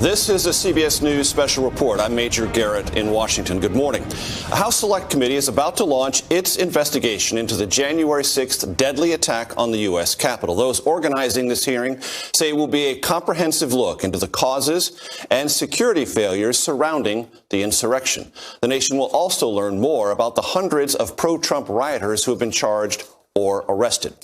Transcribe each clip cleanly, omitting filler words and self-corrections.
This is a CBS News special report. I'm Major Garrett in Washington. Good morning. A House Select Committee is about to launch its investigation into the January 6th deadly attack on the U.S. Capitol. Those organizing this hearing say it will be a comprehensive look into the causes and security failures surrounding the insurrection. The nation will also learn more about the hundreds of pro-Trump rioters who have been charged or arrested.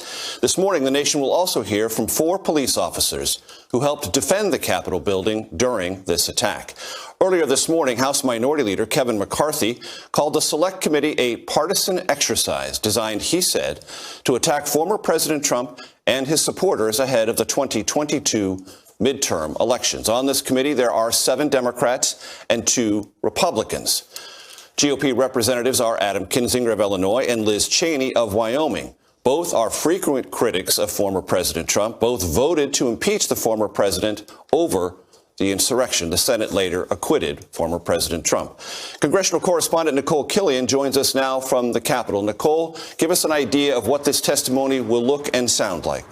This morning, the nation will also hear from 4 police officers who helped defend the Capitol building during this attack. Earlier this morning, House Minority Leader Kevin McCarthy called the Select Committee a partisan exercise designed, he said, to attack former President Trump and his supporters ahead of the 2022 midterm elections. On this committee, there are 7 Democrats and 2 Republicans. GOP representatives are Adam Kinzinger of Illinois and Liz Cheney of Wyoming. Both are frequent critics of former President Trump. Both voted to impeach the former president over the insurrection. The Senate later acquitted former President Trump. Congressional correspondent Nicole Killian joins us now from the Capitol. Nicole, give us an idea of what this testimony will look and sound like.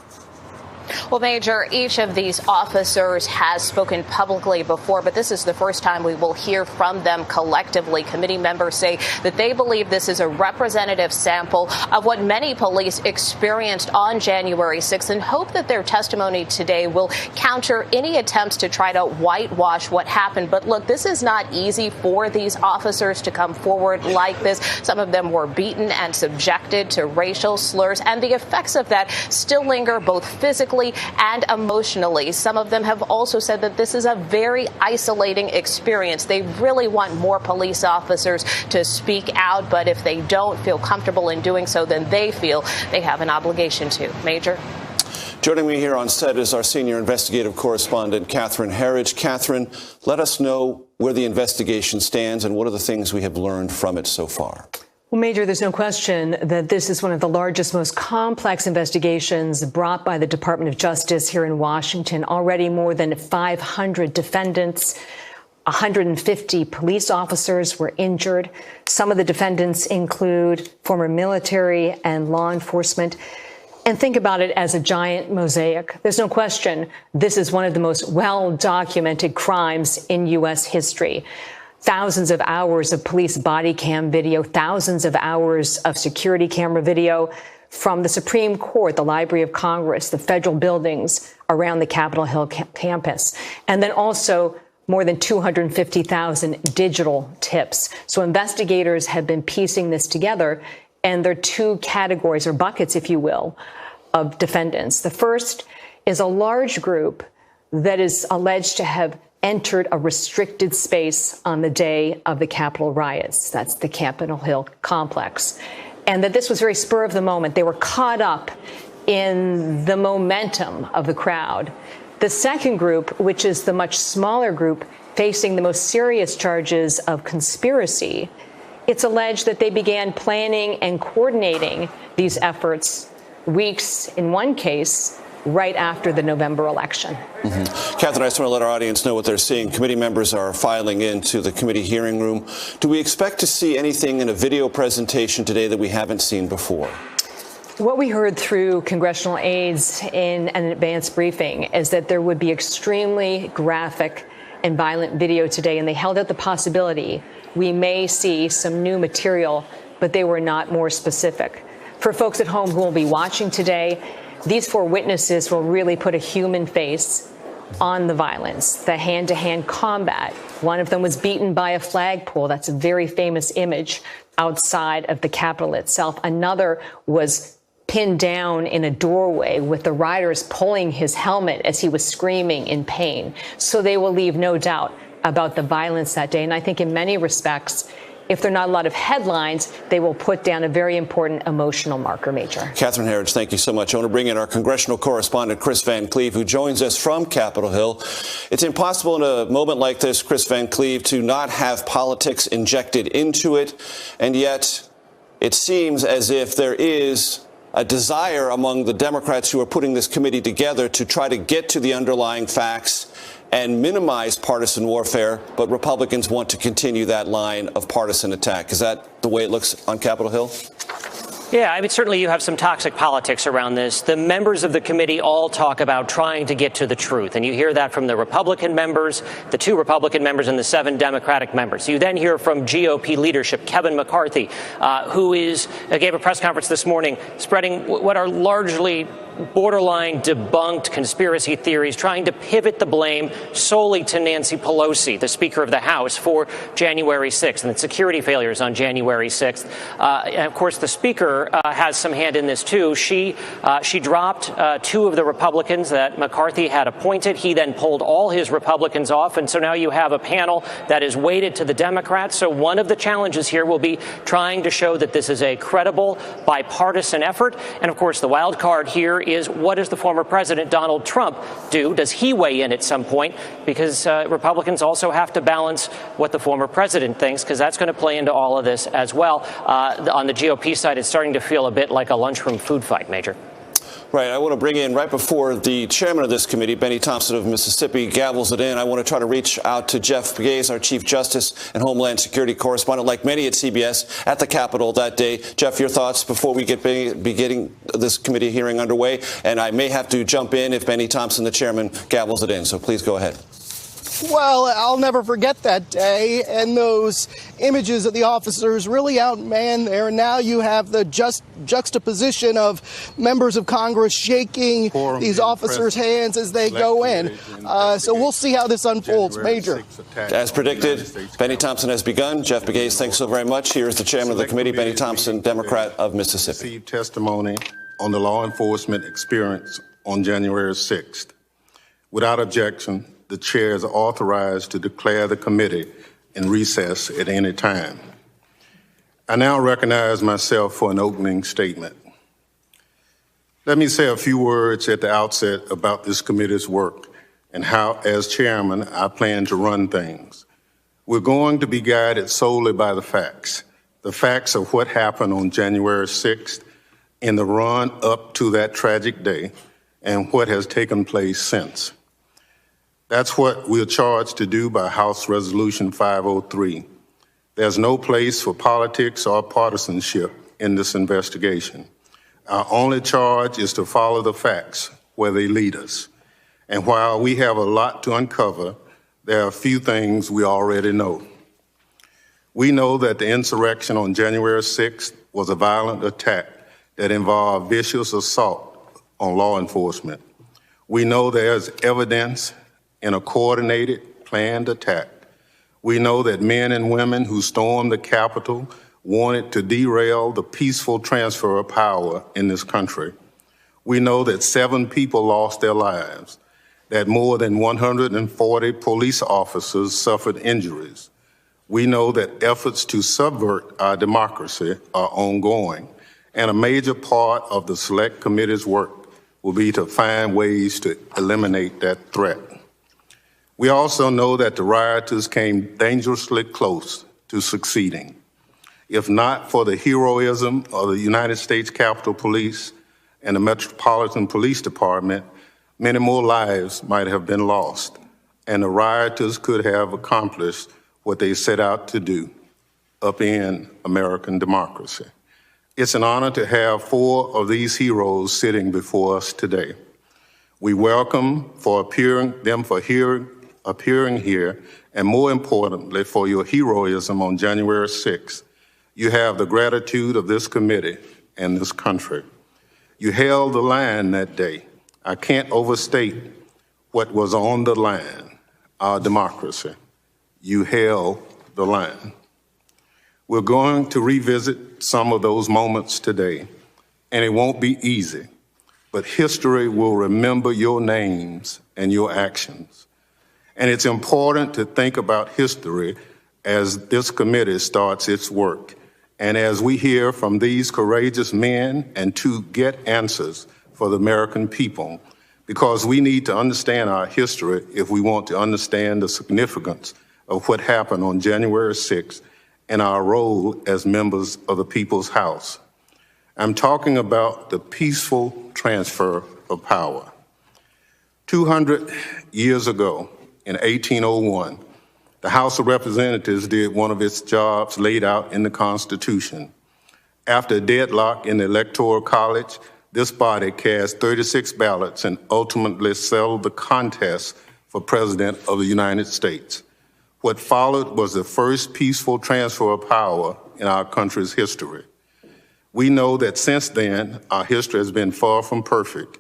Well, Major, each of these officers has spoken publicly before, but this is the first time we will hear from them collectively. Committee members say that they believe this is a representative sample of what many police experienced on January 6th and hope that their testimony today will counter any attempts to try to whitewash what happened. But look, this is not easy for these officers to come forward like this. Some of them were beaten and subjected to racial slurs, and the effects of that still linger both physically and emotionally. Some of them have also said that this is a very isolating experience. They really want more police officers to speak out, but if they don't feel comfortable in doing so, then they feel they have an obligation to. Major? Joining me here on set is our senior investigative correspondent, Catherine Herridge. Catherine, let us know where the investigation stands and what are the things we have learned from it so far. Well, Major, there's no question that this is one of the largest, most complex investigations brought by the Department of Justice here in Washington. Already more than 500 defendants, 150 police officers were injured. Some of the defendants include former military and law enforcement. And think about it as a giant mosaic. There's no question this is one of the most well-documented crimes in U.S. history. Thousands of hours of police body cam video, thousands of hours of security camera video from the Supreme Court, the Library of Congress, the federal buildings around the Capitol Hill campus, and then also more than 250,000 digital tips. So investigators have been piecing this together, and there are 2 categories or buckets, if you will, of defendants. The first is a large group that is alleged to have entered a restricted space on the day of the Capitol riots. That's the Capitol Hill complex. And that this was very spur of the moment. They were caught up in the momentum of the crowd. The second group, which is the much smaller group facing the most serious charges of conspiracy, it's alleged that they began planning and coordinating these efforts weeks, in one case, right after the November election. Catherine, I just want to let our audience know what they're seeing. Committee members are filing into the committee hearing room. Do we expect to see anything in a video presentation today that we haven't seen before? What we heard through congressional aides in an advanced briefing is that there would be extremely graphic and violent video today, and they held out the possibility we may see some new material, but they were not more specific. For folks at home who will be watching today, these 4 witnesses will really put a human face on the violence, the hand-to-hand combat. One of them was beaten by a flagpole. That's a very famous image outside of the Capitol itself. Another was pinned down in a doorway with the rioters pulling his helmet as he was screaming in pain. So they will leave no doubt about the violence that day. And I think in many respects, if there are not a lot of headlines, they will put down a very important emotional marker, Major. Catherine Herridge, thank you so much. I want to bring in our congressional correspondent, Chris Van Cleve, who joins us from Capitol Hill. It's impossible in a moment like this, Chris Van Cleve, to not have politics injected into it. And yet it seems as if there is a desire among the Democrats who are putting this committee together to try to get to the underlying facts and minimize partisan warfare, but Republicans want to continue that line of partisan attack. Is that the way it looks on Capitol Hill? Yeah, I mean, certainly you have some toxic politics around this. The members of the committee all talk about trying to get to the truth. And you hear that from the Republican members, the 2 Republican members and the 7 Democratic members. You then hear from GOP leadership, Kevin McCarthy, who gave a press conference this morning spreading what are largely borderline debunked conspiracy theories, trying to pivot the blame solely to Nancy Pelosi, the Speaker of the House, for January 6th and the security failures on January 6th. And of course, the Speaker has some hand in this, too. She dropped 2 of the Republicans that McCarthy had appointed. He then pulled all his Republicans off. And so now you have a panel that is weighted to the Democrats. So one of the challenges here will be trying to show that this is a credible bipartisan effort. And of course, the wild card here is, what does the former president, Donald Trump, do? Does he weigh in at some point? Because Republicans also have to balance what the former president thinks, because that's going to play into all of this as well. On the GOP side, it's starting to feel a bit like a lunchroom food fight, Major. Right. I want to bring in, right before the chairman of this committee, Benny Thompson of Mississippi, gavels it in, I want to try to reach out to Jeff Pegues, our Chief Justice and Homeland Security correspondent, like many at CBS, at the Capitol that day. Jeff, your thoughts before we be getting this committee hearing underway? And I may have to jump in if Benny Thompson, the chairman, gavels it in. So please go ahead. Well, I'll never forget that day and those images of the officers really outmanned there. And now you have the juxtaposition of members of Congress shaking these officers' hands as they go in. So we'll see how this unfolds. Major. As predicted, Benny Thompson has begun. Jeff Pegues, thanks so very much. Here's the chairman of the committee, Benny Thompson, Democrat of Mississippi. Received testimony on the law enforcement experience on January 6th. Without objection, the chair is authorized to declare the committee in recess at any time. I now recognize myself for an opening statement. Let me say a few words at the outset about this committee's work and how, as chairman, I plan to run things. We're going to be guided solely by the facts of what happened on January 6th in the run up to that tragic day and what has taken place since. That's what we're charged to do by House Resolution 503. There's no place for politics or partisanship in this investigation. Our only charge is to follow the facts where they lead us. And while we have a lot to uncover, there are a few things we already know. We know that the insurrection on January 6th was a violent attack that involved vicious assault on law enforcement. We know there's evidence in a coordinated, planned attack. We know that men and women who stormed the Capitol wanted to derail the peaceful transfer of power in this country. We know that 7 people lost their lives, that more than 140 police officers suffered injuries. We know that efforts to subvert our democracy are ongoing, and a major part of the Select Committee's work will be to find ways to eliminate that threat. We also know that the rioters came dangerously close to succeeding. If not for the heroism of the United States Capitol Police and the Metropolitan Police Department, many more lives might have been lost, and the rioters could have accomplished what they set out to do, upend American democracy. It's an honor to have 4 of these heroes sitting before us today. We welcome them for appearing here, and more importantly, for your heroism on January 6th. You have the gratitude of this committee and this country. You held the line that day. I can't overstate what was on the line, our democracy. You held the line. We're going to revisit some of those moments today, and it won't be easy, but history will remember your names and your actions. And it's important to think about history as this committee starts its work, and as we hear from these courageous men, and to get answers for the American people, because we need to understand our history if we want to understand the significance of what happened on January 6th and our role as members of the People's House. I'm talking about the peaceful transfer of power. 200 years ago, in 1801, the House of Representatives did one of its jobs laid out in the Constitution. After a deadlock in the Electoral College, this body cast 36 ballots and ultimately settled the contest for President of the United States. What followed was the first peaceful transfer of power in our country's history. We know that since then, our history has been far from perfect.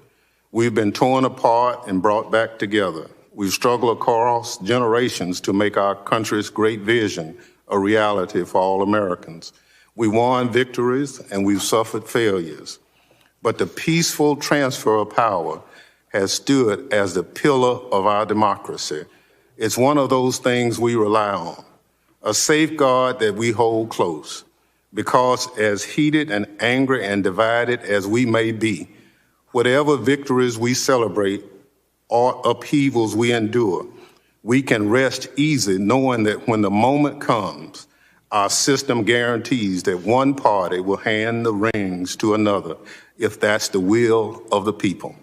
We've been torn apart and brought back together. We've struggled across generations to make our country's great vision a reality for all Americans. We won victories and we've suffered failures. But the peaceful transfer of power has stood as the pillar of our democracy. It's one of those things we rely on, a safeguard that we hold close, because as heated and angry and divided as we may be, whatever victories we celebrate or upheavals we endure, we can rest easy knowing that when the moment comes, our system guarantees that one party will hand the reins to another if that's the will of the people.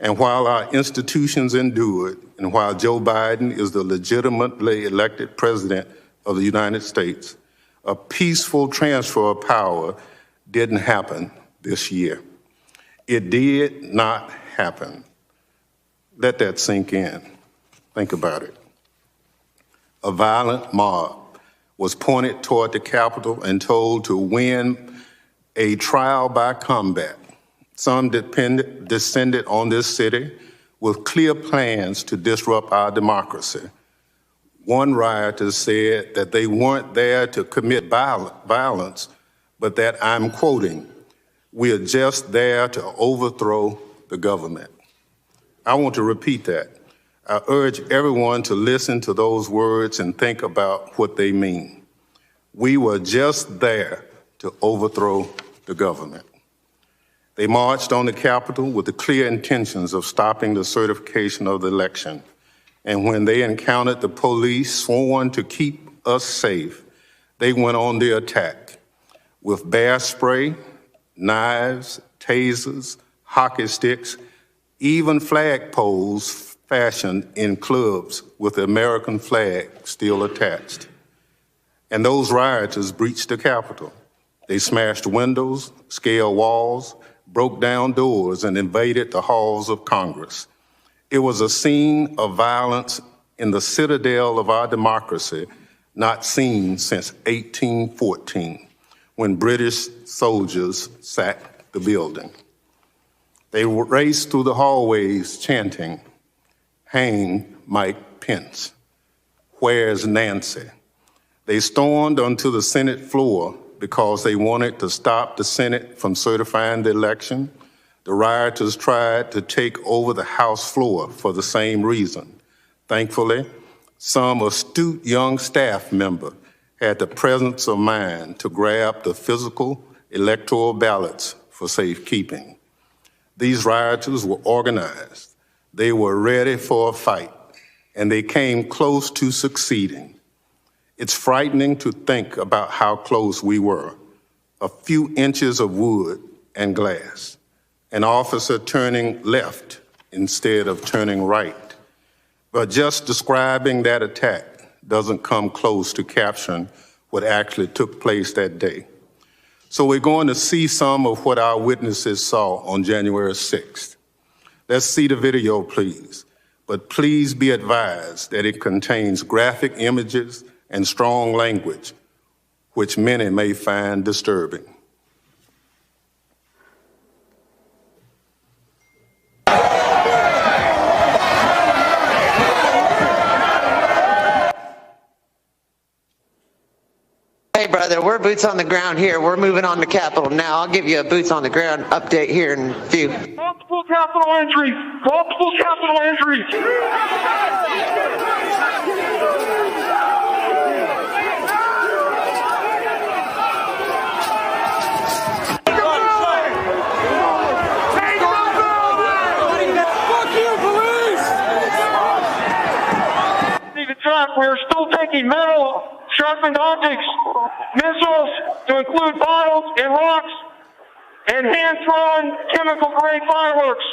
And while our institutions endured, and while Joe Biden is the legitimately elected president of the United States, a peaceful transfer of power didn't happen this year. It did not happen. Let that sink in. Think about it. A violent mob was pointed toward the Capitol and told to win a trial by combat. Some descended on this city with clear plans to disrupt our democracy. One rioter said that they weren't there to commit violence, but that, I'm quoting, "We are just there to overthrow the government." I want to repeat that. I urge everyone to listen to those words and think about what they mean. We were just there to overthrow the government. They marched on the Capitol with the clear intentions of stopping the certification of the election. And when they encountered the police sworn to keep us safe, they went on the attack with bear spray, knives, tasers, hockey sticks, even flagpoles fashioned in clubs with the American flag still attached. And those rioters breached the Capitol. They smashed windows, scaled walls, broke down doors, and invaded the halls of Congress. It was a scene of violence in the citadel of our democracy, not seen since 1814, when British soldiers sacked the building. They raced through the hallways chanting, "Hang Mike Pence. Where's Nancy?" They stormed onto the Senate floor because they wanted to stop the Senate from certifying the election. The rioters tried to take over the House floor for the same reason. Thankfully, some astute young staff member had the presence of mind to grab the physical electoral ballots for safekeeping. These rioters were organized. They were ready for a fight, and they came close to succeeding. It's frightening to think about how close we were. A few inches of wood and glass. An officer turning left instead of turning right. But just describing that attack doesn't come close to capturing what actually took place that day. So we're going to see some of what our witnesses saw on January 6th. Let's see the video, please. But please be advised that it contains graphic images and strong language, which many may find disturbing. Hey, brother, we're boots on the ground here. We're moving on to Capitol now. I'll give you a boots on the ground update here in a few. Multiple Capitol entries! Multiple Capitol entries! We're still taking metal, sharpened objects, missiles to include bottles and rocks, and hand-thrown chemical-grade fireworks.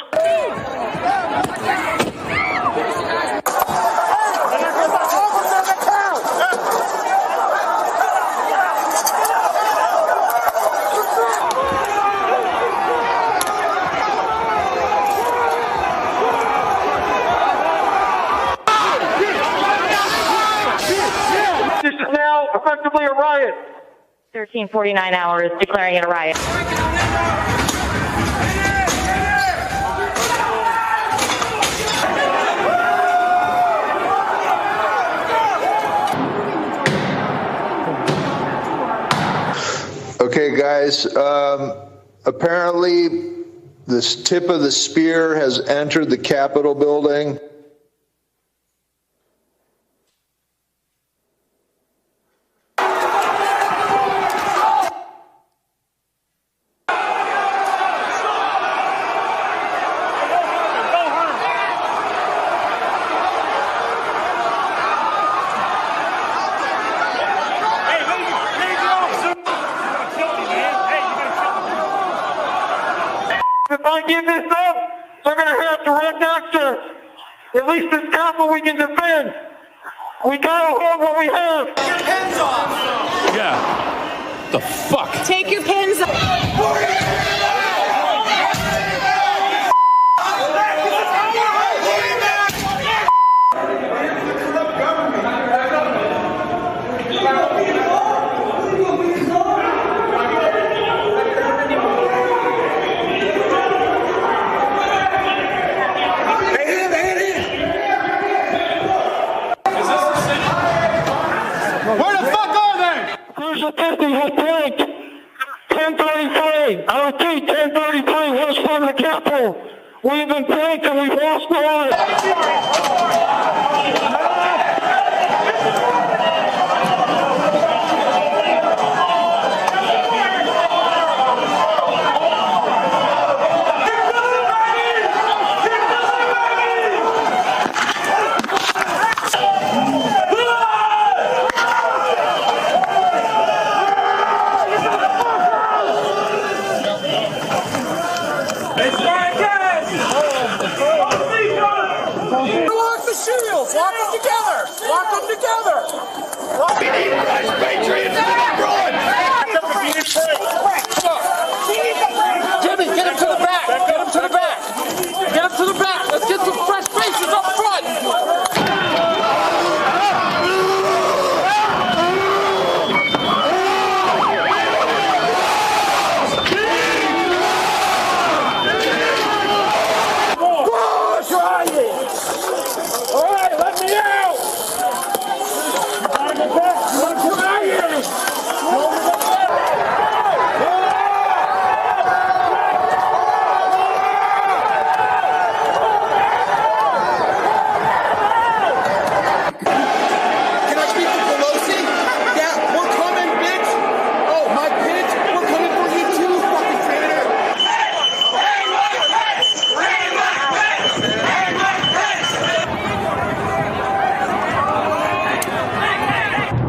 1349 hours, declaring it a riot. Okay, guys, apparently this tip of the spear has entered the Capitol building. If I give this up, they're going to have to run next to us. At least this Capitol we can defend. We got to hold what we have. Take your pins off. Yeah. The fuck? Take your pins off. Was pranked. 1033. I repeat, 1033. West front of the Capitol. We've been pranked and we've lost the lives. Lock them together! Lock them together! We need fresh patriots in the front! Jimmy, get him to the back! Get him to the back! Get him to the back! Let's get some fresh faces up front!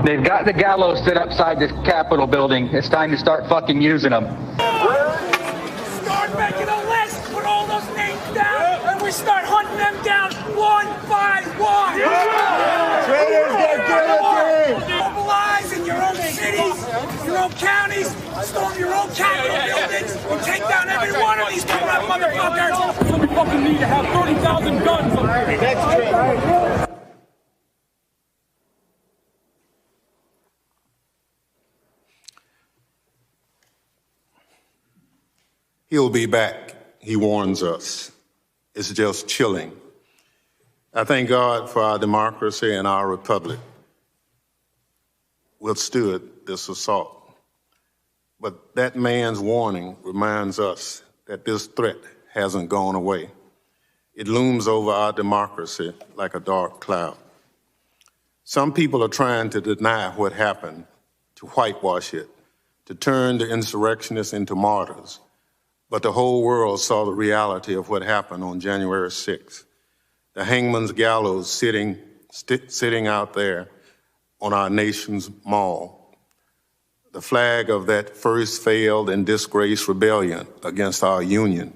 They've got the gallows set upside this Capitol building. It's time to start fucking using them. Start making a list, put all those names down, and we start hunting them down one by one. Traitors get guillotined. Mobilize in your own cities, your own counties, storm your own Capitol buildings, and take down every one of these corrupt motherfuckers. So we fucking need to have 30,000 guns up here. Next He'll be back, he warns us. It's just chilling. I thank God for our democracy and our republic withstood this assault. But that man's warning reminds us that this threat hasn't gone away. It looms over our democracy like a dark cloud. Some people are trying to deny what happened, to whitewash it, to turn the insurrectionists into martyrs. But the whole world saw the reality of what happened on January 6th. The hangman's gallows sitting out there on our nation's mall. The flag of that first failed and disgraced rebellion against our union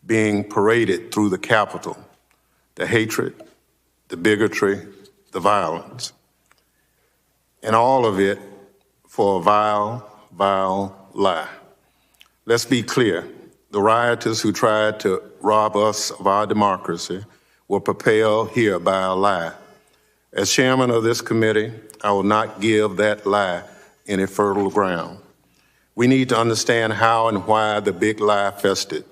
being paraded through the Capitol. The hatred, the bigotry, the violence. And all of it for a vile, vile lie. Let's be clear. The rioters who tried to rob us of our democracy were propelled here by a lie. As chairman of this committee, I will not give that lie any fertile ground. We need to understand how and why the big lie festered.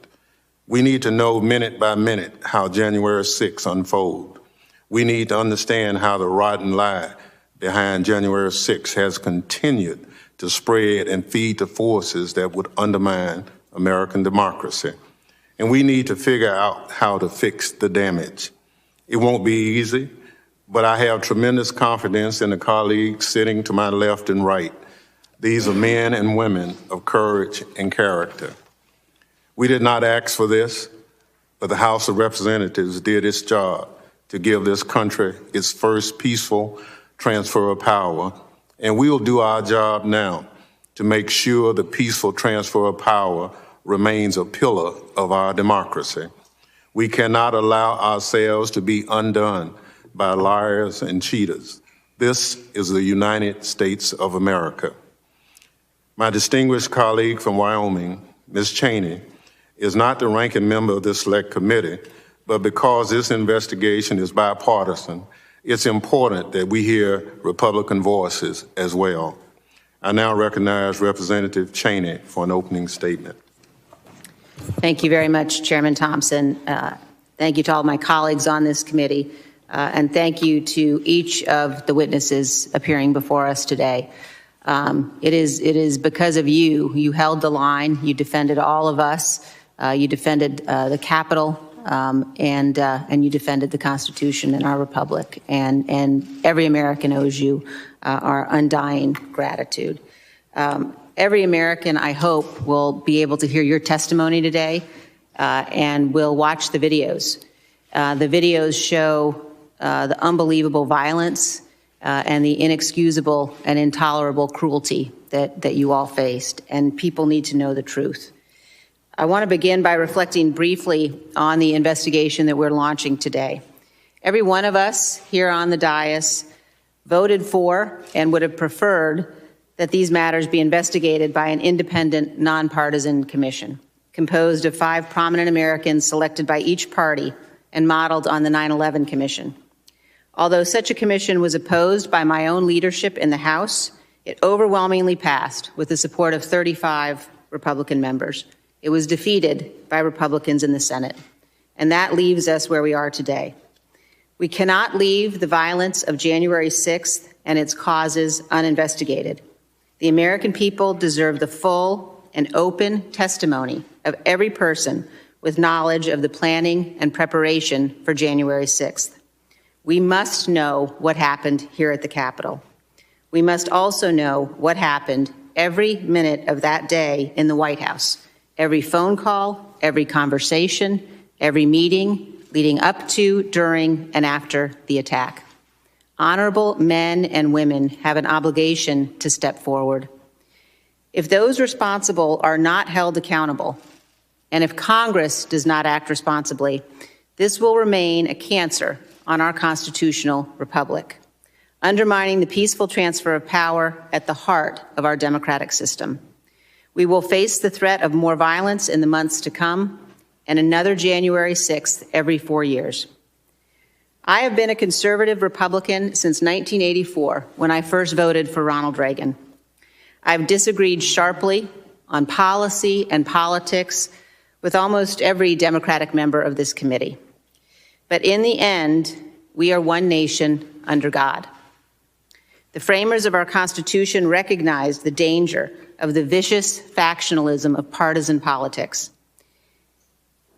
We need to know minute by minute how January 6th unfolded. We need to understand how the rotten lie behind January 6th has continued to spread and feed the forces that would undermine American democracy. And we need to figure out how to fix the damage. It won't be easy, but I have tremendous confidence in the colleagues sitting to my left and right. These are men and women of courage and character. We did not ask for this, but the House of Representatives did its job to give this country its first peaceful transfer of power, and we will do our job now to make sure the peaceful transfer of power remains a pillar of our democracy. We cannot allow ourselves to be undone by liars and cheaters. This is the United States of America. My distinguished colleague from Wyoming, Ms. Cheney, is not the ranking member of this select committee, but because this investigation is bipartisan, it's important that we hear Republican voices as well. I now recognize Representative Cheney for an opening statement. Thank you very much, Chairman Thompson. Thank you to all my colleagues on this committee, and thank you to each of the witnesses appearing before us today. It is because of you. You held the line. You defended all of us. You defended the Capitol, and you defended the Constitution and our republic. And every American owes you our undying gratitude. Every American, I hope, will be able to hear your testimony today and will watch the videos. The videos show the unbelievable violence and the inexcusable and intolerable cruelty that you all faced, and people need to know the truth. I want to begin by reflecting briefly on the investigation that we're launching today. Every one of us here on the dais voted for and would have preferred that these matters be investigated by an independent, nonpartisan commission composed of 5 prominent Americans selected by each party and modeled on the 9/11 Commission. Although such a commission was opposed by my own leadership in the House, it overwhelmingly passed with the support of 35 Republican members. It was defeated by Republicans in the Senate, and that leaves us where we are today. We cannot leave the violence of January 6th and its causes uninvestigated. The American people deserve the full and open testimony of every person with knowledge of the planning and preparation for January 6th. We must know what happened here at the Capitol. We must also know what happened every minute of that day in the White House, every phone call, every conversation, every meeting leading up to, during, and after the attack. Honorable men and women have an obligation to step forward. If those responsible are not held accountable, and if Congress does not act responsibly, this will remain a cancer on our constitutional republic, undermining the peaceful transfer of power at the heart of our democratic system. We will face the threat of more violence in the months to come and another January 6th every 4 years. I have been a conservative Republican since 1984, when I first voted for Ronald Reagan. I've disagreed sharply on policy and politics with almost every Democratic member of this committee. But in the end, we are one nation under God. The framers of our Constitution recognized the danger of the vicious factionalism of partisan politics.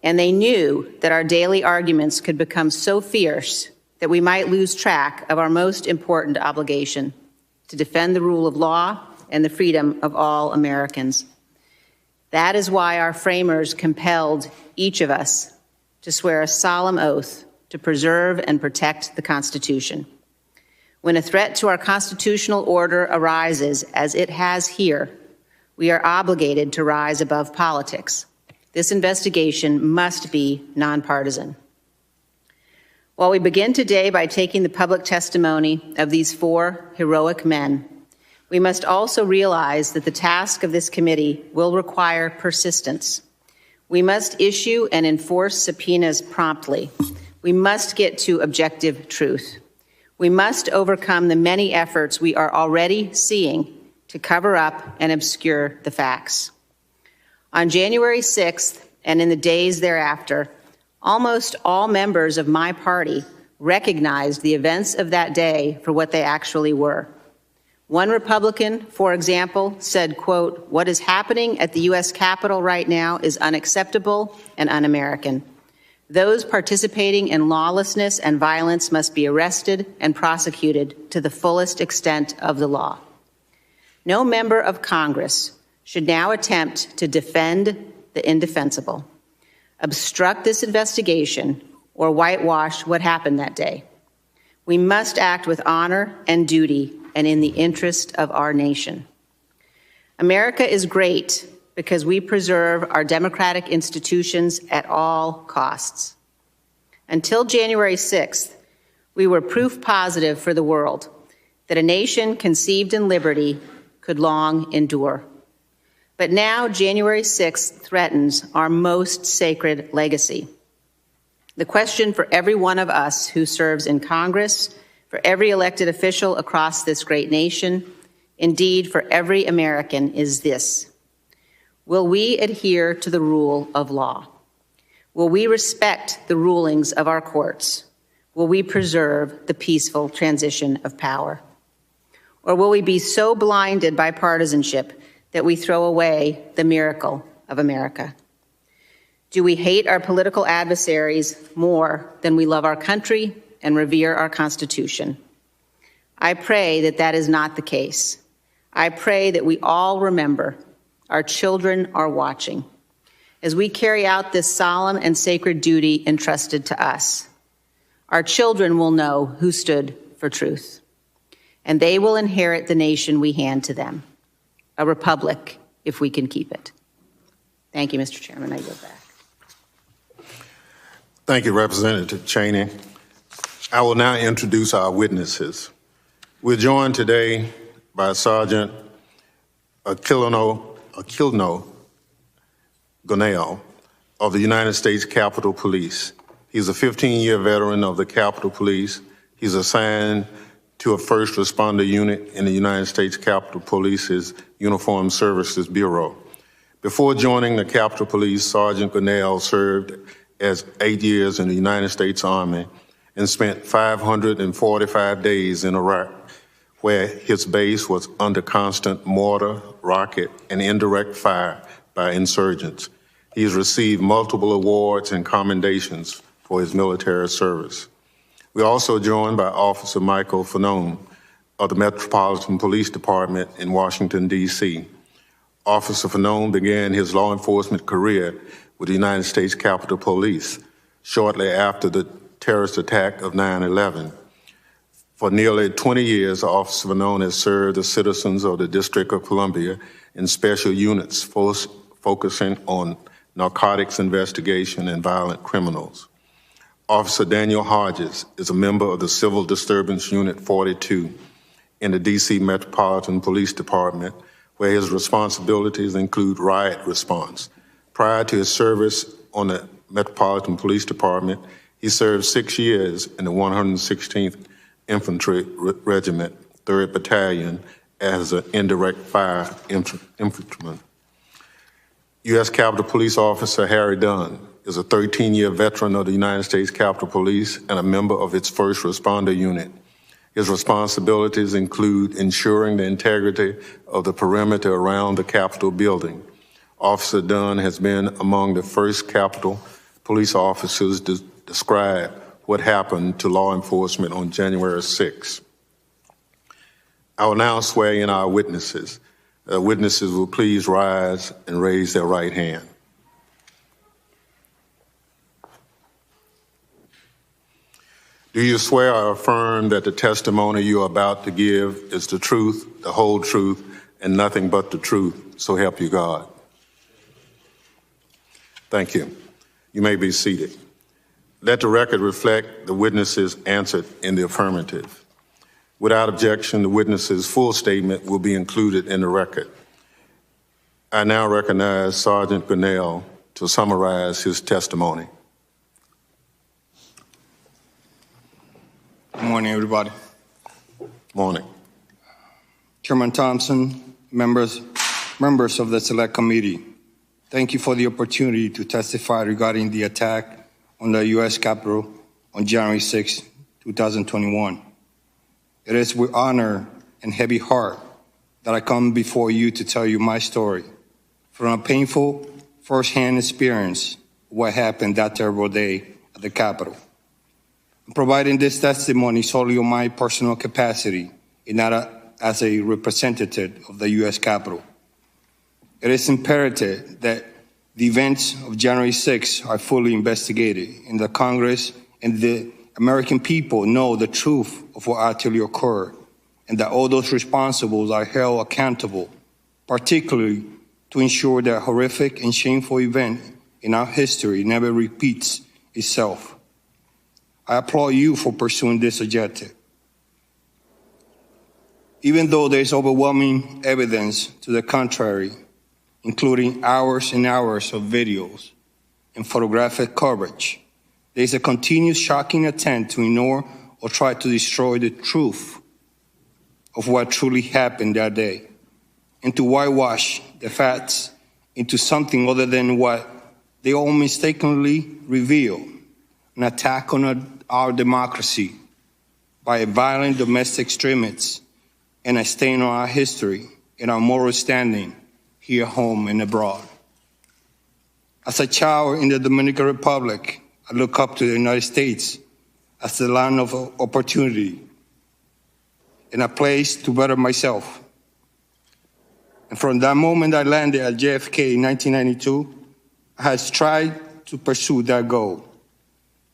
And they knew that our daily arguments could become so fierce that we might lose track of our most important obligation, to defend the rule of law and the freedom of all Americans. That is why our framers compelled each of us to swear a solemn oath to preserve and protect the Constitution. When a threat to our constitutional order arises, as it has here, we are obligated to rise above politics. This investigation must be nonpartisan. While we begin today by taking the public testimony of these 4 heroic men, we must also realize that the task of this committee will require persistence. We must issue and enforce subpoenas promptly. We must get to objective truth. We must overcome the many efforts we are already seeing to cover up and obscure the facts. On January 6th and in the days thereafter, almost all members of my party recognized the events of that day for what they actually were. One Republican, for example, said, quote, "What is happening at the U.S. Capitol right now is unacceptable and un-American. Those participating in lawlessness and violence must be arrested and prosecuted to the fullest extent of the law." No member of Congress should now attempt to defend the indefensible, obstruct this investigation, or whitewash what happened that day. We must act with honor and duty and in the interest of our nation. America is great because we preserve our democratic institutions at all costs. Until January 6th, we were proof positive for the world that a nation conceived in liberty could long endure. But now January 6th threatens our most sacred legacy. The question for every one of us who serves in Congress, for every elected official across this great nation, indeed for every American, is this: will we adhere to the rule of law? Will we respect the rulings of our courts? Will we preserve the peaceful transition of power? Or will we be so blinded by partisanship that we throw away the miracle of America? Do we hate our political adversaries more than we love our country and revere our Constitution? I pray that that is not the case. I pray that we all remember our children are watching as we carry out this solemn and sacred duty entrusted to us. Our children will know who stood for truth, and they will inherit the nation we hand to them, a republic if we can keep it. Thank you, Mr. Chairman. I yield back. Thank you, Representative Cheney. I will now introduce our witnesses. We're joined today by Sergeant Gonell of the United States Capitol Police. He's a 15-year veteran of the Capitol Police. He's assigned to a first responder unit in the United States Capitol Police's Uniformed Services Bureau. Before joining the Capitol Police, Sergeant Gonell served as 8 years in the United States Army and spent 545 days in Iraq, where his base was under constant mortar, rocket, and indirect fire by insurgents. He has received multiple awards and commendations for his military service. We're also joined by Officer Michael Fanon of the Metropolitan Police Department in Washington, D.C. Officer Fanon began his law enforcement career with the United States Capitol Police shortly after the terrorist attack of 9/11. For nearly 20 years, Officer Fanon has served the citizens of the District of Columbia in special units focusing on narcotics investigation and violent criminals. Officer Daniel Hodges is a member of the Civil Disturbance Unit 42 in the D.C. Metropolitan Police Department, where his responsibilities include riot response. Prior to his service on the Metropolitan Police Department, he served 6 years in the 116th Infantry Regiment, 3rd Battalion, as an indirect fire infantryman. U.S. Capitol Police Officer Harry Dunn is a 13-year veteran of the United States Capitol Police and a member of its first responder unit. His responsibilities include ensuring the integrity of the perimeter around the Capitol building. Officer Dunn has been among the first Capitol police officers to describe what happened to law enforcement on January 6th. I will now swear in our witnesses. Witnesses will please rise and raise their right hand. Do you swear or affirm that the testimony you are about to give is the truth, the whole truth, and nothing but the truth, so help you God? Thank you. You may be seated. Let the record reflect the witnesses answered in the affirmative. Without objection, the witness's full statement will be included in the record. I now recognize Sergeant Gonell to summarize his testimony. Good morning, everybody. Morning. Chairman Thompson, members of the Select Committee, thank you for the opportunity to testify regarding the attack on the U.S. Capitol on January 6, 2021. It is with honor and heavy heart that I come before you to tell you my story from a painful first-hand experience of what happened that terrible day at the Capitol. I'm providing this testimony solely on my personal capacity and not as a representative of the U.S. Capitol. It is imperative that the events of January 6 are fully investigated, and the Congress and the American people know the truth of what actually occurred, and that all those responsible are held accountable, particularly to ensure that horrific and shameful event in our history never repeats itself. I applaud you for pursuing this objective. Even though there is overwhelming evidence to the contrary, including hours and hours of videos and photographic coverage, there is a continuous shocking attempt to ignore or try to destroy the truth of what truly happened that day, and to whitewash the facts into something other than what they all mistakenly reveal, an attack on our democracy by a violent domestic extremist and a stain on our history and our moral standing here at home and abroad. As a child in the Dominican Republic, I look up to the United States as the land of opportunity and a place to better myself. And from that moment I landed at JFK in 1992, I have tried to pursue that goal.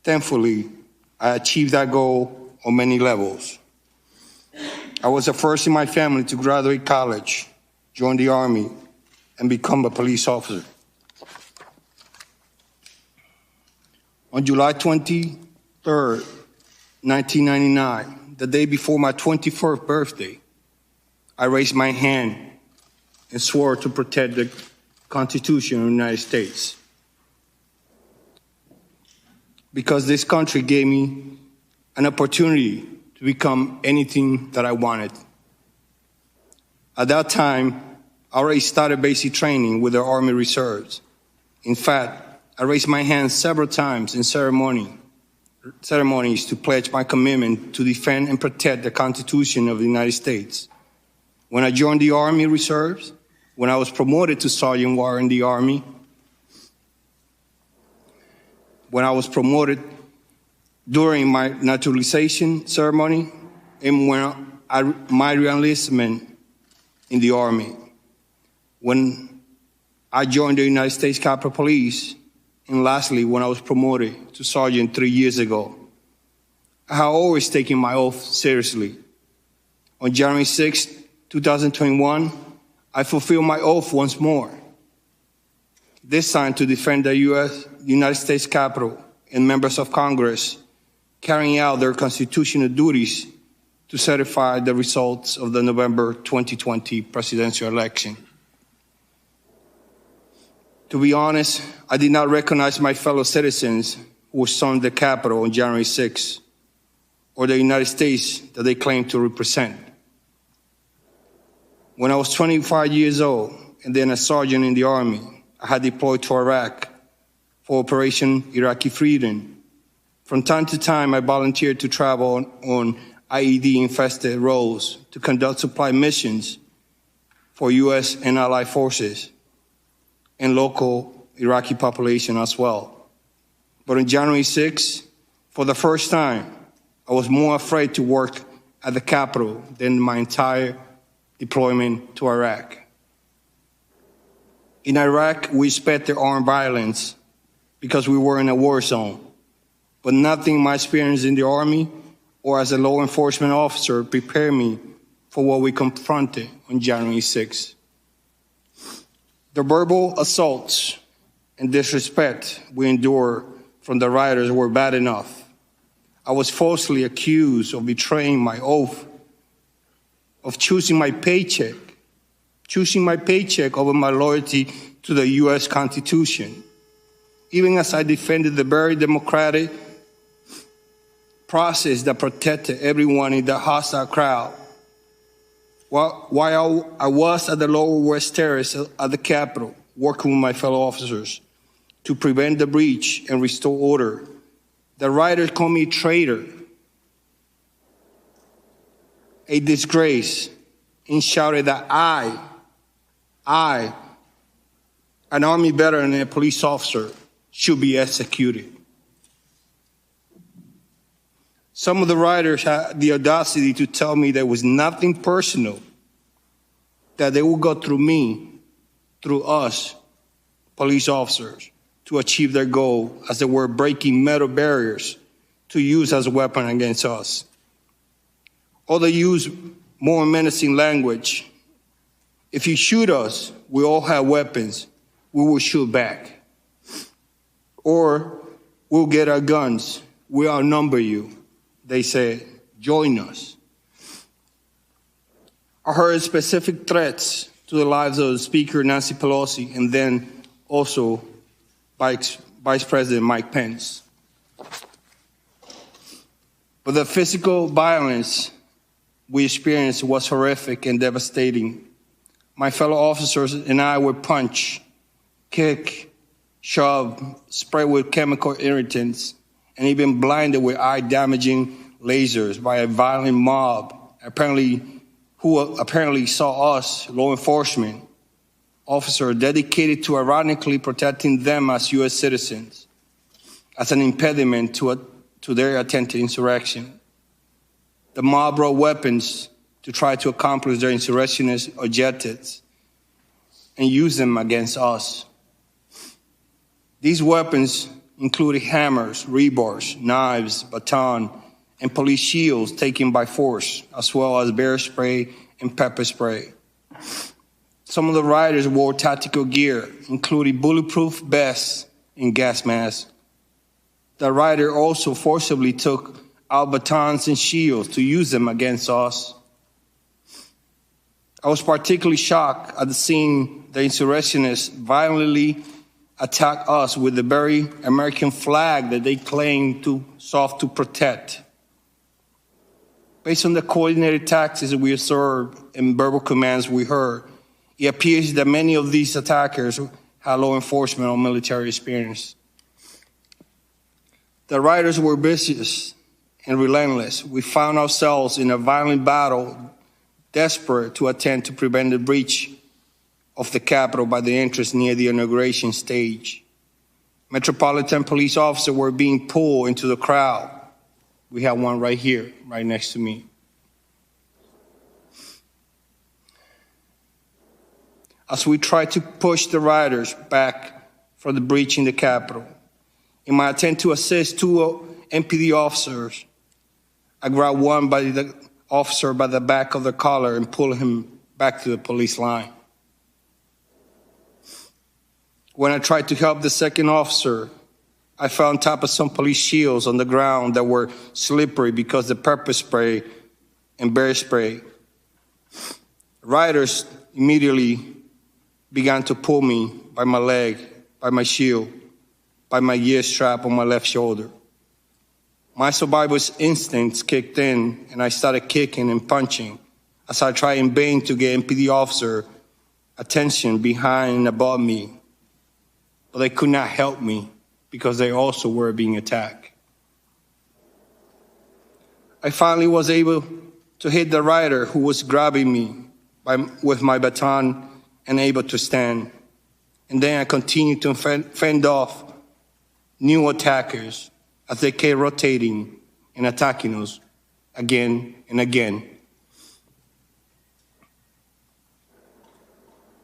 Thankfully, I achieved that goal on many levels. I was the first in my family to graduate college, join the Army, and become a police officer. On July 23rd, 1999, the day before my 21st birthday, I raised my hand and swore to protect the Constitution of the United States. Because this country gave me an opportunity to become anything that I wanted. At that time, I already started basic training with the Army Reserves. In fact, I raised my hand several times in ceremonies to pledge my commitment to defend and protect the Constitution of the United States. When I joined the Army Reserves, when I was promoted to Sergeant War in the Army, when I was promoted during my naturalization ceremony, and when my reenlistment in the Army, when I joined the United States Capitol Police, and lastly, when I was promoted to Sergeant 3 years ago. I have always taken my oath seriously. On January 6, 2021, I fulfilled my oath once more, this time to defend the United States Capitol and members of Congress carrying out their constitutional duties to certify the results of the November 2020 presidential election. To be honest, I did not recognize my fellow citizens who stormed the Capitol on January 6, or the United States that they claim to represent. When I was 25 years old and then a sergeant in the Army, I had deployed to Iraq for Operation Iraqi Freedom. From time to time, I volunteered to travel on IED-infested roads to conduct supply missions for U.S. and allied forces and local Iraqi population as well. But on January 6, for the first time, I was more afraid to work at the Capitol than my entire deployment to Iraq. In Iraq, we expected armed violence because we were in a war zone, but nothing in my experience in the Army or as a law enforcement officer prepared me for what we confronted on January 6. The verbal assaults and disrespect we endured from the rioters were bad enough. I was falsely accused of betraying my oath, of choosing my paycheck over my loyalty to the U.S. Constitution, even as I defended the very democratic process that protected everyone in the hostile crowd. While I was at the Lower West Terrace at the Capitol, working with my fellow officers to prevent the breach and restore order, the rioters called me a traitor, a disgrace, and shouted that I, an Army veteran and a police officer, should be executed. Some of the rioters had the audacity to tell me there was nothing personal, that they would go through me, through us, police officers, to achieve their goal, as they were breaking metal barriers to use as a weapon against us. Or they use more menacing language. If you shoot us, we all have weapons, we will shoot back. Or we'll get our guns, we outnumber you. They said, join us. I heard specific threats to the lives of Speaker Nancy Pelosi and then also Vice President Mike Pence. But the physical violence we experienced was horrific and devastating. My fellow officers and I were punched, kicked, shoved, sprayed with chemical irritants, and even blinded with eye-damaging lasers by a violent mob, who apparently saw us, law enforcement officers, dedicated to ironically protecting them as U.S. citizens, as an impediment to their attempted insurrection. The mob brought weapons to try to accomplish their insurrectionist objectives and use them against us. These weapons included hammers, rebars, knives, baton, and police shields taken by force, as well as bear spray and pepper spray. Some of the rioters wore tactical gear, including bulletproof vests and gas masks. The rioter also forcibly took out batons and shields to use them against us. I was particularly shocked at seeing the insurrectionists violently attack us with the very American flag that they claim to sought to protect. Based on the coordinated tactics we observed and verbal commands we heard, it appears that many of these attackers had law enforcement or military experience. The rioters were vicious and relentless. We found ourselves in a violent battle, desperate to attempt to prevent the breach of the Capitol by the entrance near the inauguration stage. Metropolitan police officers were being pulled into the crowd. We have one right here, right next to me. As we tried to push the rioters back from the breach in the Capitol, in my attempt to assist two MPD officers, I grabbed one by the officer by the back of the collar and pulled him back to the police line. When I tried to help the second officer, I fell on top of some police shields on the ground that were slippery because of pepper spray and bear spray. Rioters immediately began to pull me by my leg, by my shield, by my gear strap on my left shoulder. My survivor's instincts kicked in, and I started kicking and punching as I tried in vain to get MPD officer attention behind and above me. But they could not help me because they also were being attacked. I finally was able to hit the rioter who was grabbing me with my baton and able to stand. And then I continued to fend off new attackers as they kept rotating and attacking us again and again.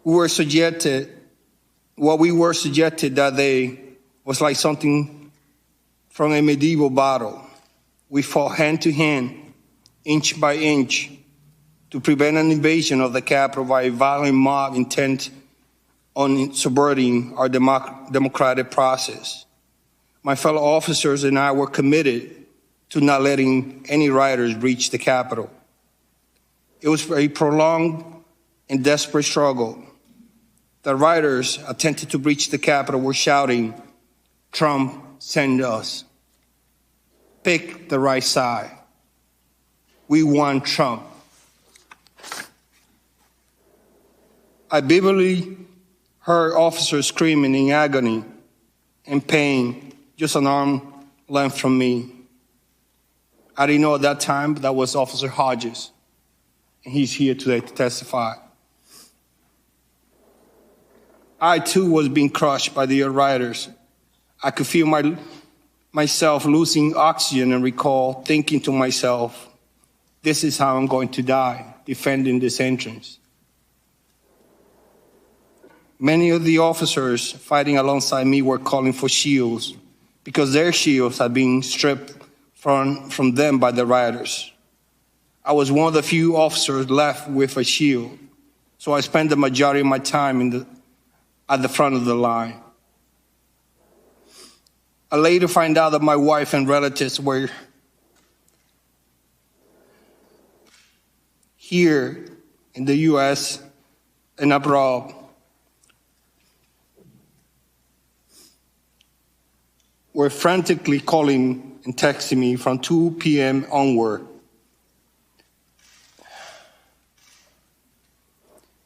What we were subjected that day was like something from a medieval battle. We fought hand to hand, inch by inch, to prevent an invasion of the Capitol by a violent mob intent on subverting our democratic process. My fellow officers and I were committed to not letting any rioters breach the Capitol. It was a prolonged and desperate struggle. The rioters attempted to breach the Capitol were shouting, "Trump, send us. Pick the right side. We want Trump." I vividly heard officers screaming in agony and pain just an arm length from me. I didn't know at that time, but that was Officer Hodges, and he's here today to testify. I, too, was being crushed by the rioters. I could feel myself losing oxygen and recall thinking to myself, this is how I'm going to die, defending this entrance. Many of the officers fighting alongside me were calling for shields because their shields had been stripped from them by the rioters. I was one of the few officers left with a shield, so I spent the majority of my time at the front of the line. I later find out that my wife and relatives were here in the U.S. and abroad. Were frantically calling and texting me from 2 p.m. onward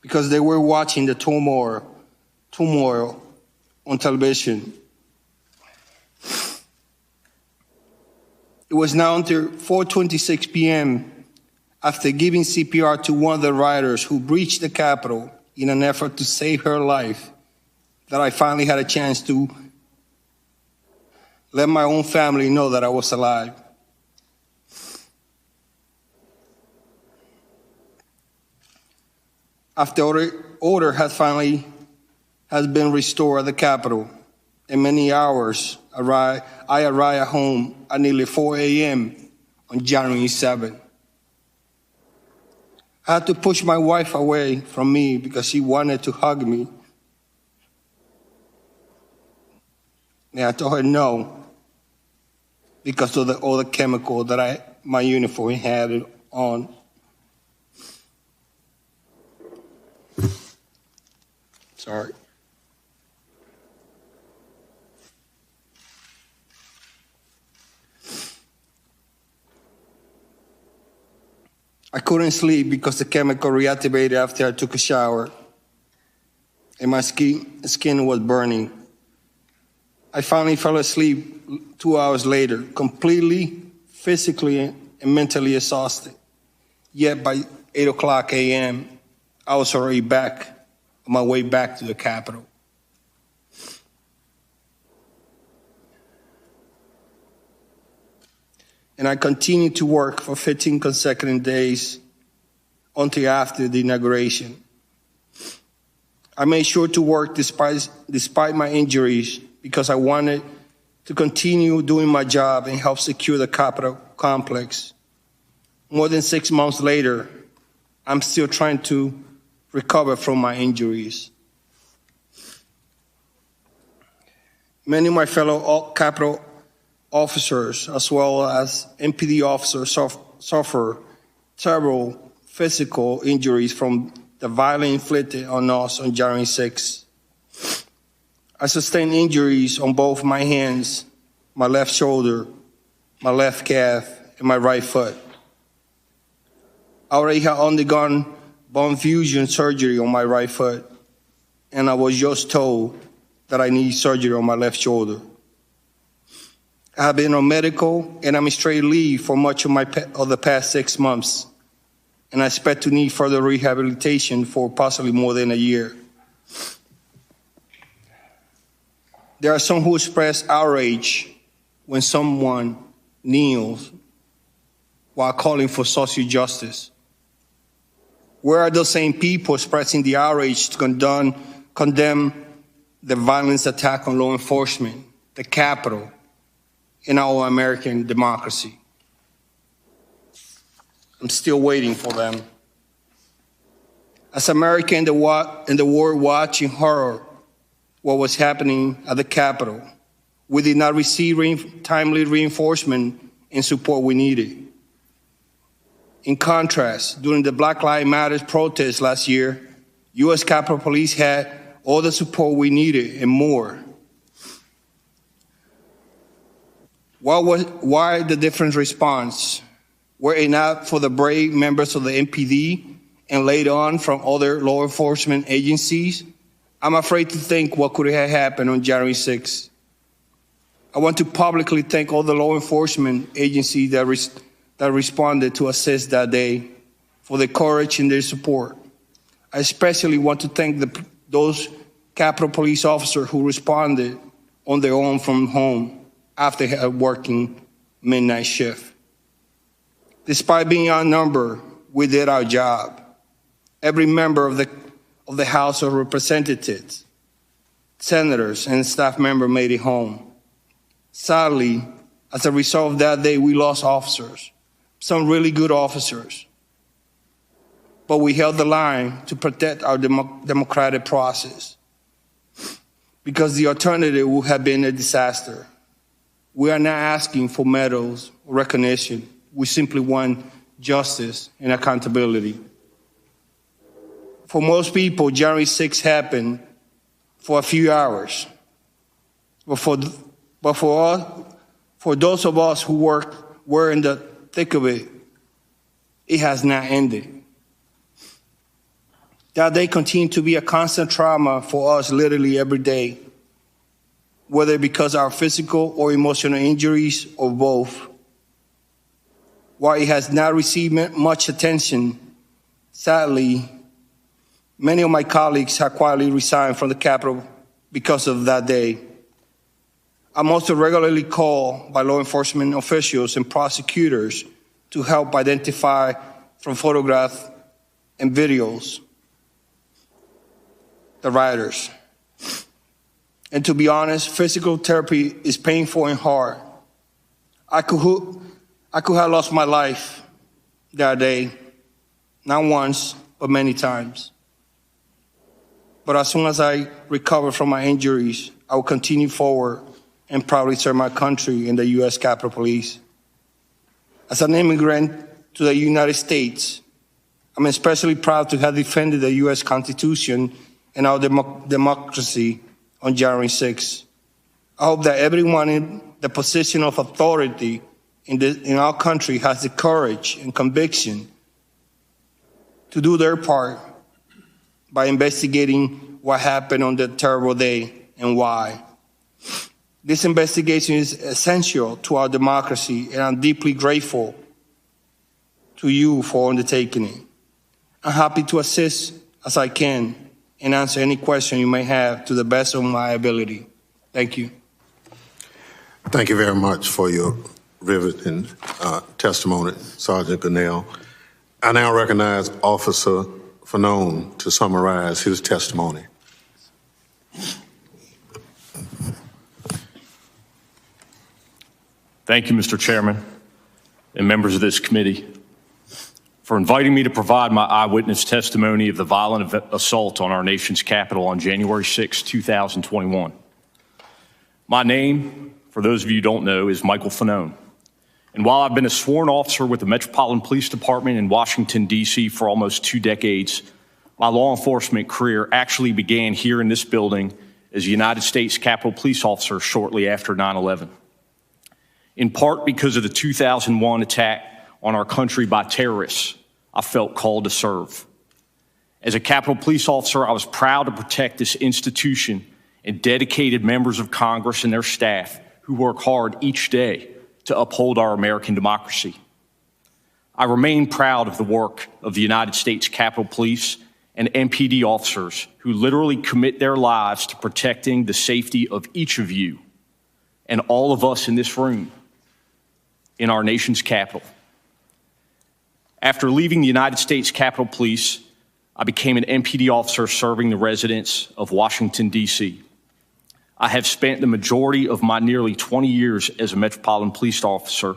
because they were watching the turmoil on television. It was now until 4:26 p.m. after giving CPR to one of the rioters who breached the Capitol in an effort to save her life that I finally had a chance to let my own family know that I was alive. After order has been restored at the Capitol, in many hours, I arrived home at nearly 4 a.m. on January 7th. I had to push my wife away from me because she wanted to hug me. And I told her no, because of all the chemical that my uniform had on. Sorry. I couldn't sleep because the chemical reactivated after I took a shower, and my skin was burning. I finally fell asleep 2 hours later, completely physically and mentally exhausted. Yet by 8 o'clock a.m., I was already back, on my way back to the Capitol. And I continued to work for 15 consecutive days until after the inauguration. I made sure to work despite my injuries because I wanted to continue doing my job and help secure the Capitol complex. More than 6 months later, I'm still trying to recover from my injuries. Many of my fellow Capitol officers, as well as MPD officers, suffer terrible physical injuries from the violence inflicted on us on January 6th. I sustained injuries on both my hands, my left shoulder, my left calf, and my right foot. I already had undergone bone fusion surgery on my right foot, and I was just told that I need surgery on my left shoulder. I have been on medical and administrative leave for much of the past 6 months, and I expect to need further rehabilitation for possibly more than a year. There are some who express outrage when someone kneels while calling for social justice. Where are those same people expressing the outrage to condemn the violence attack on law enforcement, the Capitol, in our American democracy? I'm still waiting for them. As Americans in the world watching horror what was happening at the Capitol, we did not receive timely reinforcement and support we needed. In contrast, during the Black Lives Matter protests last year, U.S. Capitol Police had all the support we needed and more. Why the different response? Were it not for the brave members of the MPD and later on from other law enforcement agencies, I'm afraid to think what could have happened on January 6th. I want to publicly thank all the law enforcement agencies that responded to assist that day for their courage and their support. I especially want to thank those Capitol Police officers who responded on their own from home after working midnight shift. Despite being outnumbered, we did our job. Every member of the House of Representatives, senators, and staff member made it home. Sadly, as a result of that day, we lost officers, some really good officers. But we held the line to protect our democratic process, because the alternative would have been a disaster. We are not asking for medals or recognition. We simply want justice and accountability. For most people, January 6th happened for a few hours. But for those of us who were in the thick of it, it has not ended. That day continued to be a constant trauma for us literally every day, whether because of our physical or emotional injuries or both. While it has not received much attention, sadly, many of my colleagues have quietly resigned from the Capitol because of that day. I'm also regularly called by law enforcement officials and prosecutors to help identify from photographs and videos the rioters. And to be honest, physical therapy is painful and hard. I could have lost my life that day, not once, but many times. But as soon as I recover from my injuries, I will continue forward and proudly serve my country in the U.S. Capitol Police. As an immigrant to the United States, I'm especially proud to have defended the U.S. Constitution and our democracy on January 6th. I hope that everyone in the position of authority in our country has the courage and conviction to do their part by investigating what happened on that terrible day and why. This investigation is essential to our democracy, and I'm deeply grateful to you for undertaking it. I'm happy to assist as I can and answer any question you may have to the best of my ability. Thank you. Thank you very much for your riveting testimony, Sergeant Gonell. I now recognize Officer Fanon to summarize his testimony. Thank you, Mr. Chairman, and members of this committee, for inviting me to provide my eyewitness testimony of the violent assault on our nation's Capitol on January 6, 2021. My name, for those of you who don't know, is Michael Fanon. And while I've been a sworn officer with the Metropolitan Police Department in Washington, D.C. for almost 2 decades, my law enforcement career actually began here in this building as a United States Capitol Police officer shortly after 9/11. In part because of the 2001 attack on our country by terrorists, I felt called to serve. As a Capitol Police officer, I was proud to protect this institution and dedicated members of Congress and their staff who work hard each day to uphold our American democracy. I remain proud of the work of the United States Capitol Police and MPD officers who literally commit their lives to protecting the safety of each of you and all of us in this room in our nation's capital. After leaving the United States Capitol Police, I became an MPD officer serving the residents of Washington, D.C. I have spent the majority of my nearly 20 years as a Metropolitan Police officer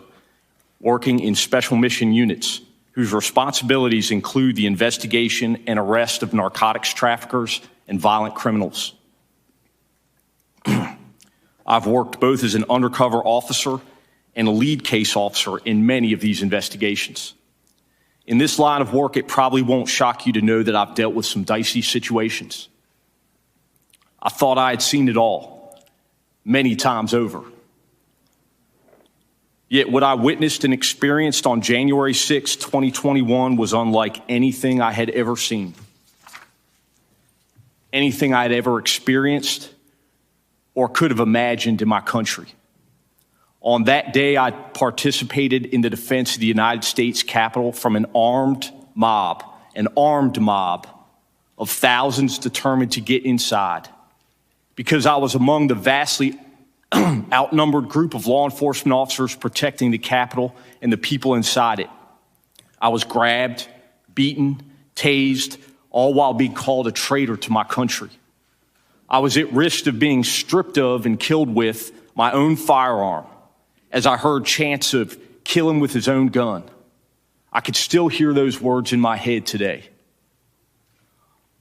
working in special mission units whose responsibilities include the investigation and arrest of narcotics traffickers and violent criminals. I've worked both as an undercover officer and a lead case officer in many of these investigations. In this line of work, it probably won't shock you to know that I've dealt with some dicey situations. I thought I had seen it all, many times over. Yet what I witnessed and experienced on January 6, 2021 was unlike anything I had ever seen, anything I had ever experienced or could have imagined in my country. On that day, I participated in the defense of the United States Capitol from an armed mob of thousands determined to get inside, because I was among the vastly outnumbered group of law enforcement officers protecting the Capitol and the people inside it. I was grabbed, beaten, tased, all while being called a traitor to my country. I was at risk of being stripped of and killed with my own firearm, as I heard chants of "kill him with his own gun." I could still hear those words in my head today.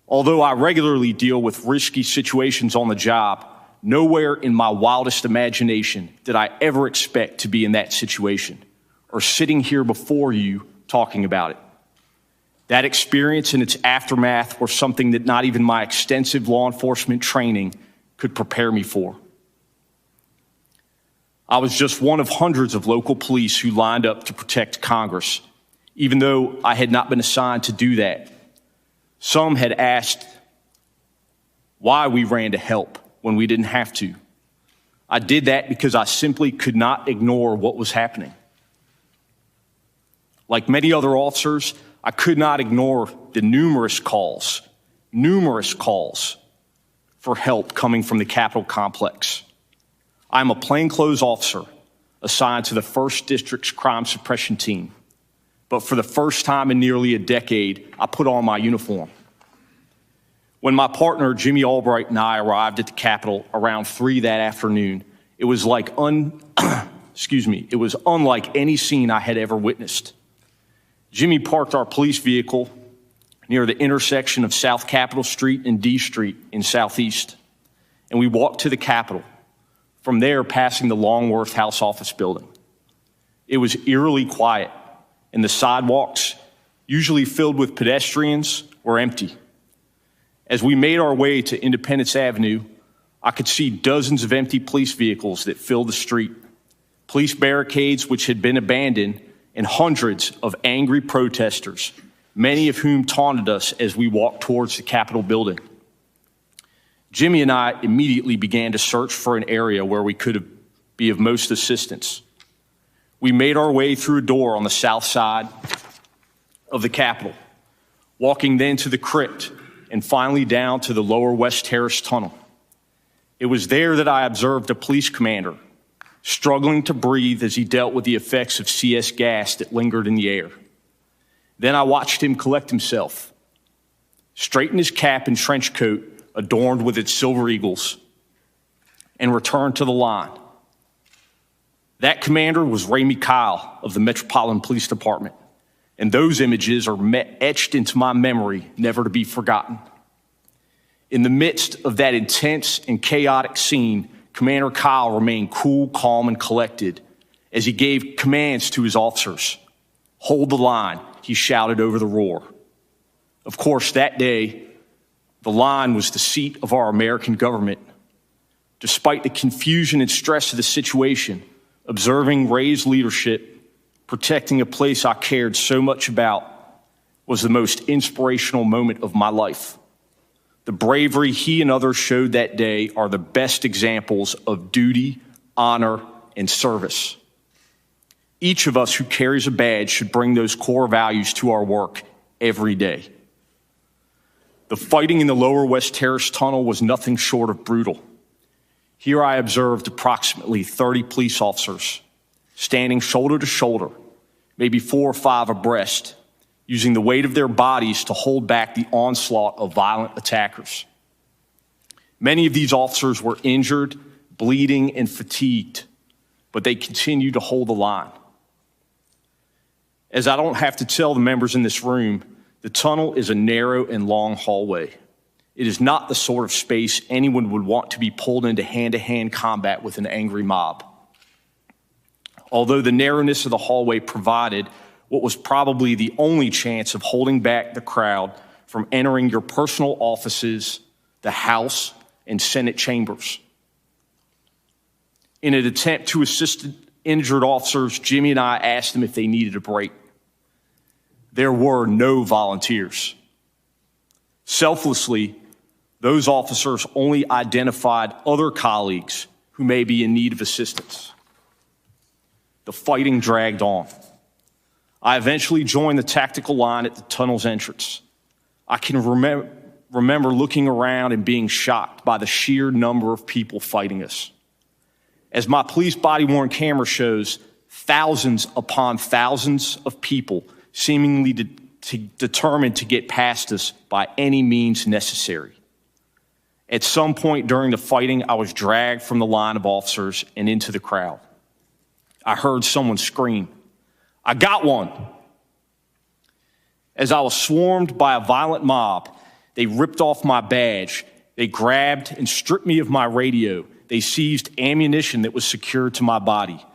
Although I regularly deal with risky situations on the job, nowhere in my wildest imagination did I ever expect to be in that situation or sitting here before you talking about it. That experience and its aftermath were something that not even my extensive law enforcement training could prepare me for. I was just one of hundreds of local police who lined up to protect Congress, even though I had not been assigned to do that. Some had asked why we ran to help when we didn't have to. I did that because I simply could not ignore what was happening. Like many other officers, I could not ignore the numerous calls for help coming from the Capitol complex. I'm a plainclothes officer assigned to the 1st District's crime suppression team. But for the first time in nearly a decade, I put on my uniform. When my partner, Jimmy Albright, and I arrived at the Capitol around 3 that afternoon, it was unlike any scene I had ever witnessed. Jimmy parked our police vehicle near the intersection of South Capitol Street and D Street in Southeast, and we walked to the Capitol, from there passing the Longworth House Office building. It was eerily quiet, and the sidewalks, usually filled with pedestrians, were empty. As we made our way to Independence Avenue, I could see dozens of empty police vehicles that filled the street, police barricades which had been abandoned, and hundreds of angry protesters, many of whom taunted us as we walked towards the Capitol building. Jimmy and I immediately began to search for an area where we could be of most assistance. We made our way through a door on the south side of the Capitol, walking then to the crypt and finally down to the lower West Terrace tunnel. It was there that I observed a police commander struggling to breathe as he dealt with the effects of CS gas that lingered in the air. Then I watched him collect himself, straighten his cap and trench coat adorned with its silver eagles, and return to the line. That commander was Ramey Kyle of the Metropolitan Police Department, and those images are etched into my memory, never to be forgotten. In the midst of that intense and chaotic scene, Commander Kyle remained cool, calm, and collected as he gave commands to his officers. "Hold the line," he shouted over the roar. Of course, that day, the line was the seat of our American government. Despite the confusion and stress of the situation, observing Ray's leadership, protecting a place I cared so much about, was the most inspirational moment of my life. The bravery he and others showed that day are the best examples of duty, honor, and service. Each of us who carries a badge should bring those core values to our work every day. The fighting in the lower West Terrace tunnel was nothing short of brutal. Here I observed approximately 30 police officers standing shoulder to shoulder, maybe 4 or 5 abreast, using the weight of their bodies to hold back the onslaught of violent attackers. Many of these officers were injured, bleeding, and fatigued, but they continued to hold the line. As I don't have to tell the members in this room, the tunnel is a narrow and long hallway. It is not the sort of space anyone would want to be pulled into hand-to-hand combat with an angry mob. Although the narrowness of the hallway provided what was probably the only chance of holding back the crowd from entering your personal offices, the House, and Senate chambers. In an attempt to assist injured officers, Jimmy and I asked them if they needed a break. There were no volunteers. Selflessly, those officers only identified other colleagues who may be in need of assistance. The fighting dragged on. I eventually joined the tactical line at the tunnel's entrance. I can remember looking around and being shocked by the sheer number of people fighting us. As my police body-worn camera shows, thousands upon thousands of people seemingly determined to get past us by any means necessary. At some point during the fighting, I was dragged from the line of officers and into the crowd. I heard someone scream, "I got one!" As I was swarmed by a violent mob, they ripped off my badge. They grabbed and stripped me of my radio. They seized ammunition that was secured to my body.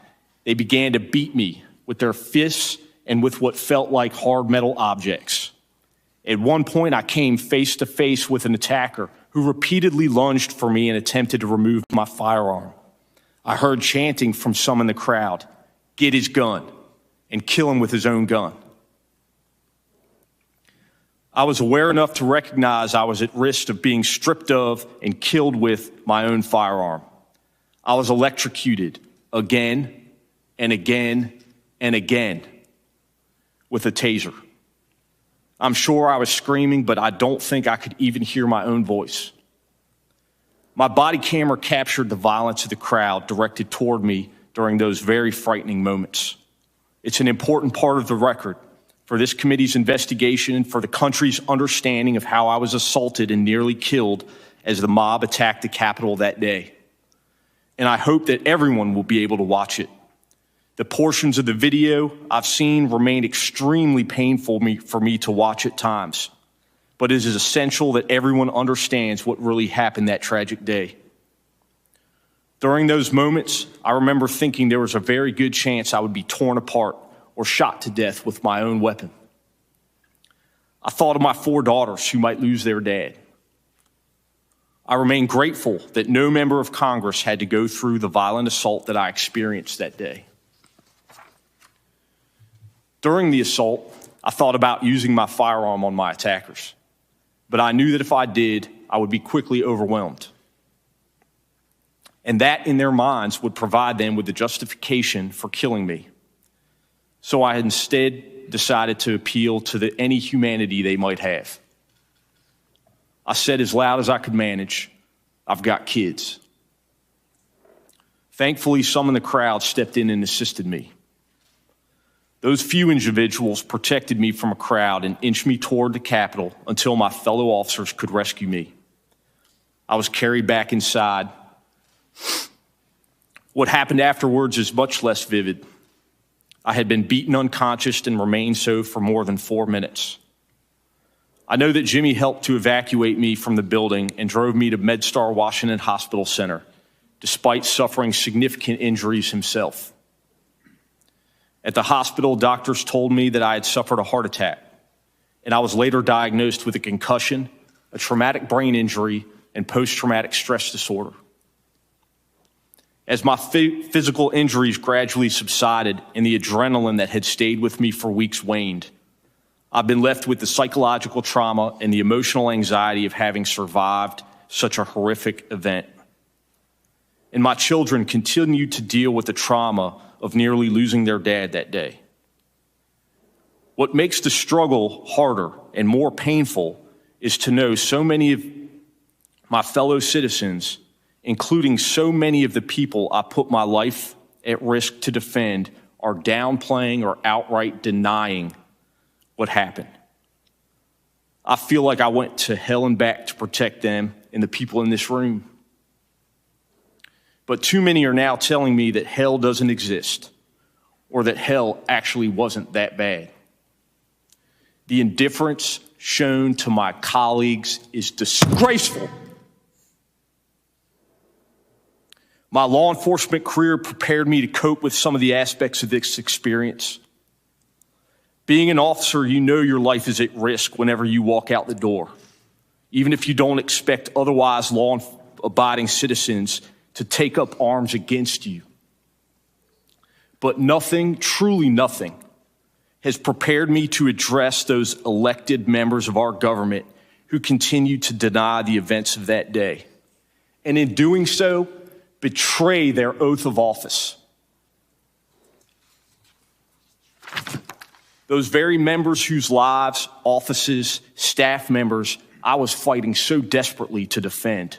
They began to beat me with their fists and with what felt like hard metal objects. At one point, I came face to face with an attacker who repeatedly lunged for me and attempted to remove my firearm. I heard chanting from some in the crowd, "Get his gun," and kill him with his own gun. I was aware enough to recognize I was at risk of being stripped of and killed with my own firearm. I was electrocuted again and again and again with a taser. I'm sure I was screaming, but I don't think I could even hear my own voice. My body camera captured the violence of the crowd directed toward me during those very frightening moments. It's an important part of the record for this committee's investigation and for the country's understanding of how I was assaulted and nearly killed as the mob attacked the Capitol that day. And I hope that everyone will be able to watch it. The portions of the video I've seen remain extremely painful for me to watch at times, but it is essential that everyone understands what really happened that tragic day. During those moments, I remember thinking there was a very good chance I would be torn apart or shot to death with my own weapon. I thought of my 4 daughters who might lose their dad. I remain grateful that no member of Congress had to go through the violent assault that I experienced that day. During the assault, I thought about using my firearm on my attackers, but I knew that if I did, I would be quickly overwhelmed. And that in their minds would provide them with the justification for killing me. So I instead decided to appeal to any humanity they might have. I said as loud as I could manage, "I've got kids." Thankfully, some in the crowd stepped in and assisted me. Those few individuals protected me from a crowd and inched me toward the Capitol until my fellow officers could rescue me. I was carried back inside. What happened afterwards is much less vivid. I had been beaten unconscious and remained so for more than 4 minutes. I know that Jimmy helped to evacuate me from the building and drove me to MedStar Washington Hospital Center, despite suffering significant injuries himself. At the hospital, doctors told me that I had suffered a heart attack, and I was later diagnosed with a concussion, a traumatic brain injury, and post-traumatic stress disorder. As my physical injuries gradually subsided and the adrenaline that had stayed with me for weeks waned, I've been left with the psychological trauma and the emotional anxiety of having survived such a horrific event. And my children continue to deal with the trauma of nearly losing their dad that day. What makes the struggle harder and more painful is to know so many of my fellow citizens, including so many of the people I put my life at risk to defend, are downplaying or outright denying what happened. I feel like I went to hell and back to protect them and the people in this room. But too many are now telling me that hell doesn't exist or that hell actually wasn't that bad. The indifference shown to my colleagues is disgraceful. My law enforcement career prepared me to cope with some of the aspects of this experience. Being an officer, you know your life is at risk whenever you walk out the door, even if you don't expect otherwise law-abiding citizens to take up arms against you. but nothing, truly nothing, has prepared me to address those elected members of our government who continue to deny the events of that day, and in doing so, betray their oath of office. Those very members whose lives, offices, staff members I was fighting so desperately to defend.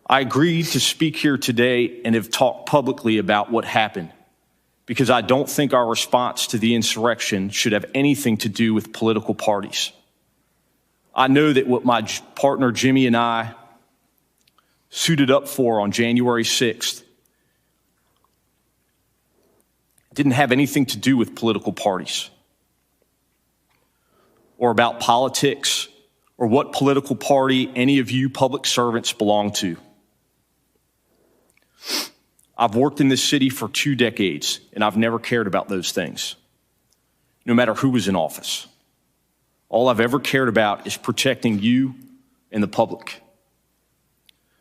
I agreed to speak here today and have talked publicly about what happened because I don't think our response to the insurrection should have anything to do with political parties. I know that what my partner Jimmy and I suited up for on January 6th didn't have anything to do with political parties or about politics or what political party any of you public servants belong to. I've worked in this city for 2 decades, and I've never cared about those things, no matter who was in office. All I've ever cared about is protecting you and the public,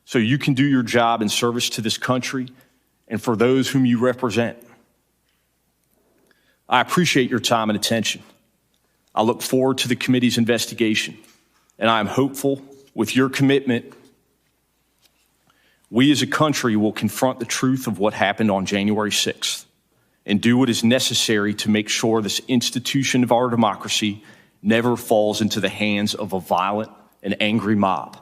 so you can do your job in service to this country and for those whom you represent. I appreciate your time and attention. I look forward to the committee's investigation, and I am hopeful with your commitment, we as a country will confront the truth of what happened on January 6th and do what is necessary to make sure this institution of our democracy never falls into the hands of a violent and angry mob.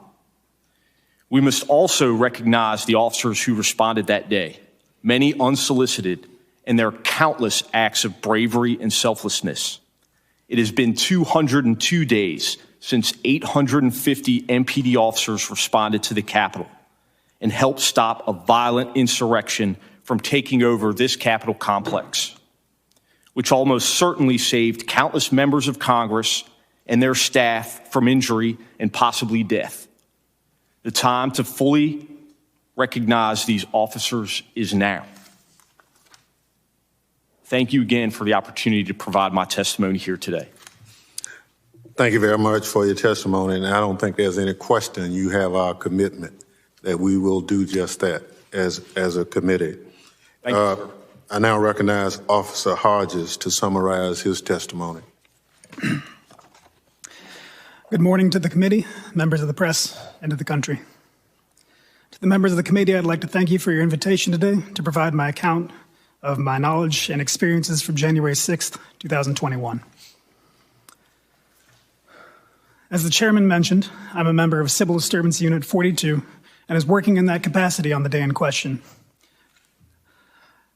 We must also recognize the officers who responded that day, many unsolicited, and their countless acts of bravery and selflessness. It has been 202 days since 850 MPD officers responded to the Capitol and helped stop a violent insurrection from taking over this Capitol complex, which almost certainly saved countless members of Congress and their staff from injury and possibly death. The time to fully recognize these officers is now. Thank you again for the opportunity to provide my testimony here today. Thank you very much for your testimony, and I don't think there's any question you have our commitment that we will do just that as a committee. Thank you, sir. I now recognize Officer Hodges to summarize his testimony. Good morning to the committee, members of the press, and to the country. To the members of the committee, I'd like to thank you for your invitation today to provide my account of my knowledge and experiences from January 6th, 2021. As the chairman mentioned, I'm a member of Civil Disturbance Unit 42 and is working in that capacity on the day in question.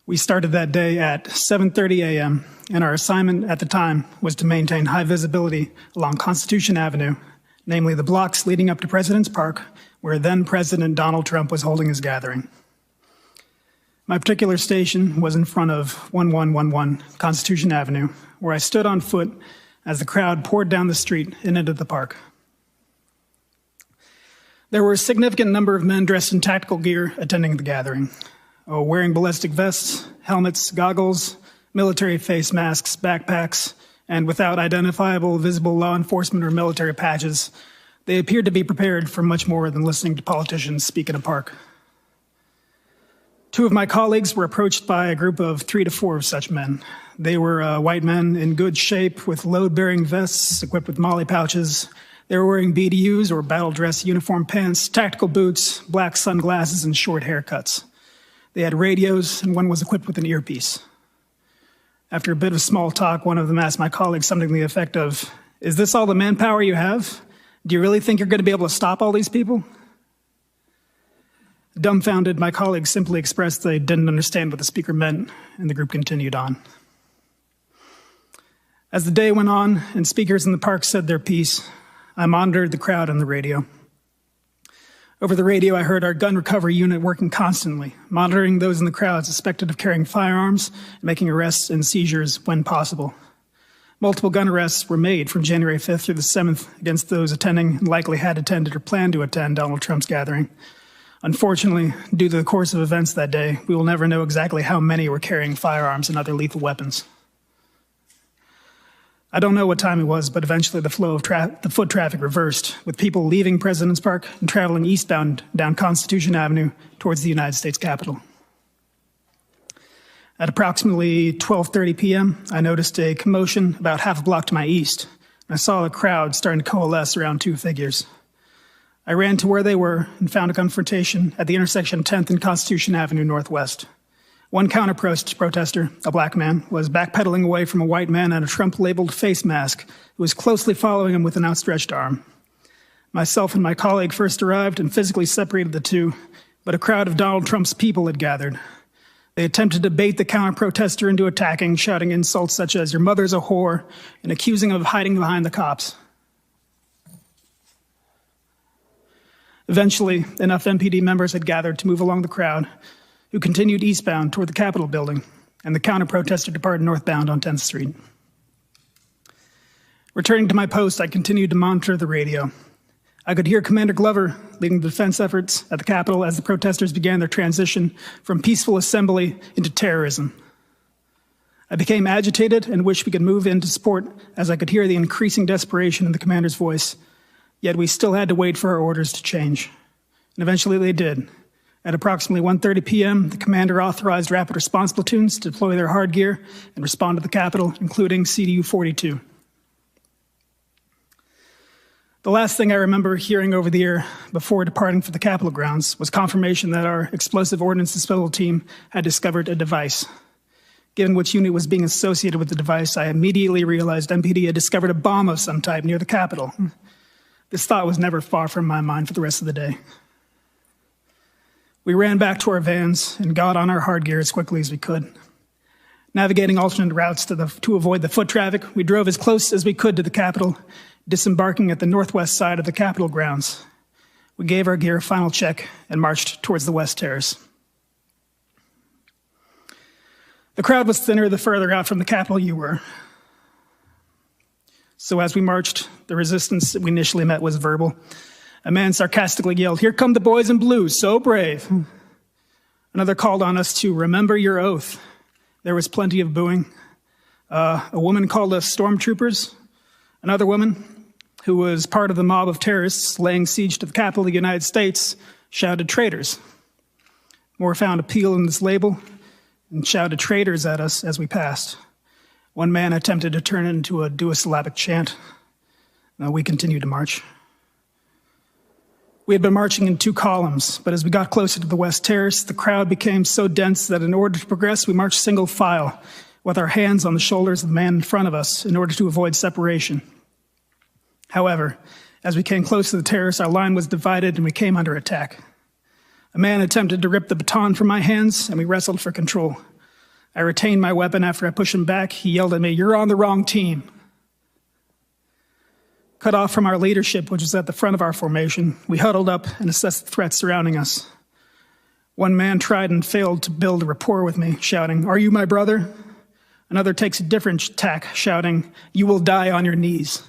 We started that day at 7:30 a.m., and our assignment at the time was to maintain high visibility along Constitution Avenue, namely the blocks leading up to President's Park, where then President Donald Trump was holding his gathering. My particular station was in front of 1111 Constitution Avenue, where I stood on foot as the crowd poured down the street and into the park. There were a significant number of men dressed in tactical gear attending the gathering, wearing ballistic vests, helmets, goggles, military face masks, backpacks, and without identifiable visible law enforcement or military patches. They appeared to be prepared for much more than listening to politicians speak in a park. 2 of my colleagues were approached by a group of 3 to 4 of such men. They were white men in good shape with load-bearing vests equipped with molly pouches. They were wearing BDUs or battle dress uniform pants, tactical boots, black sunglasses, and short haircuts. They had radios, and one was equipped with an earpiece. After a bit of small talk, one of them asked my colleague something to the effect of, "Is this all the manpower you have? Do you really think you're going to be able to stop all these people?" Dumbfounded, my colleague simply expressed they didn't understand what the speaker meant, and the group continued on. As the day went on and speakers in the park said their piece, I monitored the crowd on the radio. Over the radio, I heard our gun recovery unit working constantly, monitoring those in the crowd suspected of carrying firearms and making arrests and seizures when possible. Multiple gun arrests were made from January 5th through the 7th against those attending and likely had attended or planned to attend Donald Trump's gathering. Unfortunately, due to the course of events that day, we will never know exactly how many were carrying firearms and other lethal weapons. I don't know what time it was, but eventually the flow of the foot traffic reversed, with people leaving President's Park and traveling eastbound down Constitution Avenue towards the United States Capitol. At approximately 12:30 p.m., I noticed a commotion about half a block to my east, and I saw a crowd starting to coalesce around two figures. I ran to where they were and found a confrontation at the intersection of 10th and Constitution Avenue Northwest. One counter-protester, a black man, was backpedaling away from a white man in a Trump-labeled face mask who was closely following him with an outstretched arm. Myself and my colleague first arrived and physically separated the two, but a crowd of Donald Trump's people had gathered. They attempted to bait the counter-protester into attacking, shouting insults such as, "Your mother's a whore," and accusing him of hiding behind the cops. Eventually, enough MPD members had gathered to move along the crowd, who continued eastbound toward the Capitol building, and the counter-protester departed northbound on 10th Street. Returning to my post, I continued to monitor the radio. I could hear Commander Glover leading the defense efforts at the Capitol as the protesters began their transition from peaceful assembly into terrorism. I became agitated and wished we could move in to support as I could hear the increasing desperation in the commander's voice, yet we still had to wait for our orders to change. And eventually they did. At approximately 1:30 p.m., the commander authorized rapid response platoons to deploy their hard gear and respond to the Capitol, including CDU-42. The last thing I remember hearing over the air before departing for the Capitol grounds was confirmation that our explosive ordnance disposal team had discovered a device. Given which unit was being associated with the device, I immediately realized MPD had discovered a bomb of some type near the Capitol. This thought was never far from my mind for the rest of the day. We ran back to our vans and got on our hard gear as quickly as we could. Navigating alternate routes to avoid the foot traffic, we drove as close as we could to the Capitol, disembarking at the northwest side of the Capitol grounds. We gave our gear a final check and marched towards the West Terrace. The crowd was thinner the further out from the Capitol you were. So as we marched, the resistance that we initially met was verbal. A man sarcastically yelled, "Here come the boys in blue, so brave." Another called on us to remember your oath. There was plenty of booing. A woman called us stormtroopers. Another woman, who was part of the mob of terrorists laying siege to the Capitol of the United States, shouted traitors. More found appeal in this label and shouted traitors at us as we passed. One man attempted to turn it into a duosyllabic chant. We continued to march. We had been marching in two columns, but as we got closer to the West Terrace, the crowd became so dense that in order to progress, we marched single file, with our hands on the shoulders of the man in front of us in order to avoid separation. However, as we came close to the terrace, our line was divided and we came under attack. A man attempted to rip the baton from my hands, and we wrestled for control. I retained my weapon after I pushed him back. He yelled at me, "You're on the wrong team." Cut off from our leadership, which was at the front of our formation, we huddled up and assessed the threats surrounding us. One man tried and failed to build a rapport with me, shouting, "Are you my brother?" Another takes a different tack, shouting, "You will die on your knees."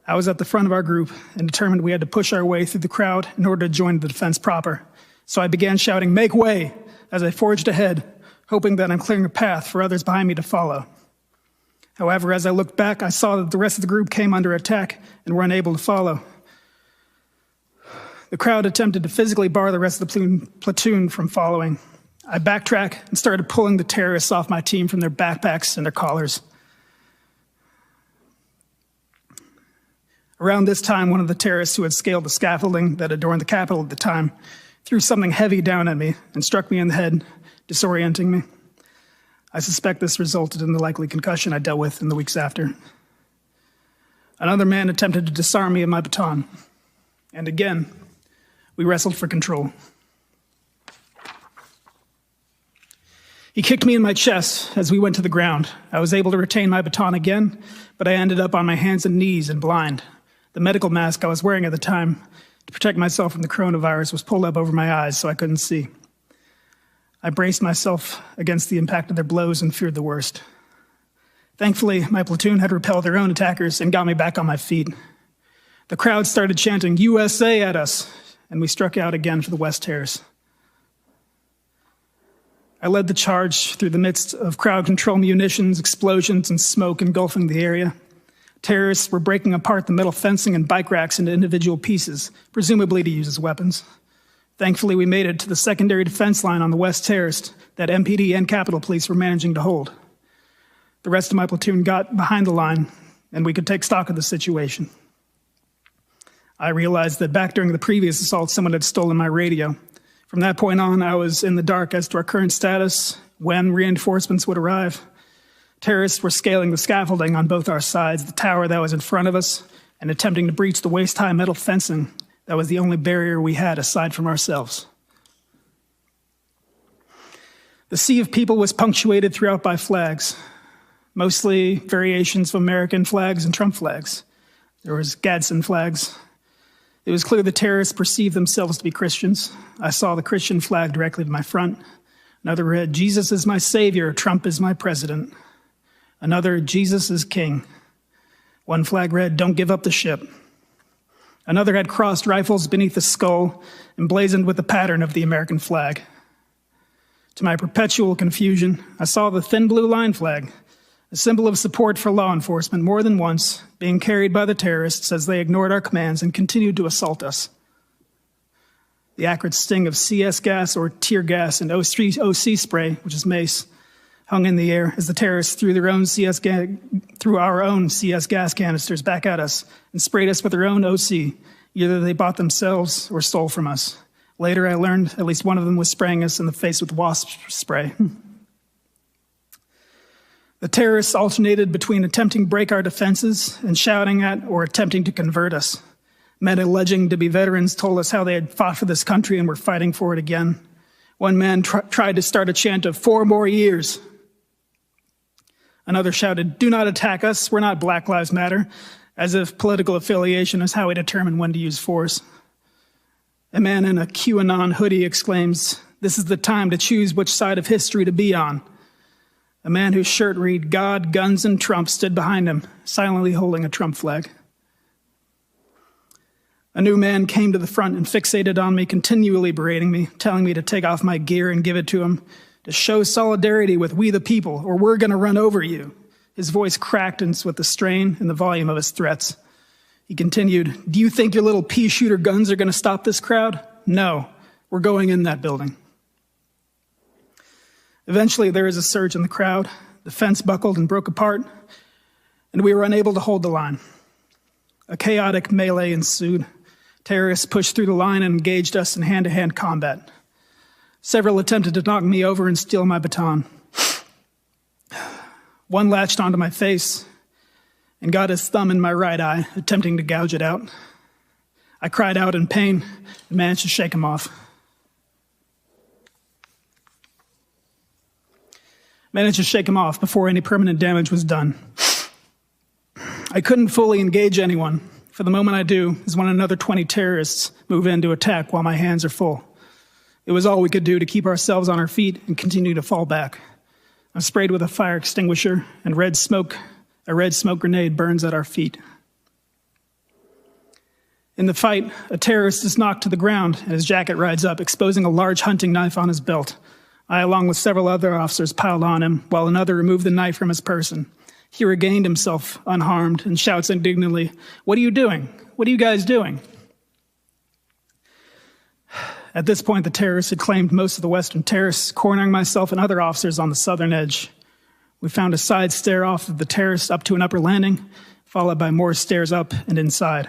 I was at the front of our group and determined we had to push our way through the crowd in order to join the defense proper. So I began shouting, "Make way," as I forged ahead, hoping that I'm clearing a path for others behind me to follow. However, as I looked back, I saw that the rest of the group came under attack and were unable to follow. The crowd attempted to physically bar the rest of the platoon from following. I backtracked and started pulling the terrorists off my team from their backpacks and their collars. Around this time, one of the terrorists who had scaled the scaffolding that adorned the Capitol at the time threw something heavy down at me and struck me in the head, disorienting me. I suspect this resulted in the likely concussion I dealt with in the weeks after. Another man attempted to disarm me of my baton. And again, we wrestled for control. He kicked me in my chest as we went to the ground. I was able to retain my baton again, but I ended up on my hands and knees and blind. The medical mask I was wearing at the time to protect myself from the coronavirus was pulled up over my eyes so I couldn't see. I braced myself against the impact of their blows and feared the worst. Thankfully, my platoon had repelled their own attackers and got me back on my feet. The crowd started chanting "USA" at us, and we struck out again for the West Terrace. I led the charge through the midst of crowd control munitions, explosions, and smoke engulfing the area. Terrorists were breaking apart the metal fencing and bike racks into individual pieces, presumably to use as weapons. Thankfully, we made it to the secondary defense line on the West Terrace that MPD and Capitol Police were managing to hold. The rest of my platoon got behind the line, and we could take stock of the situation. I realized that back during the previous assault, someone had stolen my radio. From that point on, I was in the dark as to our current status, when reinforcements would arrive. Terrorists were scaling the scaffolding on both our sides, the tower that was in front of us, and attempting to breach the waist-high metal fencing that was the only barrier we had aside from ourselves. The sea of people was punctuated throughout by flags, mostly variations of American flags and Trump flags. There was Gadsden flags. It was clear the terrorists perceived themselves to be Christians. I saw the Christian flag directly to my front. Another read, "Jesus is my savior, Trump is my president." Another, "Jesus is king." One flag read, "Don't give up the ship." Another had crossed rifles beneath the skull, emblazoned with the pattern of the American flag. To my perpetual confusion, I saw the thin blue line flag, a symbol of support for law enforcement, more than once being carried by the terrorists as they ignored our commands and continued to assault us. The acrid sting of CS gas or tear gas and OC spray, which is mace, hung in the air as the terrorists threw our own CS gas canisters back at us and sprayed us with their own OC. Either they bought themselves or stole from us. Later, I learned at least one of them was spraying us in the face with wasp spray. The terrorists alternated between attempting to break our defenses and shouting at or attempting to convert us. Men alleging to be veterans told us how they had fought for this country and were fighting for it again. One man tried to start a chant of 4 more years. Another shouted, "Do not attack us, we're not Black Lives Matter," as if political affiliation is how we determine when to use force. A man in a QAnon hoodie exclaims, "This is the time to choose which side of history to be on." A man whose shirt read, "God, guns, and Trump" stood behind him, silently holding a Trump flag. A new man came to the front and fixated on me, continually berating me, telling me to take off my gear and give it to him, to show solidarity with we the people, or we're going to run over you. His voice cracked with the strain and the volume of his threats. He continued, "Do you think your little pea shooter guns are going to stop this crowd? No, we're going in that building." Eventually, there was a surge in the crowd. The fence buckled and broke apart, and we were unable to hold the line. A chaotic melee ensued. Terrorists pushed through the line and engaged us in hand-to-hand combat. Several attempted to knock me over and steal my baton. One latched onto my face and got his thumb in my right eye, attempting to gouge it out. I cried out in pain and managed to shake him off. Before any permanent damage was done. I couldn't fully engage anyone. For the moment I do is when another 20 terrorists move in to attack while my hands are full. It was all we could do to keep ourselves on our feet and continue to fall back. I'm sprayed with a fire extinguisher, and a red smoke grenade burns at our feet. In the fight, a terrorist is knocked to the ground and his jacket rides up, exposing a large hunting knife on his belt. I, along with several other officers, piled on him, while another removed the knife from his person. He regained himself unharmed and shouts indignantly, "What are you doing? What are you guys doing?" At this point, the terrorists had claimed most of the western terrace, cornering myself and other officers on the southern edge. We found a side stair off of the terrace up to an upper landing, followed by more stairs up and inside.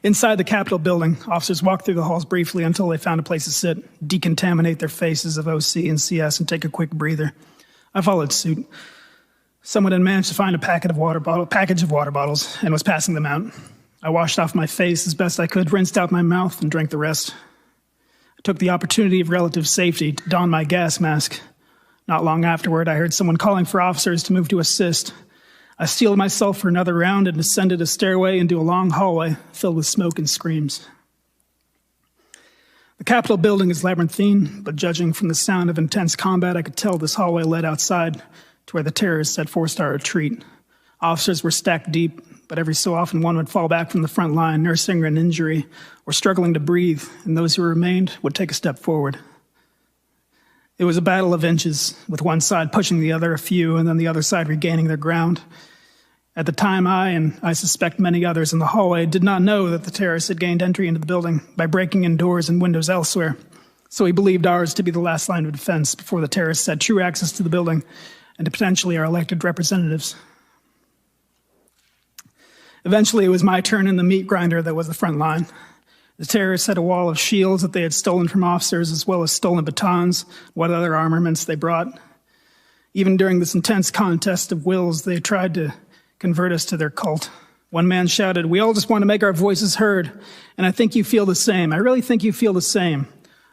Inside the Capitol building, officers walked through the halls briefly until they found a place to sit, decontaminate their faces of OC and CS, and take a quick breather. I followed suit. Someone had managed to find a package of water bottles and was passing them out. I washed off my face as best I could, rinsed out my mouth, and drank the rest. I took the opportunity of relative safety to don my gas mask. Not long afterward, I heard someone calling for officers to move to assist. I steeled myself for another round and descended a stairway into a long hallway filled with smoke and screams. The Capitol building is labyrinthine, but judging from the sound of intense combat, I could tell this hallway led outside to where the terrorists had forced our retreat. Officers were stacked deep, but every so often one would fall back from the front line, nursing an injury or struggling to breathe, and those who remained would take a step forward. It was a battle of inches, with one side pushing the other a few and then the other side regaining their ground. At the time, I, and I suspect many others in the hallway, did not know that the terrorists had gained entry into the building by breaking in doors and windows elsewhere, so we believed ours to be the last line of defense before the terrorists had true access to the building and to potentially our elected representatives. Eventually, it was my turn in the meat grinder that was the front line. The terrorists had a wall of shields that they had stolen from officers, as well as stolen batons, what other armaments they brought. Even during this intense contest of wills, they tried to convert us to their cult. One man shouted, "We all just want to make our voices heard, and I think you feel the same. I really think you feel the same."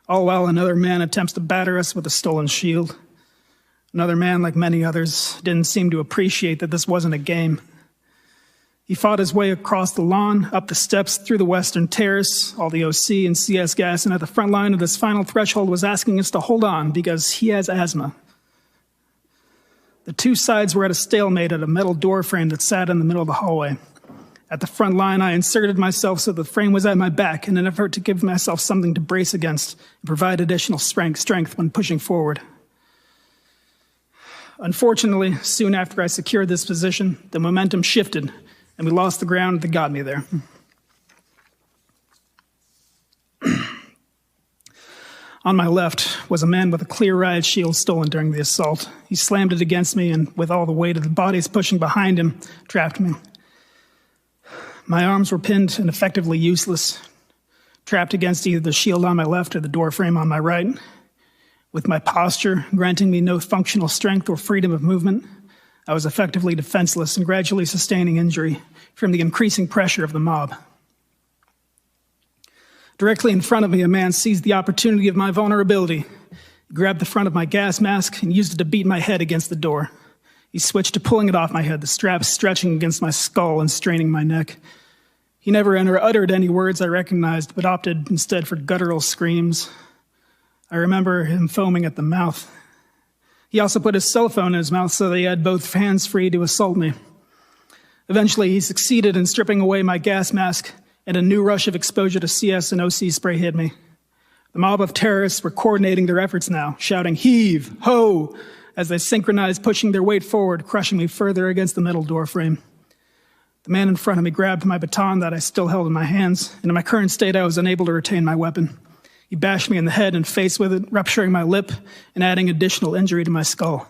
All while another man attempts to batter us with a stolen shield. Another man, like many others, didn't seem to appreciate that this wasn't a game. He fought his way across the lawn, up the steps, through the western terrace, all the OC and CS gas, and at the front line of this final threshold was asking us to hold on because he has asthma. The two sides were at a stalemate at a metal door frame that sat in the middle of the hallway. At the front line, I inserted myself so the frame was at my back in an effort to give myself something to brace against and provide additional strength when pushing forward. Unfortunately, soon after I secured this position, the momentum shifted and we lost the ground that got me there. On my left was a man with a clear riot shield stolen during the assault. He slammed it against me and, with all the weight of the bodies pushing behind him, trapped me. My arms were pinned and effectively useless, trapped against either the shield on my left or the door frame on my right. With my posture granting me no functional strength or freedom of movement, I was effectively defenseless and gradually sustaining injury from the increasing pressure of the mob. Directly in front of me, a man seized the opportunity of my vulnerability. He grabbed the front of my gas mask and used it to beat my head against the door. He switched to pulling it off my head, the straps stretching against my skull and straining my neck. He never uttered any words I recognized, but opted instead for guttural screams. I remember him foaming at the mouth. He also put his cell phone in his mouth so that he had both hands free to assault me. Eventually, he succeeded in stripping away my gas mask, and a new rush of exposure to CS and OC spray hit me. The mob of terrorists were coordinating their efforts now, shouting, "Heave! Ho!" as they synchronized, pushing their weight forward, crushing me further against the metal door frame. The man in front of me grabbed my baton that I still held in my hands, and in my current state, I was unable to retain my weapon. He bashed me in the head and face with it, rupturing my lip and adding additional injury to my skull.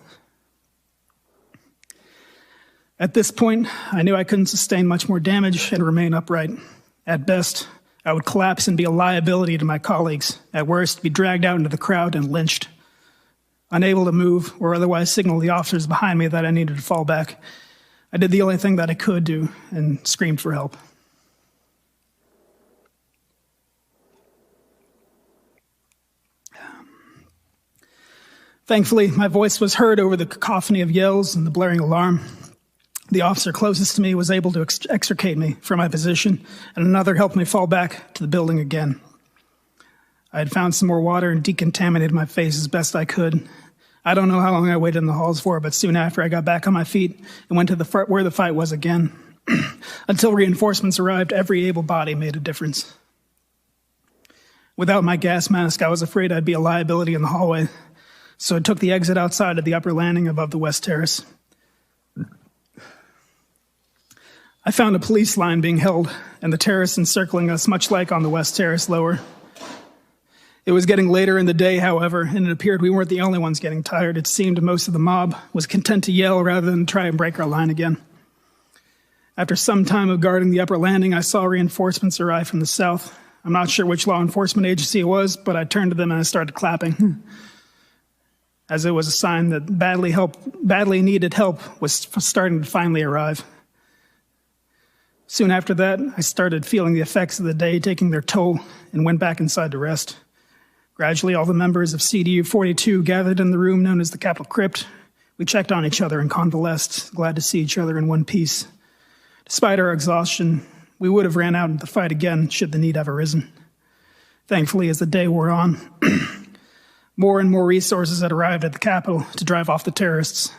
At this point, I knew I couldn't sustain much more damage and remain upright. At best, I would collapse and be a liability to my colleagues. At worst, be dragged out into the crowd and lynched. Unable to move or otherwise signal the officers behind me that I needed to fall back, I did the only thing that I could do and screamed for help. Thankfully, my voice was heard over the cacophony of yells and the blaring alarm. The officer closest to me was able to extricate me from my position, and another helped me fall back to the building again. I had found some more water and decontaminated my face as best I could. I don't know how long I waited in the halls for, but soon after I got back on my feet and went to where the fight was again. Until reinforcements arrived, every able body made a difference. Without my gas mask, I was afraid I'd be a liability in the hallway, so I took the exit outside of the upper landing above the West Terrace. I found a police line being held and the terrorists encircling us, much like on the West Terrace lower. It was getting later in the day, however, and it appeared we weren't the only ones getting tired. It seemed most of the mob was content to yell rather than try and break our line again. After some time of guarding the upper landing, I saw reinforcements arrive from the south. I'm not sure which law enforcement agency it was, but I turned to them and I started clapping, as it was a sign that badly needed help was starting to finally arrive. Soon after that, I started feeling the effects of the day taking their toll and went back inside to rest. Gradually, all the members of CDU 42 gathered in the room known as the Capitol Crypt. We checked on each other and convalesced, glad to see each other in one piece. Despite our exhaustion, we would have ran out into the fight again should the need have arisen. Thankfully, as the day wore on, more and more resources had arrived at the Capitol to drive off the terrorists.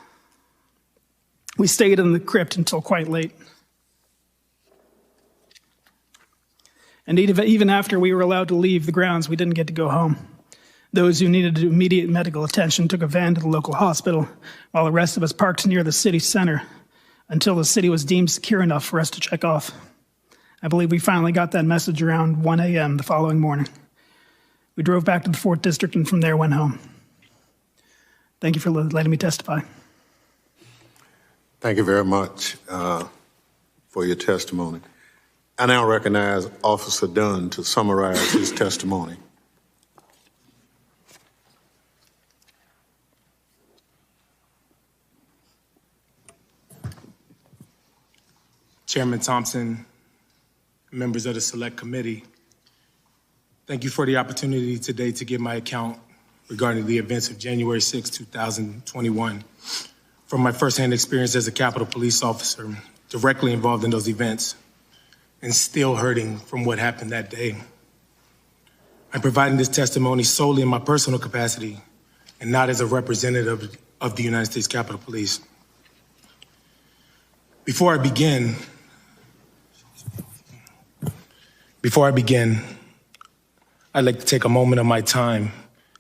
We stayed in the crypt until quite late. And even after we were allowed to leave the grounds, we didn't get to go home. Those who needed immediate medical attention took a van to the local hospital, while the rest of us parked near the city center. until the city was deemed secure enough for us to check off. I believe we finally got that message around 1 a.m. the following morning. We drove back to the 4th District and from there went home. Thank you for letting me testify. Thank you very much for your testimony. I now recognize Officer Dunn to summarize his testimony. Chairman Thompson, members of the Select Committee, thank you for the opportunity today to give my account regarding the events of January 6, 2021, from my firsthand experience as a Capitol Police officer directly involved in those events and still hurting from what happened that day. I'm providing this testimony solely in my personal capacity and not as a representative of the United States Capitol Police. Before I begin, I'd like to take a moment of my time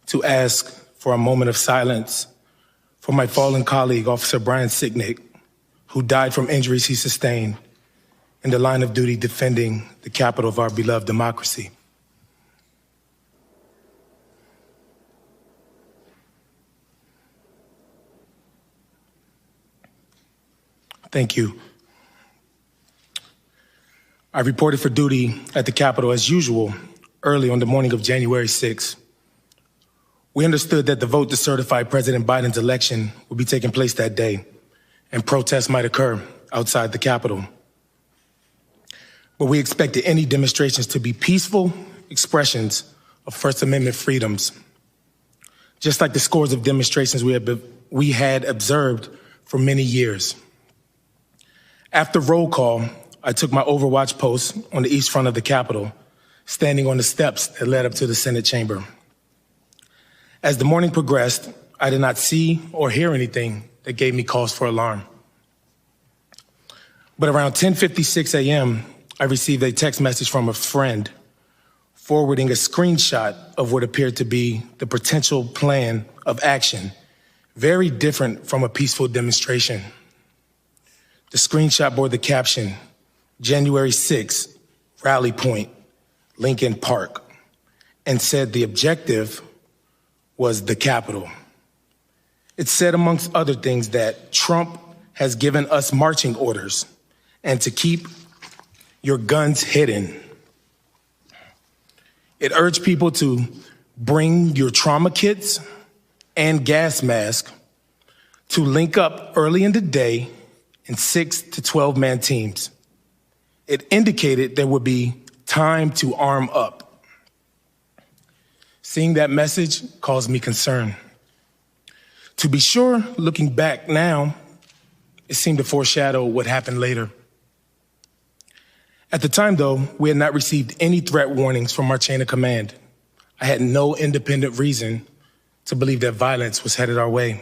to ask for a moment of silence for my fallen colleague, Officer Brian Sicknick, who died from injuries he sustained in the line of duty defending the capital of our beloved democracy. Thank you. I reported for duty at the Capitol as usual early on the morning of January 6. We understood that the vote to certify President Biden's election would be taking place that day, and protests might occur outside the Capitol. But we expected any demonstrations to be peaceful expressions of First Amendment freedoms, just like the scores of demonstrations we had observed for many years. After roll call, I took my overwatch post on the east front of the Capitol, standing on the steps that led up to the Senate chamber. As the morning progressed, I did not see or hear anything that gave me cause for alarm. But around 10:56 a.m., I received a text message from a friend forwarding a screenshot of what appeared to be the potential plan of action, very different from a peaceful demonstration. The screenshot bore the caption, January 6th, Rally Point, Lincoln Park, and said the objective was the Capitol. It said, amongst other things, that Trump has given us marching orders and to keep your guns hidden. It urged people to bring your trauma kits and gas masks, to link up early in the day in 6 to 12-man teams. It indicated there would be time to arm up. Seeing that message caused me concern. To be sure, looking back now, it seemed to foreshadow what happened later. At the time, though, we had not received any threat warnings from our chain of command. I had no independent reason to believe that violence was headed our way.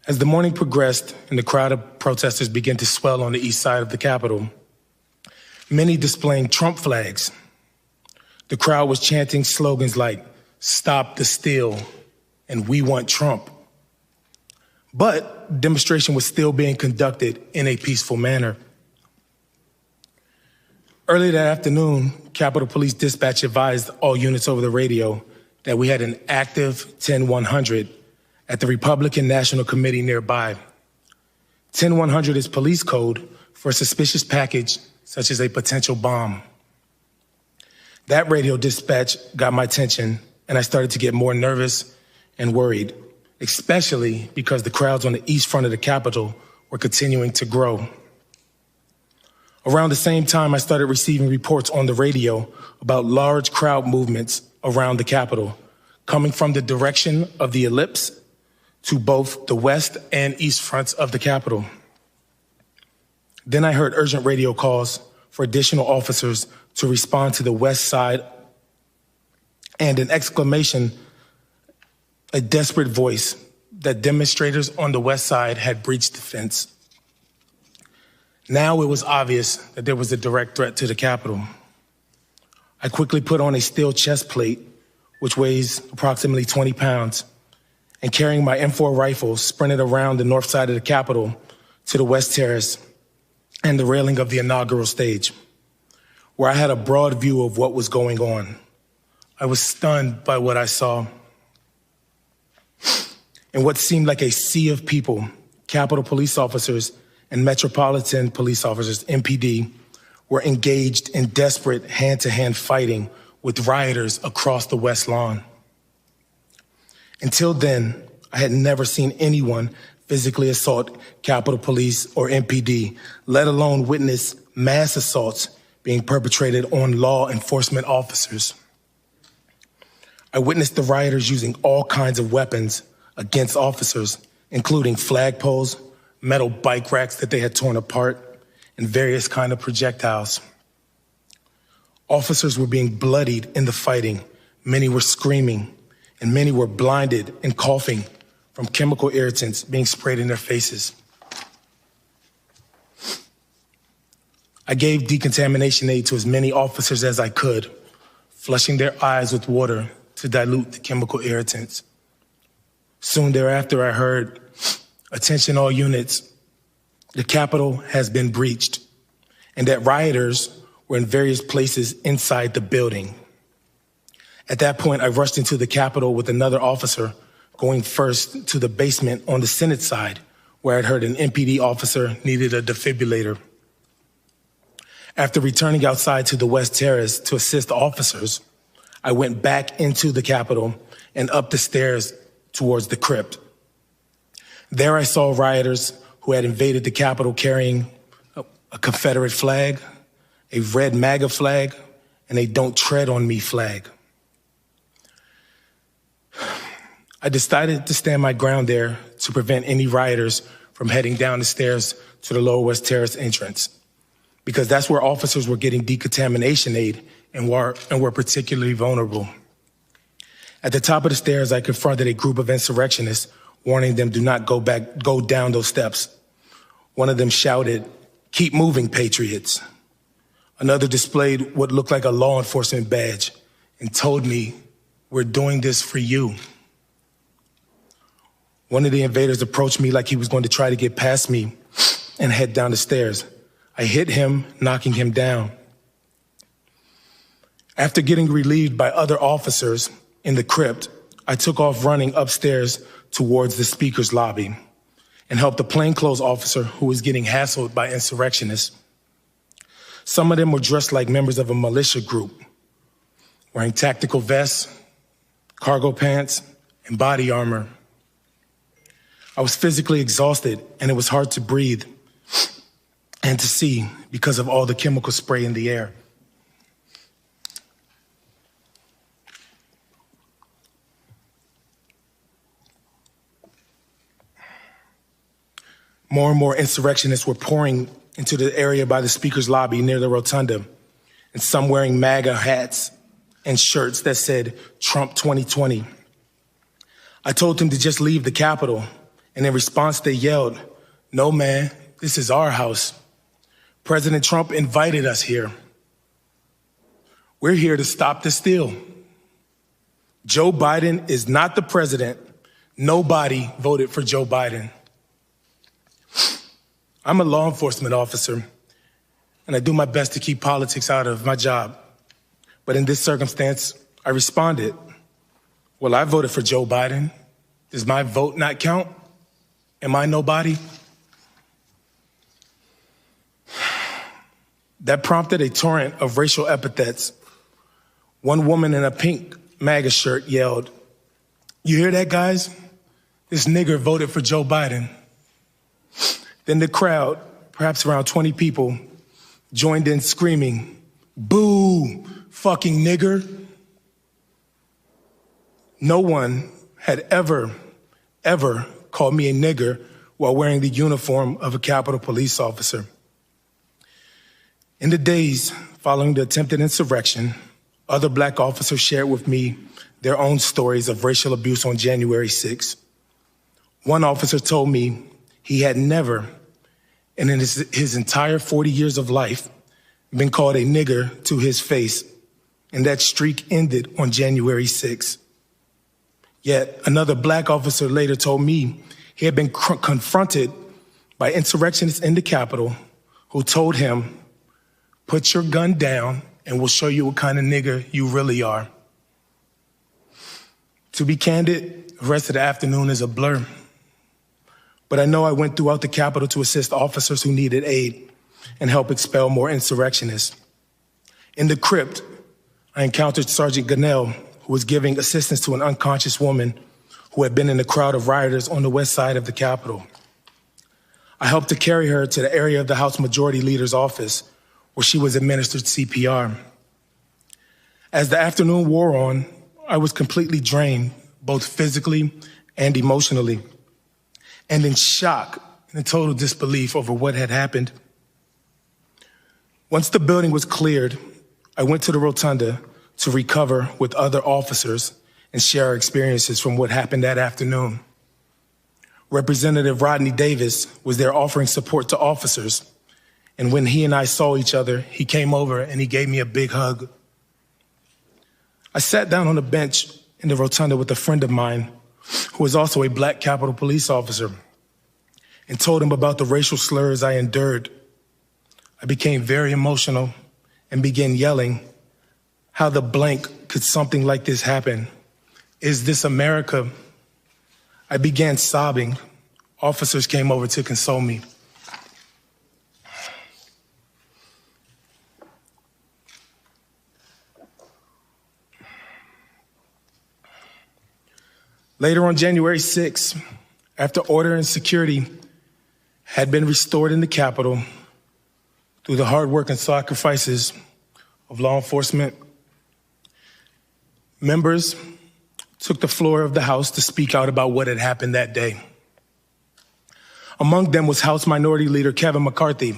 As the morning progressed and the crowd of protesters began to swell on the east side of the Capitol, many displaying Trump flags, the crowd was chanting slogans like, "Stop the steal," and "We want Trump." But demonstration was still being conducted in a peaceful manner. Early that afternoon, Capitol Police Dispatch advised all units over the radio that we had an active 10100 at the Republican National Committee nearby. 10100 is police code for a suspicious package such as a potential bomb. That radio dispatch got my attention, and I started to get more nervous and worried, especially because the crowds on the east front of the Capitol were continuing to grow. Around the same time, I started receiving reports on the radio about large crowd movements around the Capitol, coming from the direction of the ellipse to both the west and east fronts of the Capitol. Then I heard urgent radio calls for additional officers to respond to the west side, and an exclamation, a desperate voice, that demonstrators on the west side had breached the fence. Now it was obvious that there was a direct threat to the Capitol. I quickly put on a steel chest plate, which weighs approximately 20 pounds, and carrying my M4 rifle, sprinted around the north side of the Capitol to the West Terrace and the railing of the inaugural stage, where I had a broad view of what was going on. I was stunned by what I saw. In what seemed like a sea of people, Capitol police officers and Metropolitan police officers, MPD, were engaged in desperate hand-to-hand fighting with rioters across the West Lawn. Until then, I had never seen anyone physically assault Capitol Police or MPD, let alone witness mass assaults being perpetrated on law enforcement officers. I witnessed the rioters using all kinds of weapons against officers, including flagpoles, metal bike racks that they had torn apart, and various kinds of projectiles. Officers were being bloodied in the fighting. Many were screaming, and many were blinded and coughing from chemical irritants being sprayed in their faces. I gave decontamination aid to as many officers as I could, flushing their eyes with water to dilute the chemical irritants. Soon thereafter, I heard, "Attention all units, the Capitol has been breached," and that rioters were in various places inside the building. At that point, I rushed into the Capitol with another officer, going first to the basement on the Senate side, where I'd heard an MPD officer needed a defibrillator. After returning outside to the West Terrace to assist officers, I went back into the Capitol and up the stairs towards the crypt. There I saw rioters who had invaded the Capitol carrying a Confederate flag, a red MAGA flag, and a "Don't Tread on Me" flag. I decided to stand my ground there to prevent any rioters from heading down the stairs to the Lower West Terrace entrance, because that's where officers were getting decontamination aid and were particularly vulnerable. At the top of the stairs, I confronted a group of insurrectionists, warning them do not go down those steps. One of them shouted, "Keep moving, patriots." Another displayed what looked like a law enforcement badge and told me, "We're doing this for you." One of the invaders approached me like he was going to try to get past me and head down the stairs. I hit him, knocking him down. After getting relieved by other officers in the crypt, I took off running upstairs towards the speaker's lobby and helped a plainclothes officer who was getting hassled by insurrectionists. Some of them were dressed like members of a militia group, wearing tactical vests, cargo pants, and body armor. I was physically exhausted, and it was hard to breathe and to see because of all the chemical spray in the air. More and more insurrectionists were pouring into the area by the speaker's lobby near the rotunda, and some wearing MAGA hats and shirts that said Trump 2020. I told them to just leave the Capitol, and in response they yelled, "No, man, this is our house. President Trump invited us here. We're here to stop the steal. Joe Biden is not the president. Nobody voted for Joe Biden." I'm a law enforcement officer, and I do my best to keep politics out of my job. But in this circumstance, I responded, "Well, I voted for Joe Biden. Does my vote not count? Am I nobody?" That prompted a torrent of racial epithets. One woman in a pink MAGA shirt yelled, "You hear that, guys? This nigger voted for Joe Biden." Then the crowd, perhaps around 20 people, joined in screaming, "Boo, fucking nigger." No one had ever called me a nigger while wearing the uniform of a Capitol police officer. In the days following the attempted insurrection, other black officers shared with me their own stories of racial abuse on January 6th. One officer told me he had never, in his entire 40 years of life, been called a nigger to his face, and that streak ended on January 6th. Yet another black officer later told me he had been confronted by insurrectionists in the Capitol who told him, "Put your gun down and we'll show you what kind of nigger you really are." To be candid, the rest of the afternoon is a blur. But I know I went throughout the Capitol to assist officers who needed aid and help expel more insurrectionists. In the crypt, I encountered Sergeant Gonell, who was giving assistance to an unconscious woman who had been in a crowd of rioters on the west side of the Capitol. I helped to carry her to the area of the House Majority Leader's office where she was administered CPR. As the afternoon wore on, I was completely drained, both physically and emotionally, and in shock and in total disbelief over what had happened. Once the building was cleared, I went to the rotunda to recover with other officers and share our experiences from what happened that afternoon. Representative Rodney Davis was there offering support to officers, and when he and I saw each other, he came over and he gave me a big hug. I sat down on a bench in the rotunda with a friend of mine who was also a black Capitol Police officer and told him about the racial slurs I endured. I became very emotional and began yelling, "How the blank could something like this happen? Is this America?" I began sobbing. Officers came over to console me. Later on January 6th, after order and security had been restored in the Capitol through the hard work and sacrifices of law enforcement, members took the floor of the House to speak out about what had happened that day. Among them was House Minority Leader Kevin McCarthy,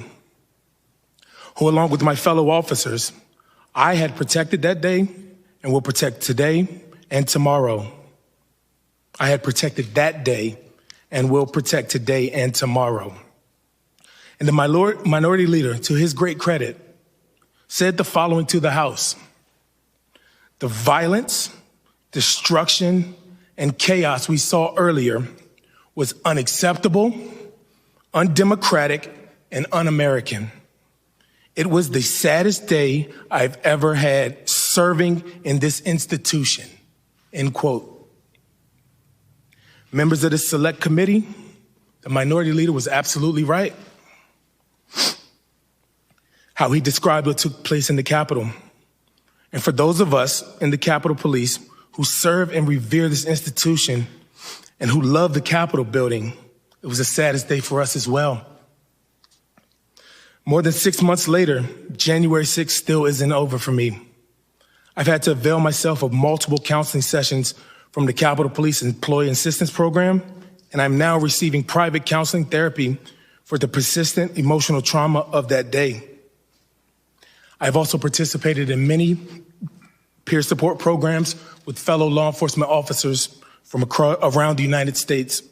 who, along with my fellow officers, I had protected that day and will protect today and tomorrow. I had protected that day and will protect today and tomorrow. And the minority leader, to his great credit, said the following to the House: "The violence, destruction, and chaos we saw earlier was unacceptable, undemocratic, and un-American. It was the saddest day I've ever had serving in this institution," end quote. Members of the Select Committee, the minority leader was absolutely right. How he described what took place in the Capitol. And for those of us in the Capitol Police who serve and revere this institution and who love the Capitol building, it was the saddest day for us as well. More than 6 months later, January 6th still isn't over for me. I've had to avail myself of multiple counseling sessions from the Capitol Police Employee Assistance Program, and I'm now receiving private counseling therapy for the persistent emotional trauma of that day. I've also participated in many peer support programs with fellow law enforcement officers from around the United States.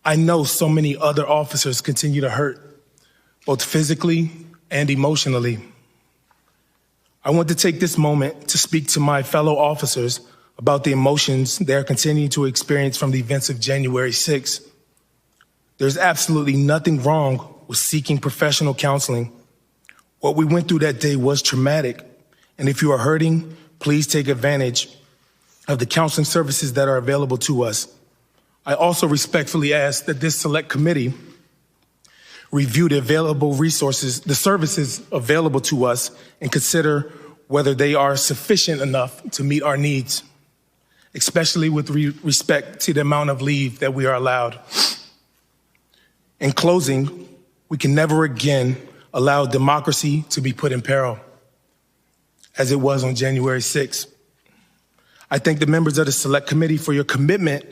I know so many other officers continue to hurt, both physically and emotionally. I want to take this moment to speak to my fellow officers about the emotions they're continuing to experience from the events of January 6th. There's absolutely nothing wrong with seeking professional counseling. What we went through that day was traumatic, and if you are hurting, please take advantage of the counseling services that are available to us. I also respectfully ask that this select committee review the available resources, the services available to us, and consider whether they are sufficient enough to meet our needs, especially with respect to the amount of leave that we are allowed. In closing, we can never again allow democracy to be put in peril, as it was on January 6th. I thank the members of the Select Committee for your commitment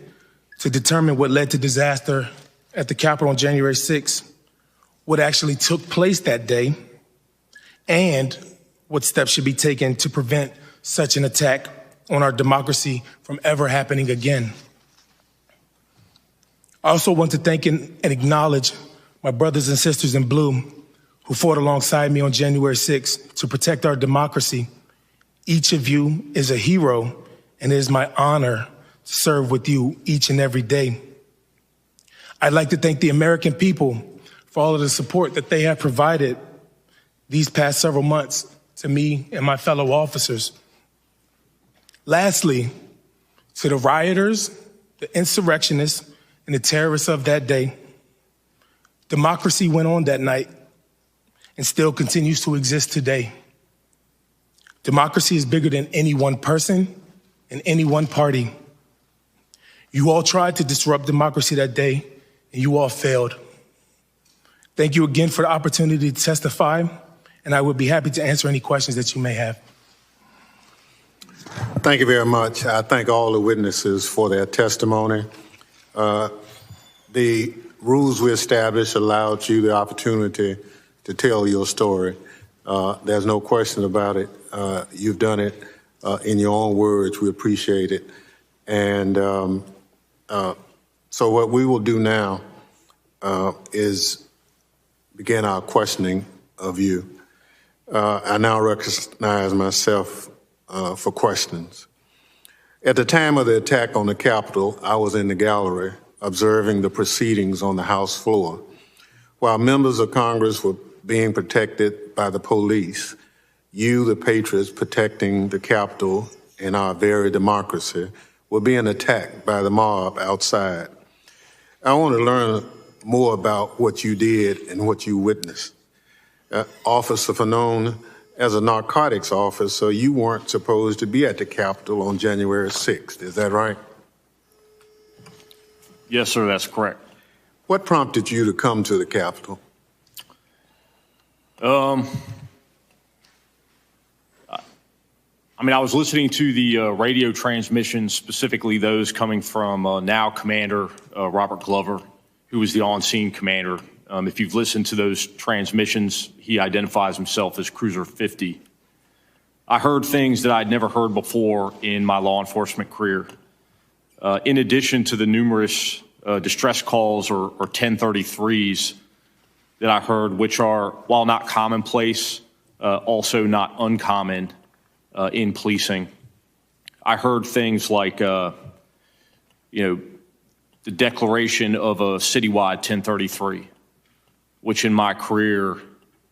to determine what led to disaster at the Capitol on January 6th, what actually took place that day, and what steps should be taken to prevent such an attack on our democracy from ever happening again. I also want to thank and acknowledge my brothers and sisters in blue who fought alongside me on January 6th to protect our democracy. Each of you is a hero, and it is my honor to serve with you each and every day. I'd like to thank the American people for all of the support that they have provided these past several months to me and my fellow officers. Lastly, to the rioters, the insurrectionists, and the terrorists of that day, democracy went on that night and still continues to exist today. Democracy is bigger than any one person and any one party. You all tried to disrupt democracy that day, and you all failed. Thank you again for the opportunity to testify, and I would be happy to answer any questions that you may have. Thank you very much. I thank all the witnesses for their testimony. The rules we established allowed you the opportunity to tell your story. There's no question about it. You've done it in your own words. We appreciate it. And so what we will do now is begin our questioning of you. I now recognize myself for questions. At the time of the attack on the Capitol, I was in the gallery observing the proceedings on the House floor. While members of Congress were being protected by the police, you, the patriots protecting the Capitol and our very democracy, were being attacked by the mob outside. I want to learn more about what you did and what you witnessed. Officer Fanon, as a narcotics officer, you weren't supposed to be at the Capitol on January 6th, is that right? Yes, sir, that's correct. What prompted you to come to the Capitol? I was listening to the radio transmissions, specifically those coming from now Commander Robert Glover, who was the on-scene commander. If you've listened to those transmissions, he identifies himself as Cruiser 50. I heard things that I'd never heard before in my law enforcement career. In addition to the numerous distress calls or 1033s that I heard, which are, while not commonplace, also not uncommon in policing. I heard things like, the declaration of a citywide 1033, which in my career,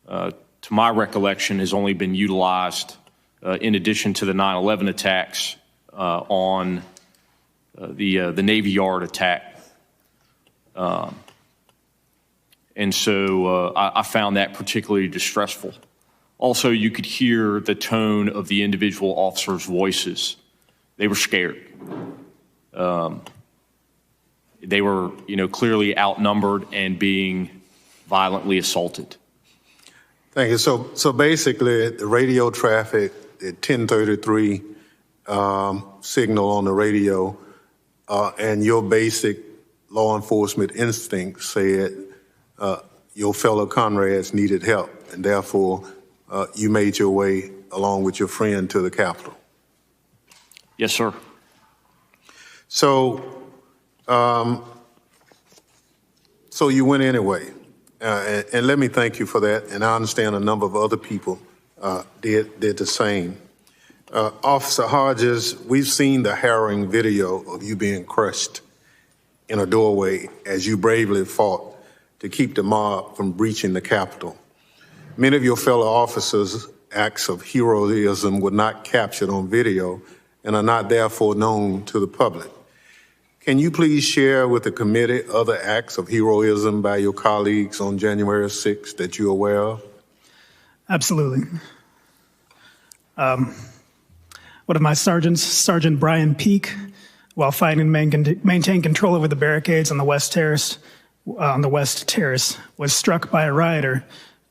to my recollection, has only been utilized in addition to the 9/11 attacks on the Navy Yard attack. And so I found that particularly distressful. Also, you could hear the tone of the individual officers' voices. They were scared. They were, clearly outnumbered and being violently assaulted. Thank you. So basically, the radio traffic, the 1033 signal on the radio, and your basic law enforcement instincts said your fellow comrades needed help, and therefore you made your way along with your friend to the Capitol. Yes, sir. So you went anyway, and let me thank you for that. And I understand a number of other people did the same. Officer Hodges, we've seen the harrowing video of you being crushed in a doorway as you bravely fought to keep the mob from breaching the Capitol. Many of your fellow officers' acts of heroism were not captured on video and are not therefore known to the public. Can you please share with the committee other acts of heroism by your colleagues on January 6th that you're aware of? Absolutely. One of my sergeants, Sergeant Brian Peake, while fighting to maintain control over the barricades on the West Terrace, was struck by a rioter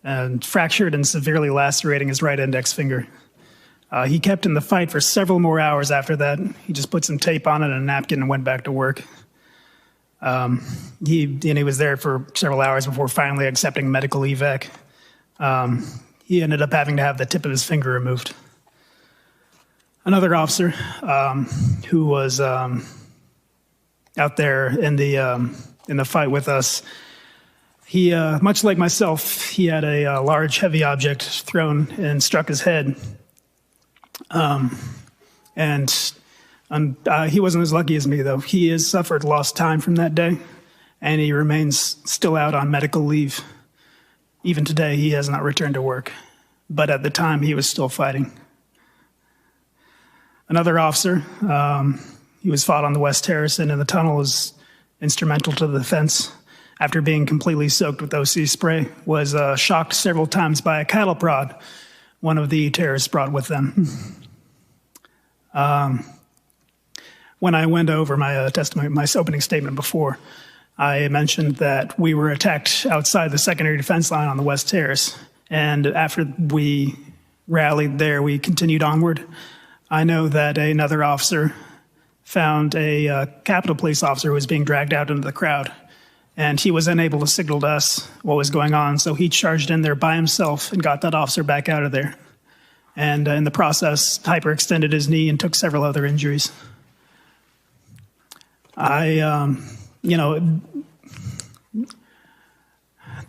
and fractured and severely lacerating his right index finger. He kept in the fight for several more hours after that. He just put some tape on it and a napkin and went back to work. He was there for several hours before finally accepting medical evac. He ended up having to have the tip of his finger removed. Another officer who was out there in the fight with us, he, much like myself, he had a large, heavy object thrown and struck his head. And And he wasn't as lucky as me, though. He has suffered lost time from that day, and he remains still out on medical leave. Even today, he has not returned to work. But at the time, he was still fighting. Another officer, he was fought on the West Terrace and in the tunnel, was instrumental to the defense. After being completely soaked with OC spray, was shocked several times by a cattle prod one of the terrorists brought with them. When I went over my testimony, my opening statement before, I mentioned that we were attacked outside the secondary defense line on the West Terrace. And after we rallied there, we continued onward. I know that another officer found a Capitol Police officer who was being dragged out into the crowd. And he was unable to signal to us what was going on, so he charged in there by himself and got that officer back out of there. And in the process, hyperextended his knee and took several other injuries. The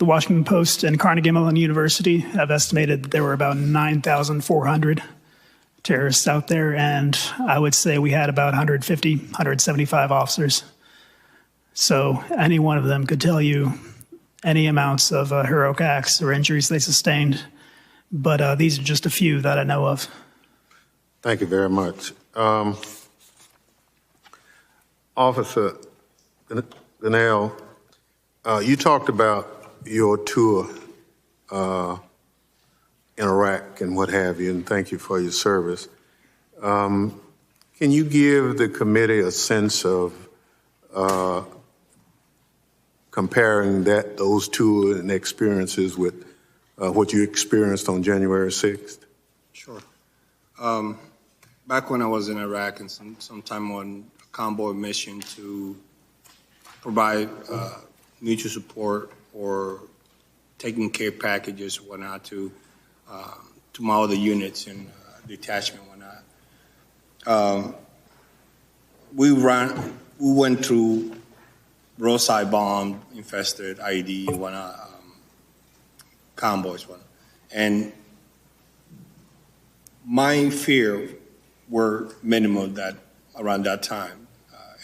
Washington Post and Carnegie Mellon University have estimated that there were about 9,400 terrorists out there, and I would say we had about 150, 175 officers. So any one of them could tell you any amounts of heroic acts or injuries they sustained, but these are just a few that I know of. Thank you very much. Officer Gonell, you talked about your tour in Iraq and what have you, and thank you for your service. Can you give the committee a sense of comparing those tours and experiences with what you experienced on January 6th? Sure. Back when I was in Iraq and sometime on a convoy mission to provide mutual support or taking care packages or whatnot to my other units and detachment and whatnot. We went through roadside bomb infested IED and whatnot, convoys whatnot. And my fear were minimal around that time.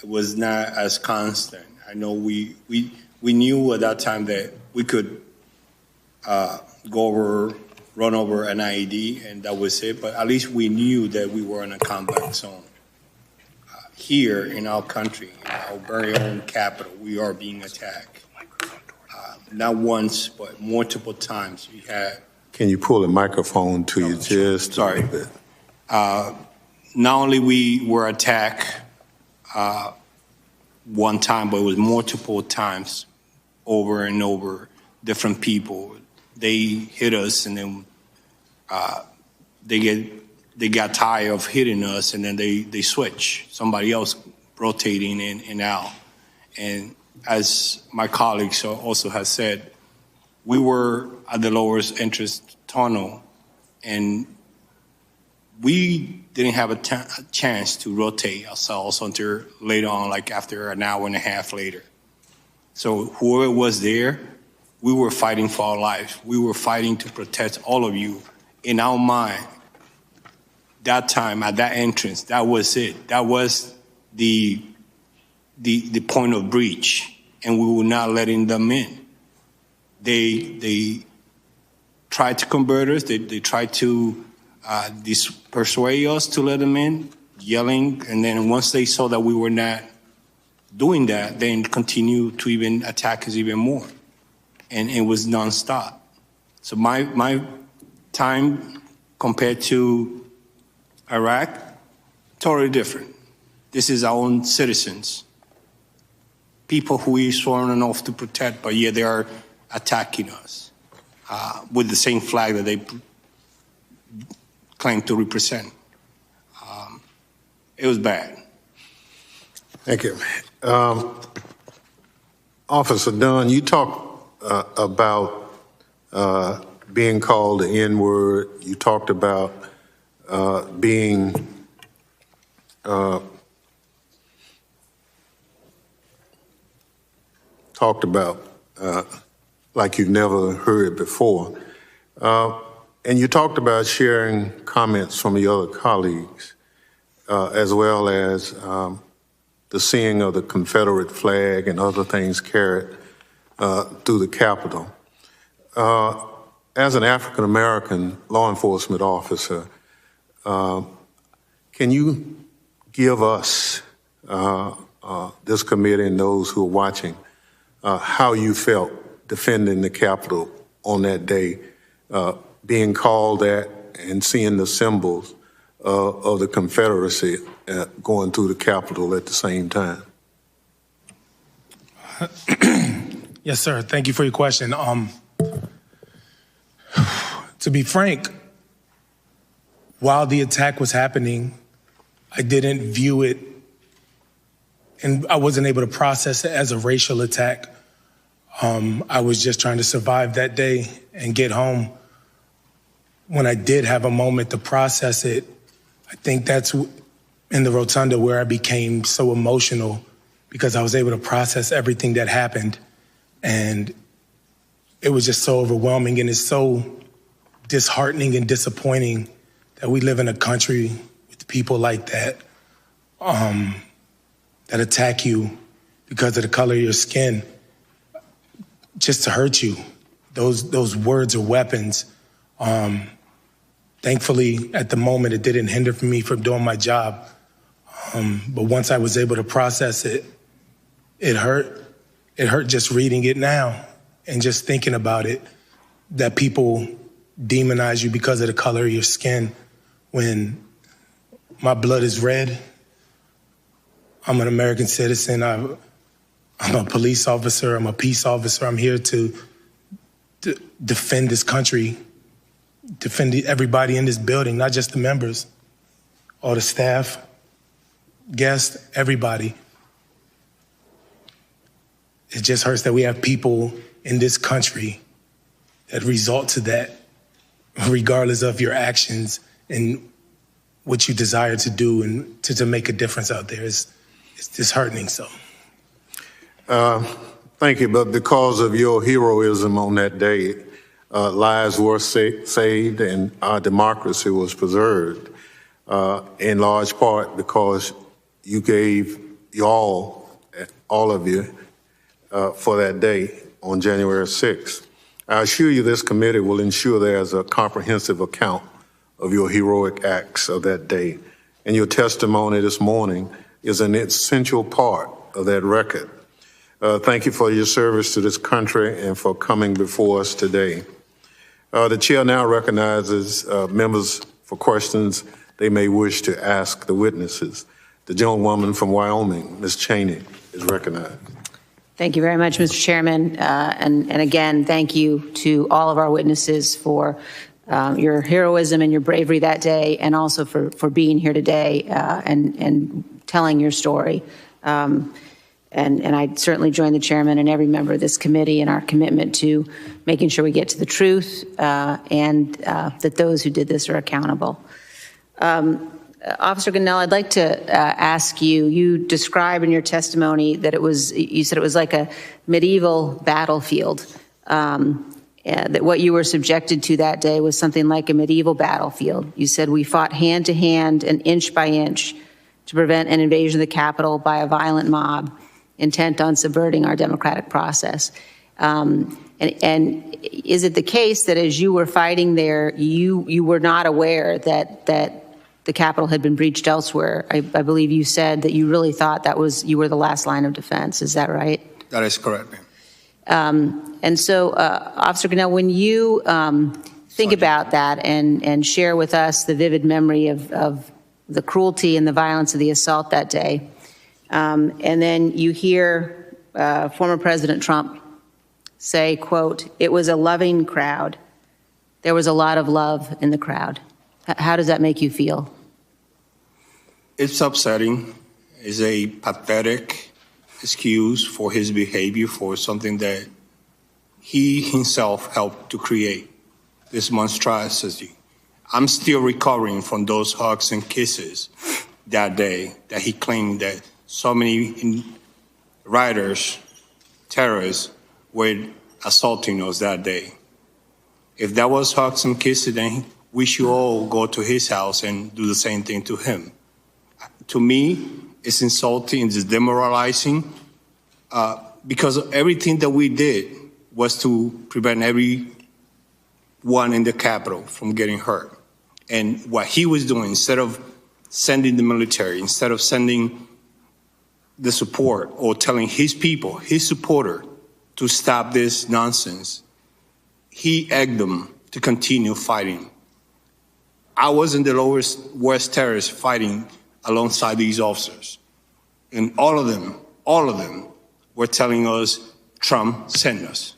It was not as constant. I know we knew at that time that we could run over an IED, and that was it. But at least we knew that we were in a combat zone. Here in our country, in our very own capital, we are being attacked. Not once, but multiple times. We had. Can you pull the microphone to you just sorry. a little bit? Not only we were attacked one time, but it was multiple times, over and over. Different people, they hit us, and then they got tired of hitting us, and then they switch. Somebody else rotating in and out. And as my colleagues also have said, we were at the lowest entrance tunnel, and we didn't have a chance to rotate ourselves until later on, like after an hour and a half later. So whoever was there, we were fighting for our lives. We were fighting to protect all of you. In our mind, that time at that entrance, that was it. That was the point of breach, and we were not letting them in. They tried to convert us. They tried to persuade us to let them in, yelling, and then once they saw that we were not doing that, then continued to even attack us even more. And it was nonstop. So my time compared to Iraq, totally different. This is our own citizens, people who we sworn an oath to protect, but yet they are attacking us with the same flag that they claim to represent. It was bad. Thank you. Officer Dunn, you talked about being called the N-word. You talked about being talked about like you've never heard before. And you talked about sharing comments from your other colleagues. as well as the seeing of the Confederate flag and other things carried through the Capitol. As an African-American law enforcement officer, can you give us, this committee and those who are watching, how you felt defending the Capitol on that day, being called that and seeing the symbols of the Confederacy going through the Capitol at the same time? Yes, sir. Thank you for your question. To be frank, while the attack was happening, I didn't view it, and I wasn't able to process it as a racial attack. I was just trying to survive that day and get home. When I did have a moment to process it, I think that's in the rotunda where I became so emotional, because I was able to process everything that happened. And it was just so overwhelming, and it's so disheartening and disappointing that we live in a country with people like that, that attack you because of the color of your skin, just to hurt you. Those words are weapons. Thankfully, at the moment, it didn't hinder me from doing my job. But once I was able to process it, it hurt. It hurt just reading it now and just thinking about it, that people demonize you because of the color of your skin, when my blood is red. I'm an American citizen. I'm a police officer. I'm a peace officer. I'm here to defend this country, defend everybody in this building, not just the members, all the staff, guests, everybody. It just hurts that we have people in this country that result to that, regardless of your actions and what you desire to do and to make a difference out there. It's disheartening. So, thank you. But because of your heroism on that day, lives were saved and our democracy was preserved, in large part because you gave all of you, for that day on January 6th. I assure you this committee will ensure there's a comprehensive account of your heroic acts of that day. And your testimony this morning is an essential part of that record. Thank you for your service to this country and for coming before us today. The chair now recognizes members for questions they may wish to ask the witnesses. The gentlewoman from Wyoming, Ms. Cheney, is recognized. Thank you very much, Mr. Chairman. And again, thank you to all of our witnesses for your heroism and your bravery that day, and also for being here today and telling your story. And I certainly join the chairman and every member of this committee in our commitment to making sure we get to the truth and that those who did this are accountable. Officer Gonell, I'd like to ask you, you describe in your testimony that you said it was like a medieval battlefield, that what you were subjected to that day was something like a medieval battlefield. You said we fought hand to hand and inch by inch to prevent an invasion of the Capitol by a violent mob intent on subverting our democratic process. And is it the case that as you were fighting there, you were not aware that the Capitol had been breached elsewhere? I believe you said that you really thought you were the last line of defense. Is that right? That is correct, ma'am. And so, Officer Gonell, when you think about that and share with us the vivid memory of the cruelty and the violence of the assault that day, and then you hear former President Trump say, quote, "It was a loving crowd. There was a lot of love in the crowd." How does that make you feel? It's upsetting. It's a pathetic excuse for his behavior for something that he himself helped to create, this monstrosity. I'm still recovering from those hugs and kisses that day that he claimed that so many rioters, terrorists, were assaulting us that day. If that was hugs and kisses, then we should all go to his house and do the same thing to him. to me, it's insulting, it's demoralizing, because everything that we did was to prevent everyone in the Capitol from getting hurt. And what he was doing, instead of sending the military, instead of sending the support or telling his people, his supporter, to stop this nonsense, he egged them to continue fighting. I was in the lower West Terrace fighting alongside these officers. And all of them were telling us, Trump sent us.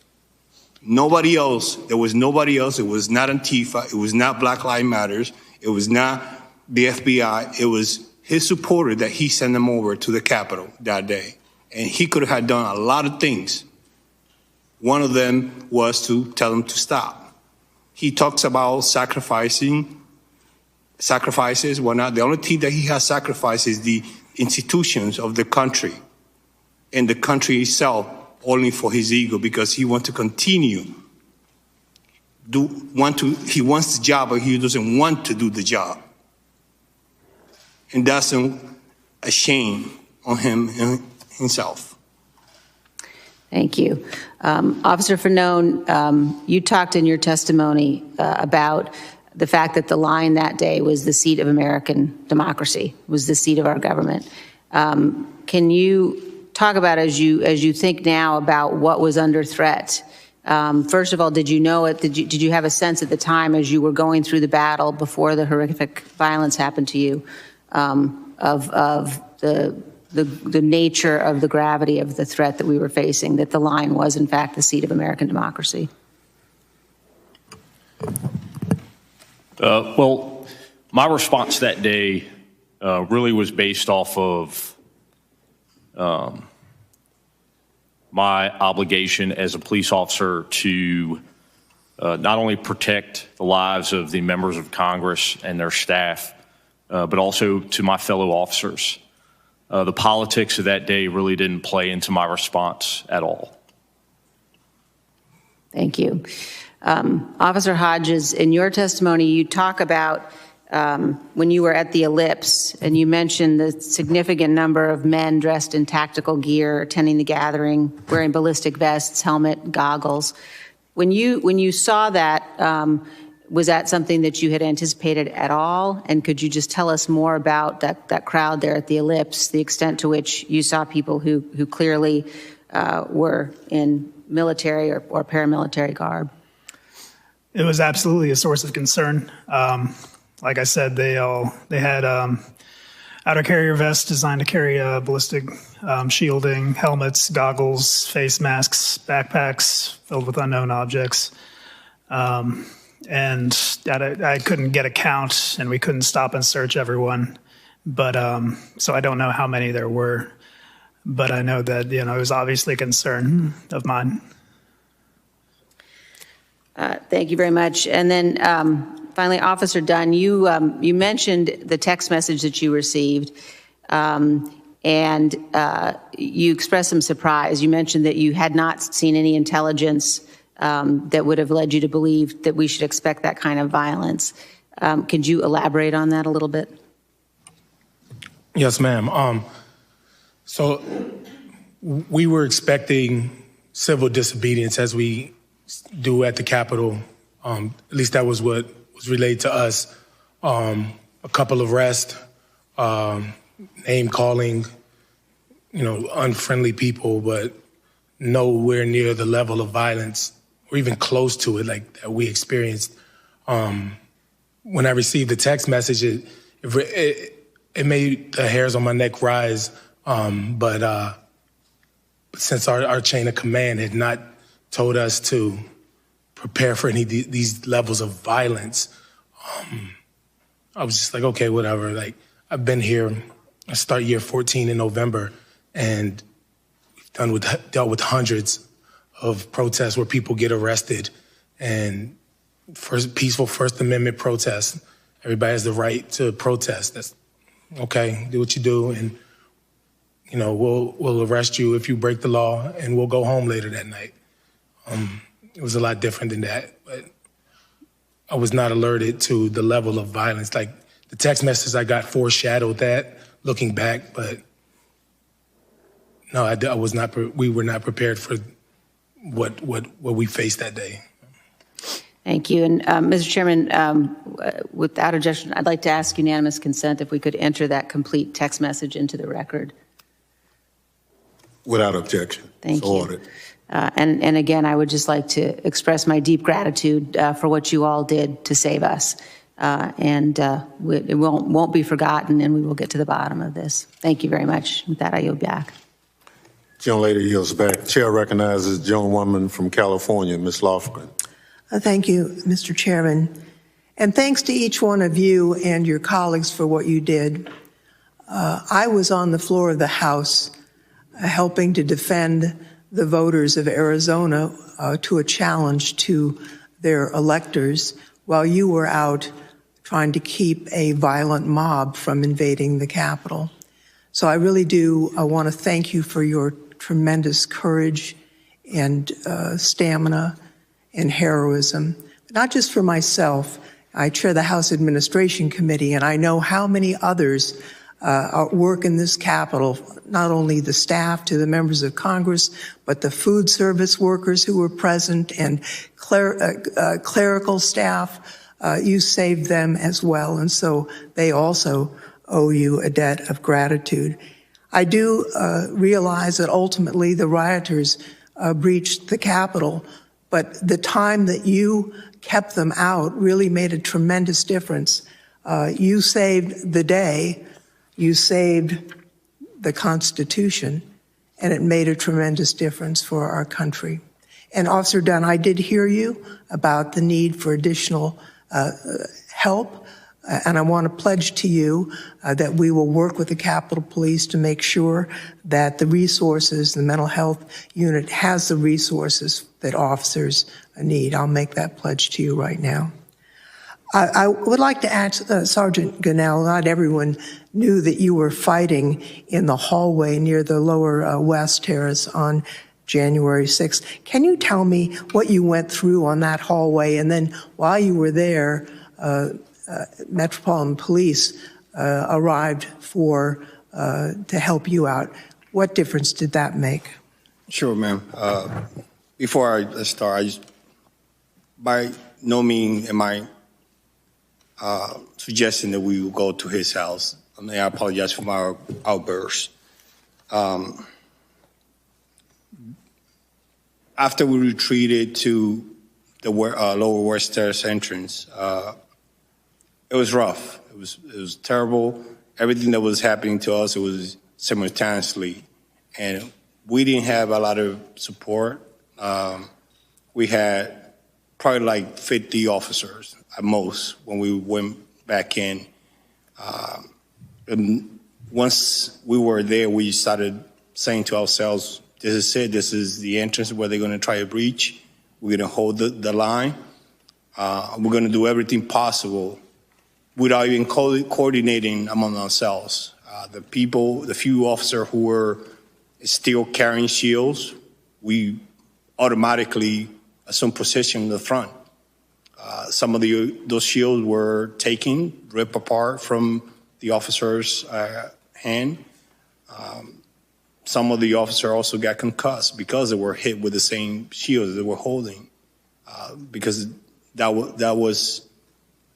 Nobody else, there was nobody else. It was not Antifa. It was not Black Lives Matter. It was not the FBI. It was his supporter that he sent them over to the Capitol that day. And he could have done a lot of things. One of them was to tell them to stop. He talks about sacrifices, whatnot. The only thing that he has sacrificed is the institutions of the country and the country itself, only for his ego, because he wants to continue. He wants the job, but he doesn't want to do the job. And that's a shame on him himself. Thank you. Officer Fanon, you talked in your testimony about the fact that the line that day was the seat of American democracy, was the seat of our government. Can you talk about, as you think now about what was under threat? First of all, did you know it? Did you have a sense at the time, as you were going through the battle before the horrific violence happened to you, of the nature of the gravity of the threat that we were facing, that the line was in fact the seat of American democracy? Well, my response that day really was based off of my obligation as a police officer to not only protect the lives of the members of Congress and their staff, but also to my fellow officers. The politics of that day really didn't play into my response at all. Thank you. Officer Hodges, in your testimony, you talk about when you were at the Ellipse, and you mentioned the significant number of men dressed in tactical gear attending the gathering, wearing ballistic vests, helmet, goggles. When you saw that, was that something that you had anticipated at all? And could you just tell us more about that crowd there at the Ellipse, the extent to which you saw people who clearly were in military or paramilitary garb? It was absolutely a source of concern. Like I said, they had outer carrier vests designed to carry ballistic shielding, helmets, goggles, face masks, backpacks filled with unknown objects. And I couldn't get a count, and we couldn't stop and search everyone. But so I don't know how many there were, but I know that it was obviously a concern of mine. Thank you very much. And then finally, Officer Dunn, you mentioned the text message that you received, and you expressed some surprise. You mentioned that you had not seen any intelligence that would have led you to believe that we should expect that kind of violence. Could you elaborate on that a little bit? Yes, ma'am. So we were expecting civil disobedience, as we do at the Capitol. At least that was what was relayed to us. A couple of arrests, name calling, unfriendly people, but nowhere near the level of violence or even close to it like that we experienced. When I received the text message, it made the hairs on my neck rise. But since our chain of command had not told us to prepare for any of these levels of violence, I was just like, okay, whatever. Like, I've been here. I start year 14 in November, and we've dealt with hundreds of protests where people get arrested, and peaceful First Amendment protests. Everybody has the right to protest. That's okay. Do what you do, and we'll arrest you if you break the law, and we'll go home later that night. It was a lot different than that, but I was not alerted to the level of violence. Like, the text message I got foreshadowed that, looking back, but no, I was not. We were not prepared for what we faced that day. Thank you. And Mr. Chairman, without objection, I'd like to ask unanimous consent if we could enter that complete text message into the record. Without objection. Thank so you. Ordered. And again, I would just like to express my deep gratitude for what you all did to save us. It won't be forgotten, and we will get to the bottom of this. Thank you very much. With that, I yield back. Gentlelady yields back. Chair recognizes gentlewoman from California, Ms. Lofgren. Thank you, Mr. Chairman. And thanks to each one of you and your colleagues for what you did. I was on the floor of the House helping to defend the voters of Arizona to a challenge to their electors while you were out trying to keep a violent mob from invading the Capitol. So I really do want to thank you for your tremendous courage and stamina and heroism, not just for myself. I chair the House Administration Committee, and I know how many others work in this Capitol, not only the staff to the members of Congress, but the food service workers who were present and clerical staff. You saved them as well, and so they also owe you a debt of gratitude. I do realize that ultimately the rioters breached the Capitol, but the time that you kept them out really made a tremendous difference. You saved the day, you saved the Constitution, and it made a tremendous difference for our country. And Officer Dunn, I did hear you about the need for additional help, and I want to pledge to you that we will work with the Capitol Police to make sure that the resources, the mental health unit has the resources that officers need. I'll make that pledge to you right now. I would like to ask Sergeant Gonell, not everyone knew that you were fighting in the hallway near the lower West Terrace on January 6th. Can you tell me what you went through on that hallway? And then while you were there, Metropolitan Police arrived to help you out. What difference did that make? Sure, ma'am. Before I start, by no means am I suggesting that we will go to his house. I apologize for my outburst. After we retreated to the lower West Terrace entrance, it was rough. It was terrible. Everything that was happening to us, it was simultaneously. And we didn't have a lot of support. We had probably like 50 officers at most when we went back in. And once we were there, we started saying to ourselves, this is it. This is the entrance where they're going to try to breach. We're going to hold the line. We're going to do everything possible without even coordinating among ourselves. The few officers who were still carrying shields, we automatically assumed position in the front. Some of those shields were taken, ripped apart from the officer's hand. Some of the officers also got concussed because they were hit with the same shields they were holding, because that was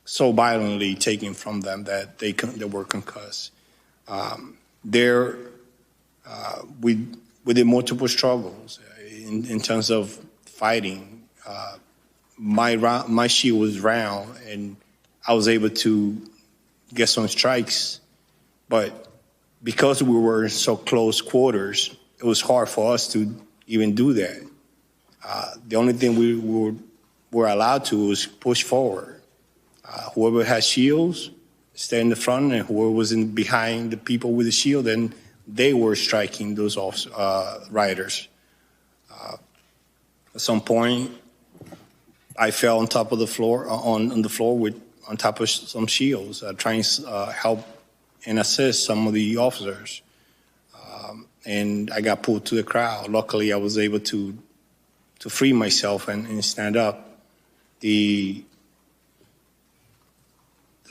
so violently taken from them that they were concussed. We did multiple struggles in terms of fighting. My shield was round, and I was able to get some strikes, but because we were in so close quarters, it was hard for us to even do that. The only thing we were allowed to was push forward. Whoever had shields, stay in the front, and whoever was behind the people with the shield, then they were striking those rioters. At some point, I fell on top of the floor, on the floor on top of some shields, trying to help and assist some of the officers. And I got pulled to the crowd. Luckily, I was able to free myself and stand up.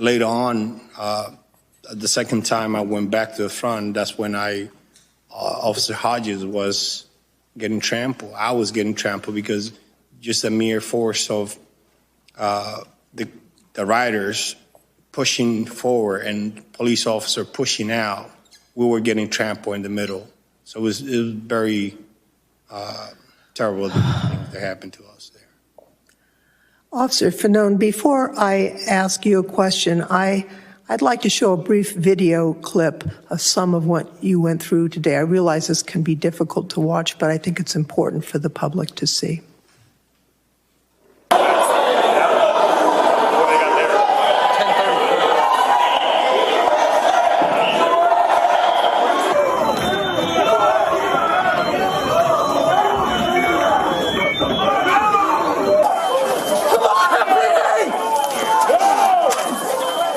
Later on, the second time I went back to the front, that's when Officer Hodges was getting trampled. I was getting trampled because just a mere force of the rioters pushing forward and police officer pushing out, we were getting trampled in the middle. So it was very terrible things that happened to us there. Officer Fanon, before I ask you a question, I'd like to show a brief video clip of some of what you went through today. I realize this can be difficult to watch, but I think it's important for the public to see.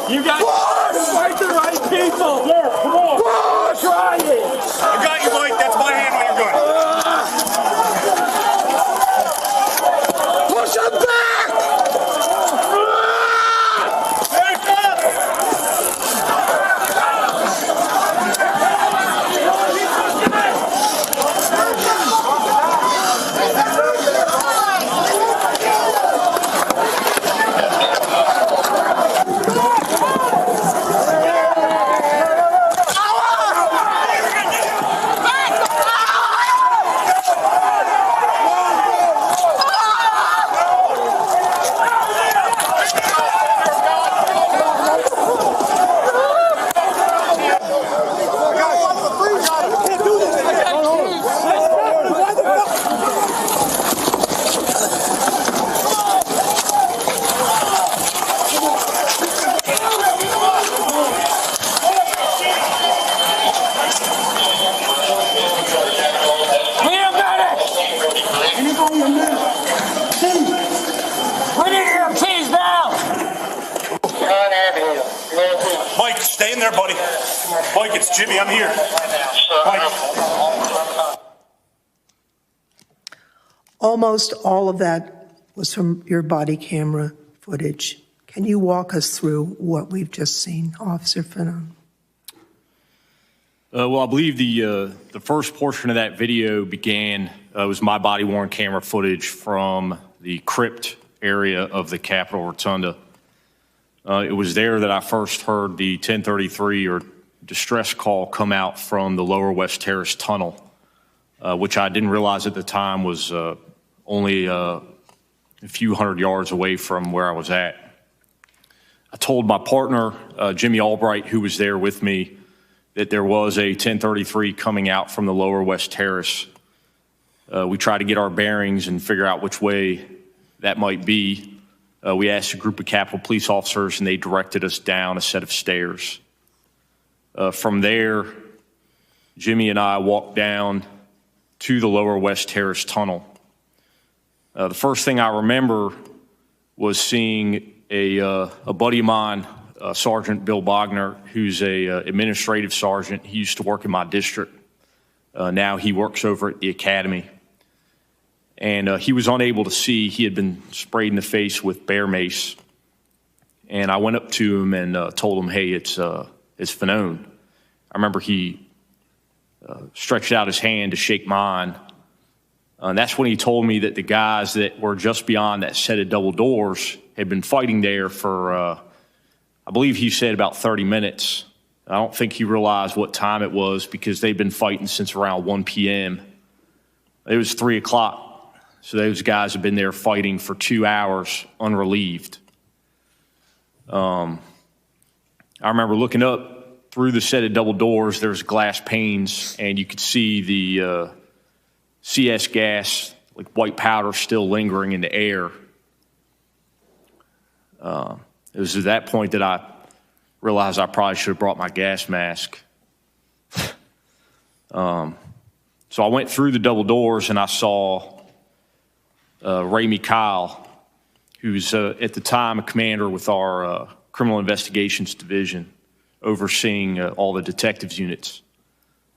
You got fight the right people. Yeah, come on. Try it. I got you, Mike. That's my hand when you're good. Push him back. Mike, stay in there, buddy. Mike, it's Jimmy. I'm here. Mike. Almost all of that was from your body camera footage. Can you walk us through what we've just seen, Officer Fanon? Well, I believe the first portion of that video began, was my body-worn camera footage from the crypt area of the Capitol Rotunda. It was there that I first heard the 1033 or distress call come out from the Lower West Terrace tunnel, which I didn't realize at the time was only a few hundred yards away from where I was at. I told my partner, Jimmy Albright, who was there with me, that there was a 1033 coming out from the Lower West Terrace. We tried to get our bearings and figure out which way that might be. We asked a group of Capitol Police officers, and they directed us down a set of stairs. From there, Jimmy and I walked down to the Lower West Terrace tunnel. The first thing I remember was seeing a buddy of mine, Sergeant Bill Bogner, who's a administrative sergeant. He used to work in my district. Now he works over at the academy. And he was unable to see. He had been sprayed in the face with bear mace. And I went up to him and told him, hey, it's Fanon. I remember he stretched out his hand to shake mine. And that's when he told me that the guys that were just beyond that set of double doors had been fighting there for, I believe he said about 30 minutes. I don't think he realized what time it was because they'd been fighting since around 1 p.m. It was 3 o'clock. So those guys have been there fighting for 2 hours unrelieved. I remember looking up through the set of double doors, there's glass panes, and you could see the CS gas, like white powder, still lingering in the air. It was at that point that I realized I probably should have brought my gas mask. So I went through the double doors and I saw Ray Mikhail, who's at the time a commander with our Criminal Investigations Division, overseeing all the detectives units.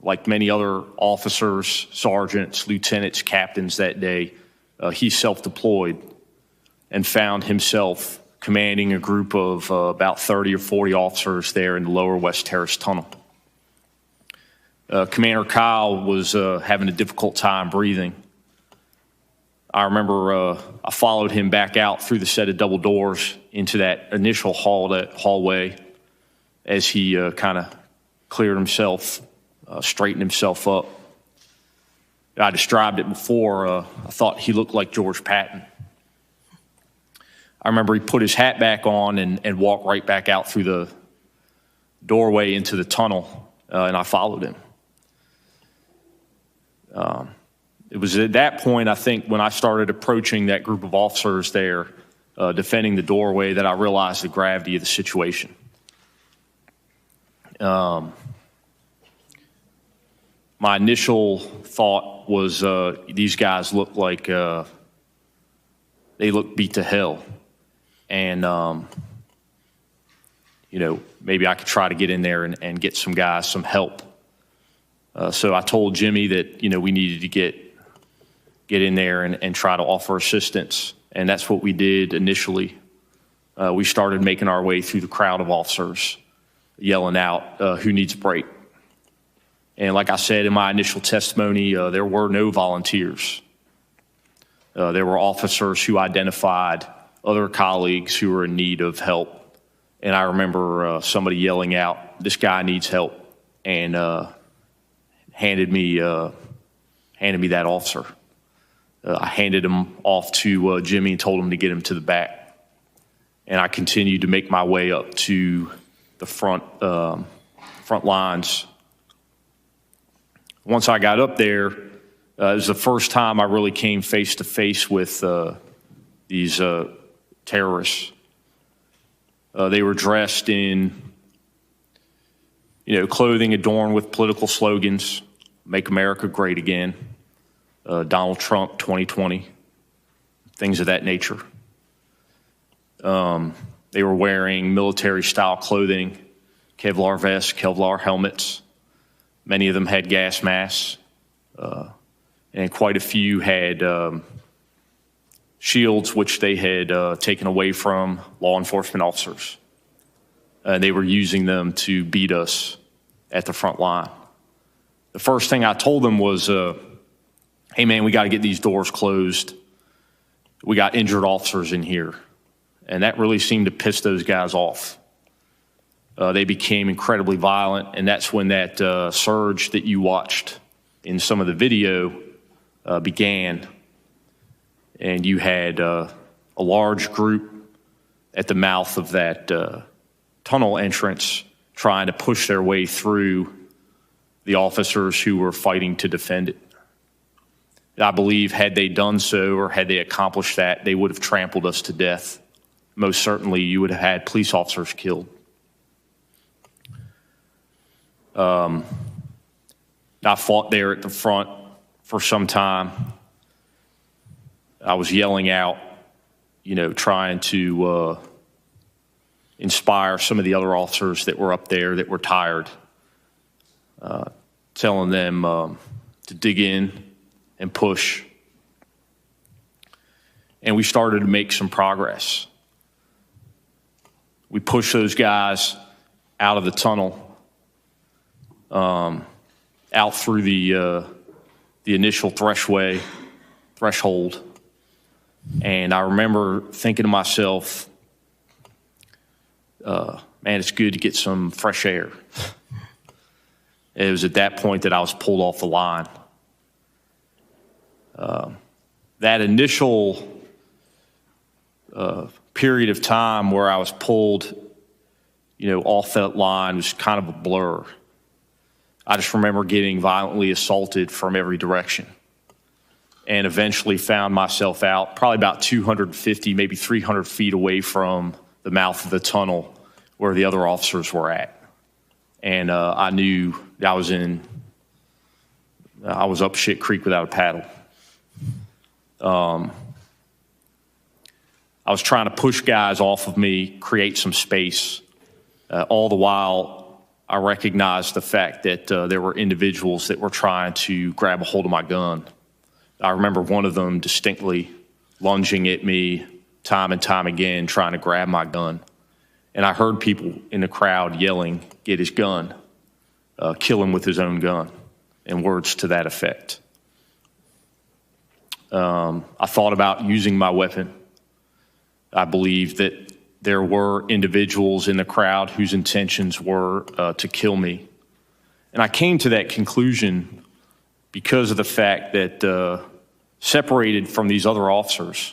Like many other officers, sergeants, lieutenants, captains that day, he self-deployed and found himself commanding a group of about 30 or 40 officers there in the lower West Terrace Tunnel. Commander Kyle was having a difficult time breathing. I remember I followed him back out through the set of double doors into that initial hallway as he kind of cleared himself, straightened himself up. I described it before. I thought he looked like George Patton. I remember he put his hat back on and walked right back out through the doorway into the tunnel, and I followed him. It was at that point, I think, when I started approaching that group of officers there, defending the doorway, that I realized the gravity of the situation. My initial thought was these guys look like they look beat to hell. And, you know, maybe I could try to get in there and get some guys some help. So I told Jimmy that, you know, we needed to get in there and try to offer assistance. And that's what we did initially. We started making our way through the crowd of officers, yelling out, who needs a break? And like I said in my initial testimony, there were no volunteers. There were officers who identified other colleagues who were in need of help. And I remember somebody yelling out, this guy needs help, and handed me that officer. I handed him off to Jimmy and told him to get him to the back. And I continued to make my way up to the front lines. Once I got up there, it was the first time I really came face to face with these terrorists. They were dressed in, you know, clothing adorned with political slogans, "Make America Great Again," Donald Trump 2020, things of that nature. They were wearing military-style clothing, Kevlar vests, Kevlar helmets. Many of them had gas masks, and quite a few had shields, which they had taken away from law enforcement officers. They were using them to beat us at the front line. The first thing I told them was, hey man, we got to get these doors closed. We got injured officers in here. And that really seemed to piss those guys off. They became incredibly violent, and that's when that surge that you watched in some of the video began. And you had a large group at the mouth of that tunnel entrance trying to push their way through the officers who were fighting to defend it. I believe had they done so, or had they accomplished that, they would have trampled us to death. Most certainly, you would have had police officers killed. I fought there at the front for some time. I was yelling out, you know, trying to inspire some of the other officers that were up there that were tired, telling them to dig in and push. And we started to make some progress. We pushed those guys out of the tunnel, out through the initial threshold. And I remember thinking to myself, man, it's good to get some fresh air. It was at that point that I was pulled off the line. That initial period of time where I was pulled, you know, off that line was kind of a blur. I just remember getting violently assaulted from every direction, and eventually found myself out probably about 250, maybe 300 feet away from the mouth of the tunnel where the other officers were at. And I knew I was up shit creek without a paddle. I was trying to push guys off of me, create some space. All the while, I recognized the fact that there were individuals that were trying to grab a hold of my gun. I remember one of them distinctly lunging at me time and time again trying to grab my gun. And I heard people in the crowd yelling, "Get his gun, kill him with his own gun," and words to that effect. I thought about using my weapon. I believe that there were individuals in the crowd whose intentions were to kill me. And I came to that conclusion because of the fact that separated from these other officers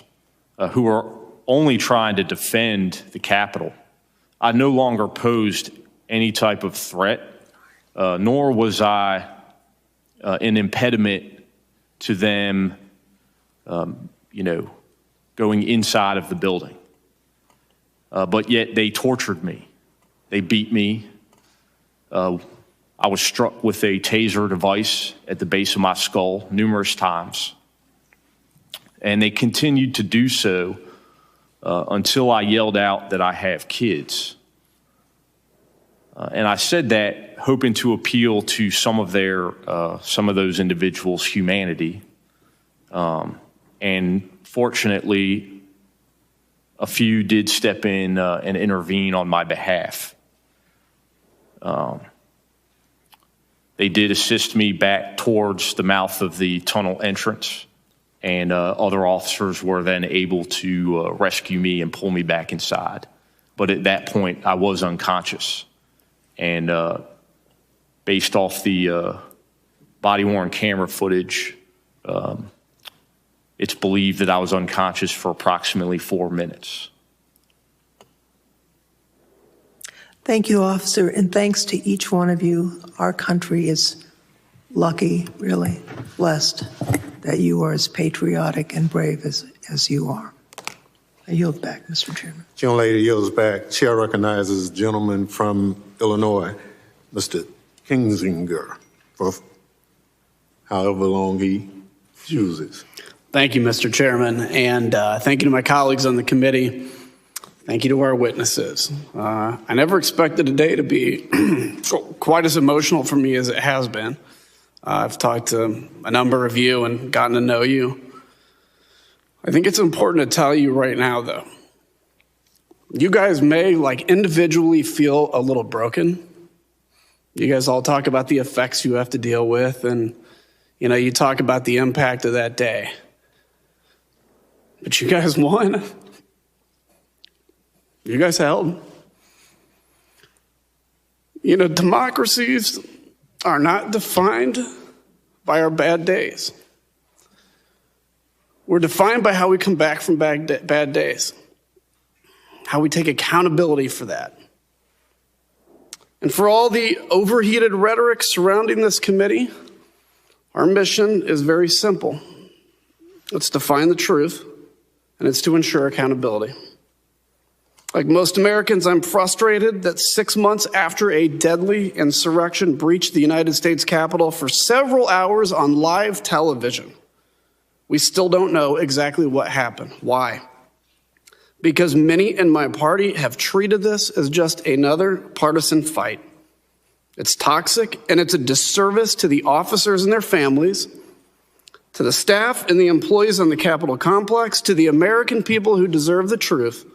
who are only trying to defend the Capitol, I no longer posed any type of threat, nor was I an impediment to them, going inside of the building. But yet they tortured me. They beat me. I was struck with a taser device at the base of my skull numerous times. And they continued to do so until I yelled out that I have kids. And I said that hoping to appeal to some of those individuals' humanity. And fortunately, a few did step in and intervene on my behalf. They did assist me back towards the mouth of the tunnel entrance, and other officers were then able to rescue me and pull me back inside. But at that point, I was unconscious. And based off the body-worn camera footage, it's believed that I was unconscious for approximately 4 minutes. Thank you, officer, and thanks to each one of you. Our country is lucky, really blessed, that you are as patriotic and brave as you are. I yield back, Mr. Chairman. Gentlelady yields back. Chair recognizes the gentleman from Illinois, Mr. Kinzinger, for however long he chooses. Thank you, Mr. Chairman, and thank you to my colleagues on the committee. Thank you to our witnesses. I never expected today to be quite as emotional for me as it has been. I've talked to a number of you and gotten to know you. I think it's important to tell you right now, though, you guys may individually feel a little broken. You guys all talk about the effects you have to deal with, and you talk about the impact of that day. But you guys won. You guys held. Democracies are not defined by our bad days. We're defined by how we come back from bad days, how we take accountability for that. And for all the overheated rhetoric surrounding this committee, our mission is very simple. It's to find the truth, and it's to ensure accountability. Like most Americans, I'm frustrated that 6 months after a deadly insurrection breached the United States Capitol for several hours on live television, we still don't know exactly what happened. Why? Because many in my party have treated this as just another partisan fight. It's toxic, and it's a disservice to the officers and their families, to the staff and the employees on the Capitol complex, to the American people who deserve the truth,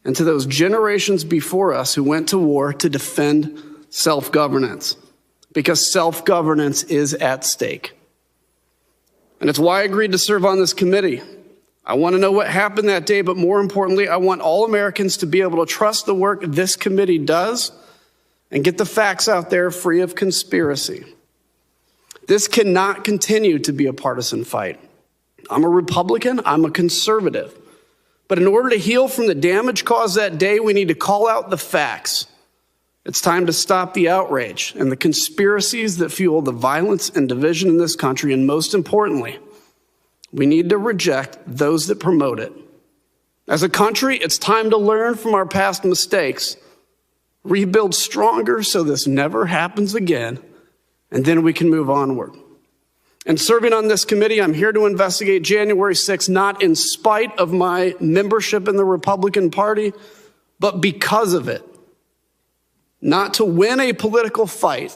and to those generations before us who went to war to defend self-governance, because self-governance is at stake. And it's why I agreed to serve on this committee. I want to know what happened that day, but more importantly, I want all Americans to be able to trust the work this committee does and get the facts out there free of conspiracy. This cannot continue to be a partisan fight. I'm a Republican, I'm a conservative. But in order to heal from the damage caused that day, we need to call out the facts. It's time to stop the outrage and the conspiracies that fuel the violence and division in this country. And most importantly, we need to reject those that promote it. As a country, it's time to learn from our past mistakes, rebuild stronger so this never happens again, and then we can move onward. And serving on this committee, I'm here to investigate January 6th, not in spite of my membership in the Republican Party, but because of it. Not to win a political fight,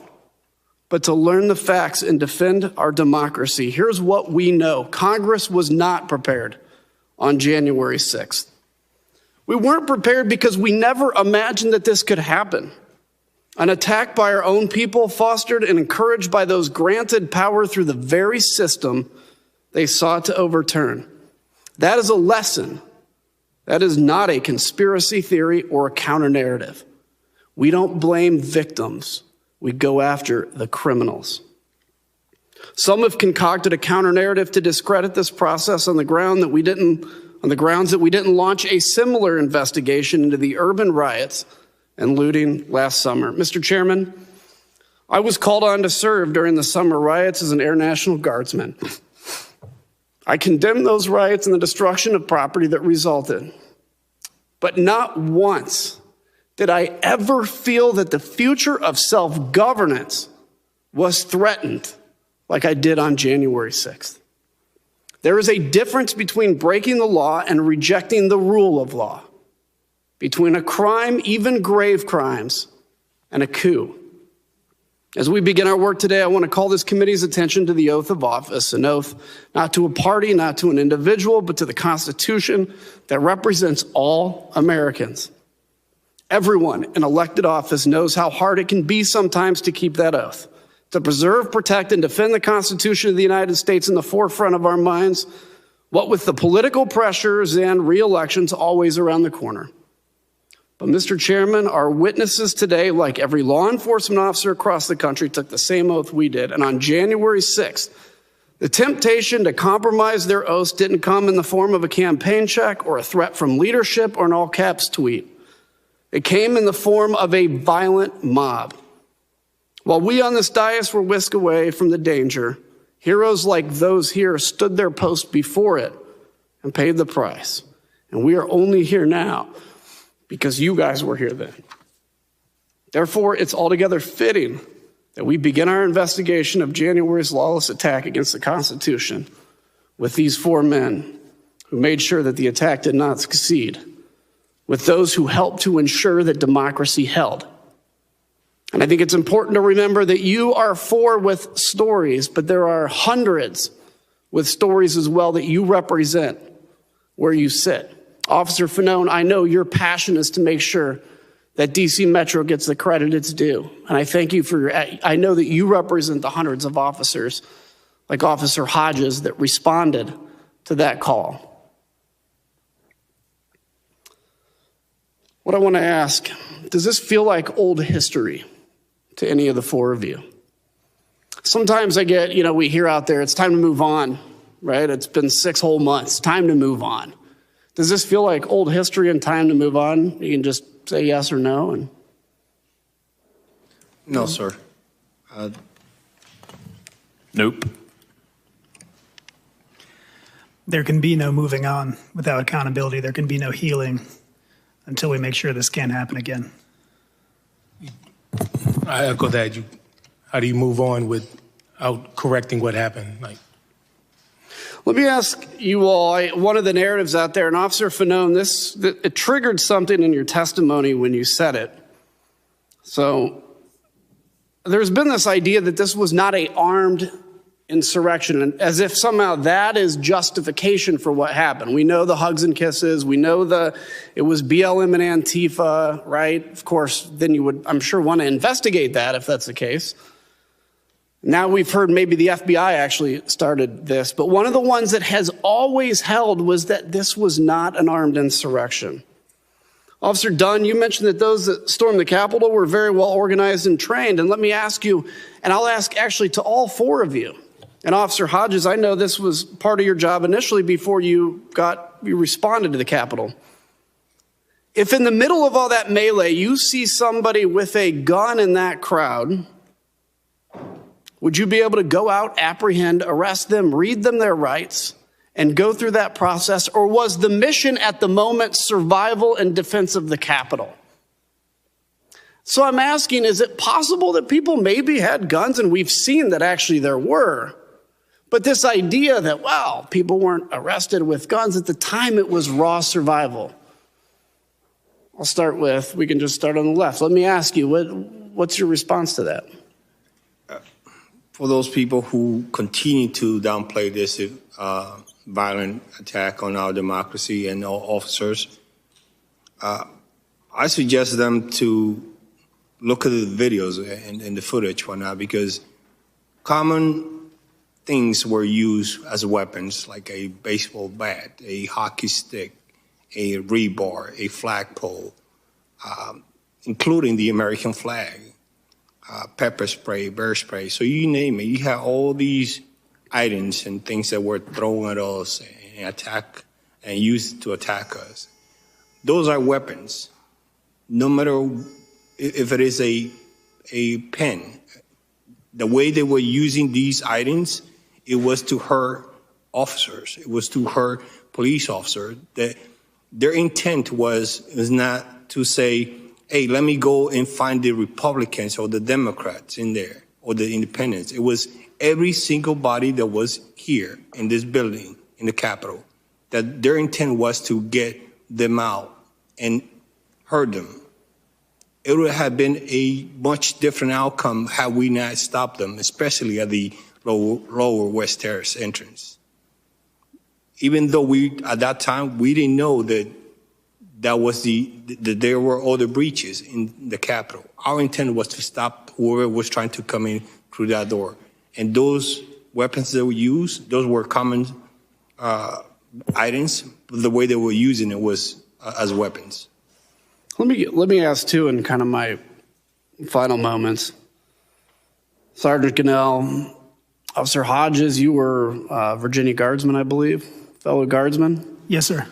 but to learn the facts and defend our democracy. Here's what we know. Congress was not prepared on January 6th. We weren't prepared because we never imagined that this could happen. An attack by our own people, fostered and encouraged by those granted power through the very system they sought to overturn. That is a lesson. That is not a conspiracy theory or a counter-narrative. We don't blame victims. We go after the criminals. Some have concocted a counter-narrative to discredit this process on the grounds that we didn't launch a similar investigation into the urban riots and looting last summer. Mr. Chairman, I was called on to serve during the summer riots as an Air National Guardsman. I condemn those riots and the destruction of property that resulted. But not once did I ever feel that the future of self-governance was threatened like I did on January 6th. There is a difference between breaking the law and rejecting the rule of law, between a crime, even grave crimes, and a coup. As we begin our work today, I want to call this committee's attention to the oath of office, an oath not to a party, not to an individual, but to the Constitution that represents all Americans. Everyone in elected office knows how hard it can be sometimes to keep that oath, to preserve, protect, and defend the Constitution of the United States in the forefront of our minds, what with the political pressures and re-elections always around the corner. But Mr. Chairman, our witnesses today, like every law enforcement officer across the country, took the same oath we did. And on January 6th, the temptation to compromise their oaths didn't come in the form of a campaign check or a threat from leadership or an all-caps tweet. It came in the form of a violent mob. While we on this dais were whisked away from the danger, heroes like those here stood their post before it and paid the price. And we are only here now because you guys were here then. Therefore, it's altogether fitting that we begin our investigation of January's lawless attack against the Constitution with these four men who made sure that the attack did not succeed, with those who helped to ensure that democracy held. And I think it's important to remember that you are four with stories, but there are hundreds with stories as well that you represent where you sit. Officer Fanon, I know your passion is to make sure that DC Metro gets the credit it's due. And I thank you for I know that you represent the hundreds of officers like Officer Hodges that responded to that call. What I want to ask, does this feel like old history to any of the four of you? Sometimes I get, we hear out there, it's time to move on, right? It's been 6 whole months, time to move on. Does this feel like old history and time to move on? You can just say yes or no. No, sir. Nope. There can be no moving on without accountability. There can be no healing until we make sure this can't happen again. I echo that. How do you move on without correcting what happened? Let me ask you all, one of the narratives out there, and Officer Fanon, it triggered something in your testimony when you said it. So there's been this idea that this was not an armed insurrection, and as if somehow that is justification for what happened. We know the hugs and kisses. We know it was BLM and Antifa, right? Of course, then you would, I'm sure, want to investigate that if that's the case. Now we've heard maybe the FBI actually started this, but one of the ones that has always held was that this was not an armed insurrection. Officer Dunn, you mentioned that those that stormed the Capitol were very well organized and trained. And let me ask you, and I'll ask actually to all four of you, and Officer Hodges, I know this was part of your job initially before you responded to the Capitol. If in the middle of all that melee, you see somebody with a gun in that crowd, would you be able to go out, apprehend, arrest them, read them their rights, and go through that process? Or was the mission at the moment survival and defense of the Capitol? So I'm asking, is it possible that people maybe had guns? And we've seen that actually there were. But this idea that, wow, people weren't arrested with guns, at the time it was raw survival. We can just start on the left. Let me ask you, what's your response to that? For those people who continue to downplay this violent attack on our democracy and our officers, I suggest them to look at the videos and the footage for now, because common things were used as weapons, like a baseball bat, a hockey stick, a rebar, a flagpole, including the American flag, pepper spray, bear spray. So you name it. You have all these items and things that were thrown at us and used to attack us. Those are weapons. No matter if it is a pen, the way they were using these items, it was to hurt officers. It was to hurt police officers. Their intent was not to say, hey, let me go and find the Republicans or the Democrats in there or the independents. It was every single body that was here in this building, in the Capitol, that their intent was to get them out and hurt them. It would have been a much different outcome had we not stopped them, especially at the lower West Terrace entrance. Even though at that time, we didn't know that there were other breaches in the Capitol. Our intent was to stop whoever was trying to come in through that door. And those weapons that were used, those were common items. The way they were using it was as weapons. Let me ask too, in kind of my final moments, Sergeant Gonell, Officer Hodges, you were Virginia Guardsman, I believe, fellow Guardsman. Yes, sir.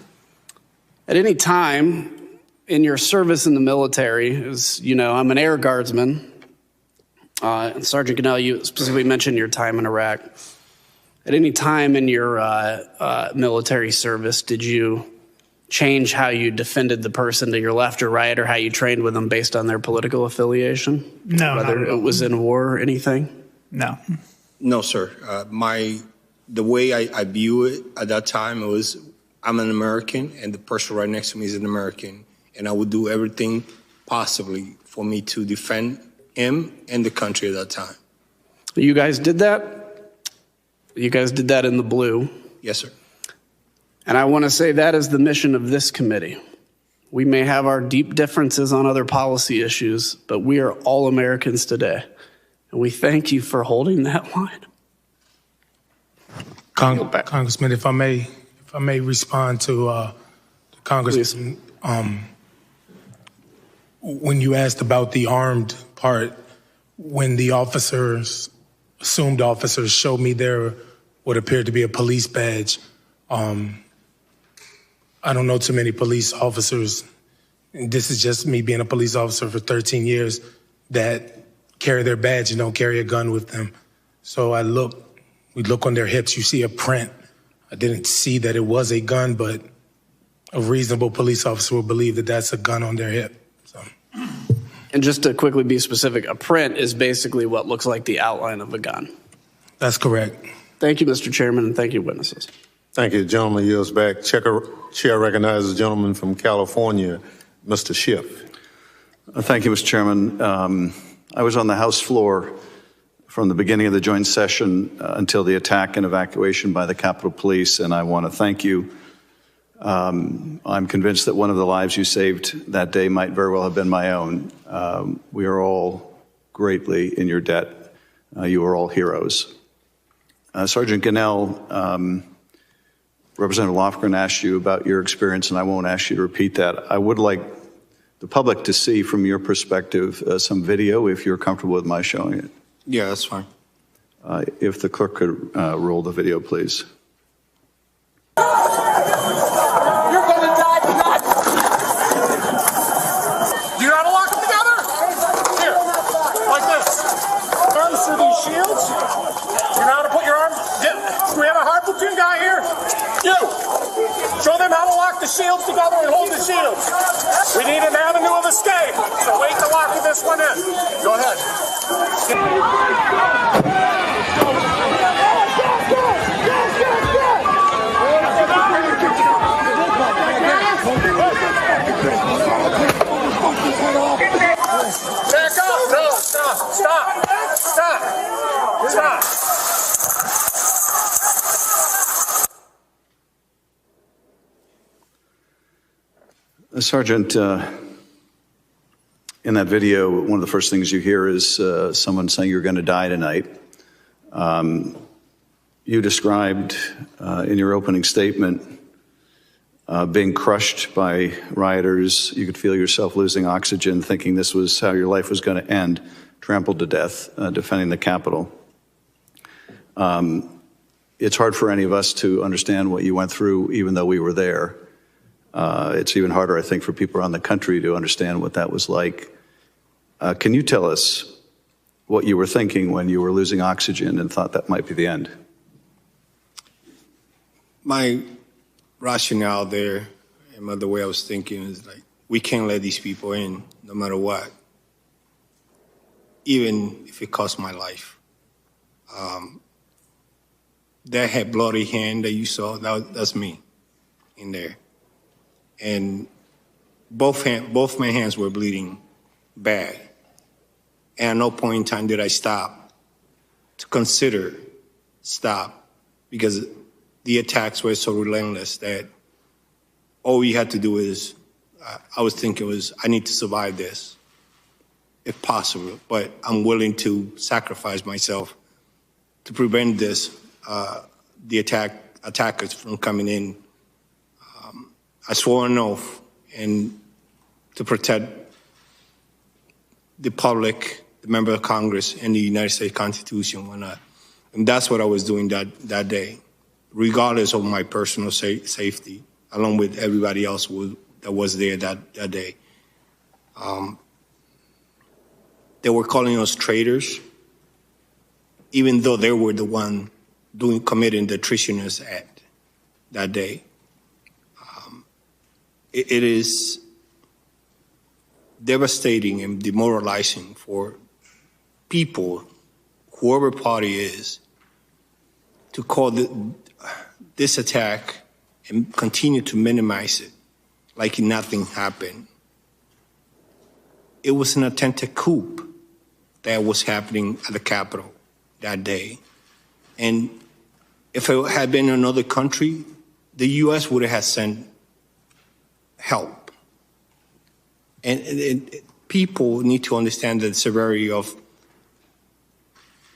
At any time in your service in the military, as you know, I'm an Air Guardsman. And Sergeant Gonell, you specifically mentioned your time in Iraq. At any time in your military service, did you change how you defended the person to your left or right, or how you trained with them based on their political affiliation? No. Whether it was in war or anything? No. No, sir. The way I view it at that time, it was, I'm an American, and the person right next to me is an American, and I would do everything possibly for me to defend him and the country at that time. You guys did that? You guys did that in the blue? Yes, sir. And I want to say that is the mission of this committee. We may have our deep differences on other policy issues, but we are all Americans today. And we thank you for holding that line. Congressman, if I may respond to Congressman, when you asked about the armed part, when the assumed officers showed me what appeared to be a police badge, I don't know too many police officers, and this is just me being a police officer for 13 years, that carry their badge and don't carry a gun with them. So we look on their hips, you see a print. I didn't see that it was a gun, but a reasonable police officer would believe that that's a gun on their hip. So. And just to quickly be specific, a print is basically what looks like the outline of a gun. That's correct. Thank you, Mr. Chairman, and thank you, witnesses. Thank you. The gentleman yields back. Chair recognizes the gentleman from California, Mr. Schiff. Thank you, Mr. Chairman. I was on the House floor from the beginning of the joint session until the attack and evacuation by the Capitol Police, and I want to thank you. I'm convinced that one of the lives you saved that day might very well have been my own. We are all greatly in your debt. You are all heroes. Sergeant Gonell, Representative Lofgren asked you about your experience, and I won't ask you to repeat that. I would like the public to see from your perspective some video, if you're comfortable with my showing it. Yeah, that's fine. If the clerk could roll the video, please. You're gonna die tonight. Do you know how to lock them together? Here, like this. Arms through these shields. You know how to put your arms? Do we have a hard platoon guy here? You. Show them how to lock the shields together and hold the shields. We need an avenue of escape. So wait to lock this one in. Go ahead. Back up. No, stop. Stop. Stop. Stop. Sergeant, in that video, one of the first things you hear is someone saying you're going to die tonight. You described in your opening statement being crushed by rioters. You could feel yourself losing oxygen, thinking this was how your life was going to end, trampled to death, defending the Capitol. It's hard for any of us to understand what you went through, even though we were there. It's even harder, I think, for people around the country to understand what that was like. Can you tell us what you were thinking when you were losing oxygen and thought that might be the end? My rationale there and the way I was thinking is like, we can't let these people in no matter what, even if it costs my life. That had bloody hand that you saw, that's me in there. And both my hands were bleeding bad. And at no point in time did I stop to consider stop, because the attacks were so relentless that all we had to do is, I was thinking was, I need to survive this, if possible, but I'm willing to sacrifice myself to prevent this, the attackers from coming in. I swore an oath and to protect the public, the member of Congress, and the United States Constitution and whatnot. And that's what I was doing that day, regardless of my personal safety, along with everybody else that was there that day. They were calling us traitors, even though they were the one committing the treasonous act that day. It is devastating and demoralizing for people, whoever party is, to call this attack and continue to minimize it like nothing happened. It was an attempted coup that was happening at the Capitol that day. And if it had been another country, the U.S. would have sent help. And people need to understand the severity of,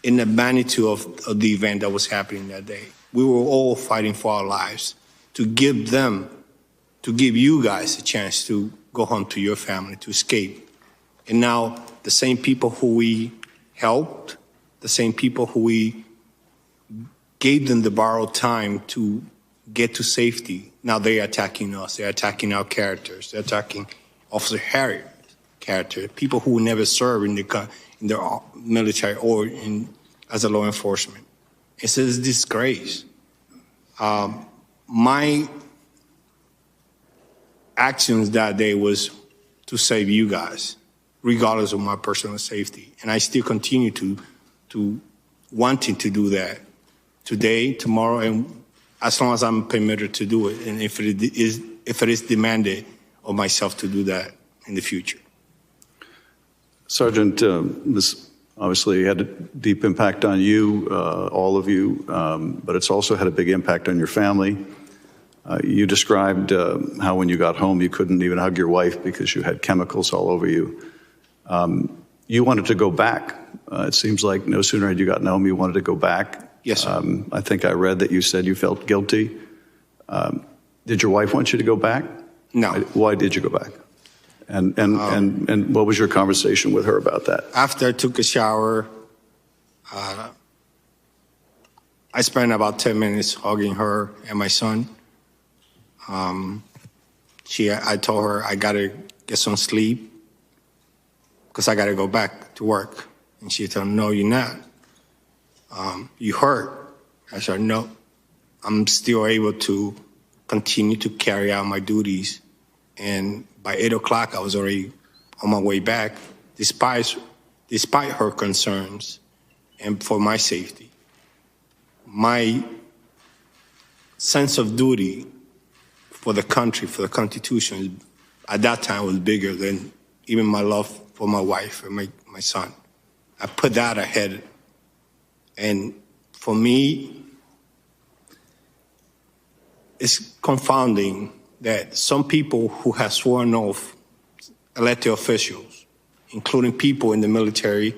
in the magnitude of the event that was happening that day. We were all fighting for our lives to give you guys a chance to go home to your family, to escape. And now the same people who we helped, the same people who we gave them the borrowed time to get to safety, now they're attacking us. They're attacking our characters. They're attacking Officer Harriet's character, people who never served in the military or as a law enforcement. It's a disgrace. My actions that day was to save you guys, regardless of my personal safety. And I still continue to wanting to do that today, tomorrow, and as long as I'm permitted to do it, and if it is demanded of myself to do that in the future. Sergeant, this obviously had a deep impact on you, all of you, but it's also had a big impact on your family. You described how when you got home you couldn't even hug your wife because you had chemicals all over you. You wanted to go back. It seems like no sooner had you gotten home, you wanted to go back. Yes, sir. I think I read that you said you felt guilty. Did your wife want you to go back? No. Why did you go back? And what was your conversation with her about that? After I took a shower, I spent about 10 minutes hugging her and my son. I told her I gotta get some sleep because I gotta go back to work. And she told me, no, you're not. You hurt. I said, no, I'm still able to continue to carry out my duties. And by 8 o'clock, I was already on my way back, despite her concerns and for my safety. My sense of duty for the country, for the Constitution, at that time was bigger than even my love for my wife and my son. I put that ahead. And for me, it's confounding that some people who have sworn off elected officials, including people in the military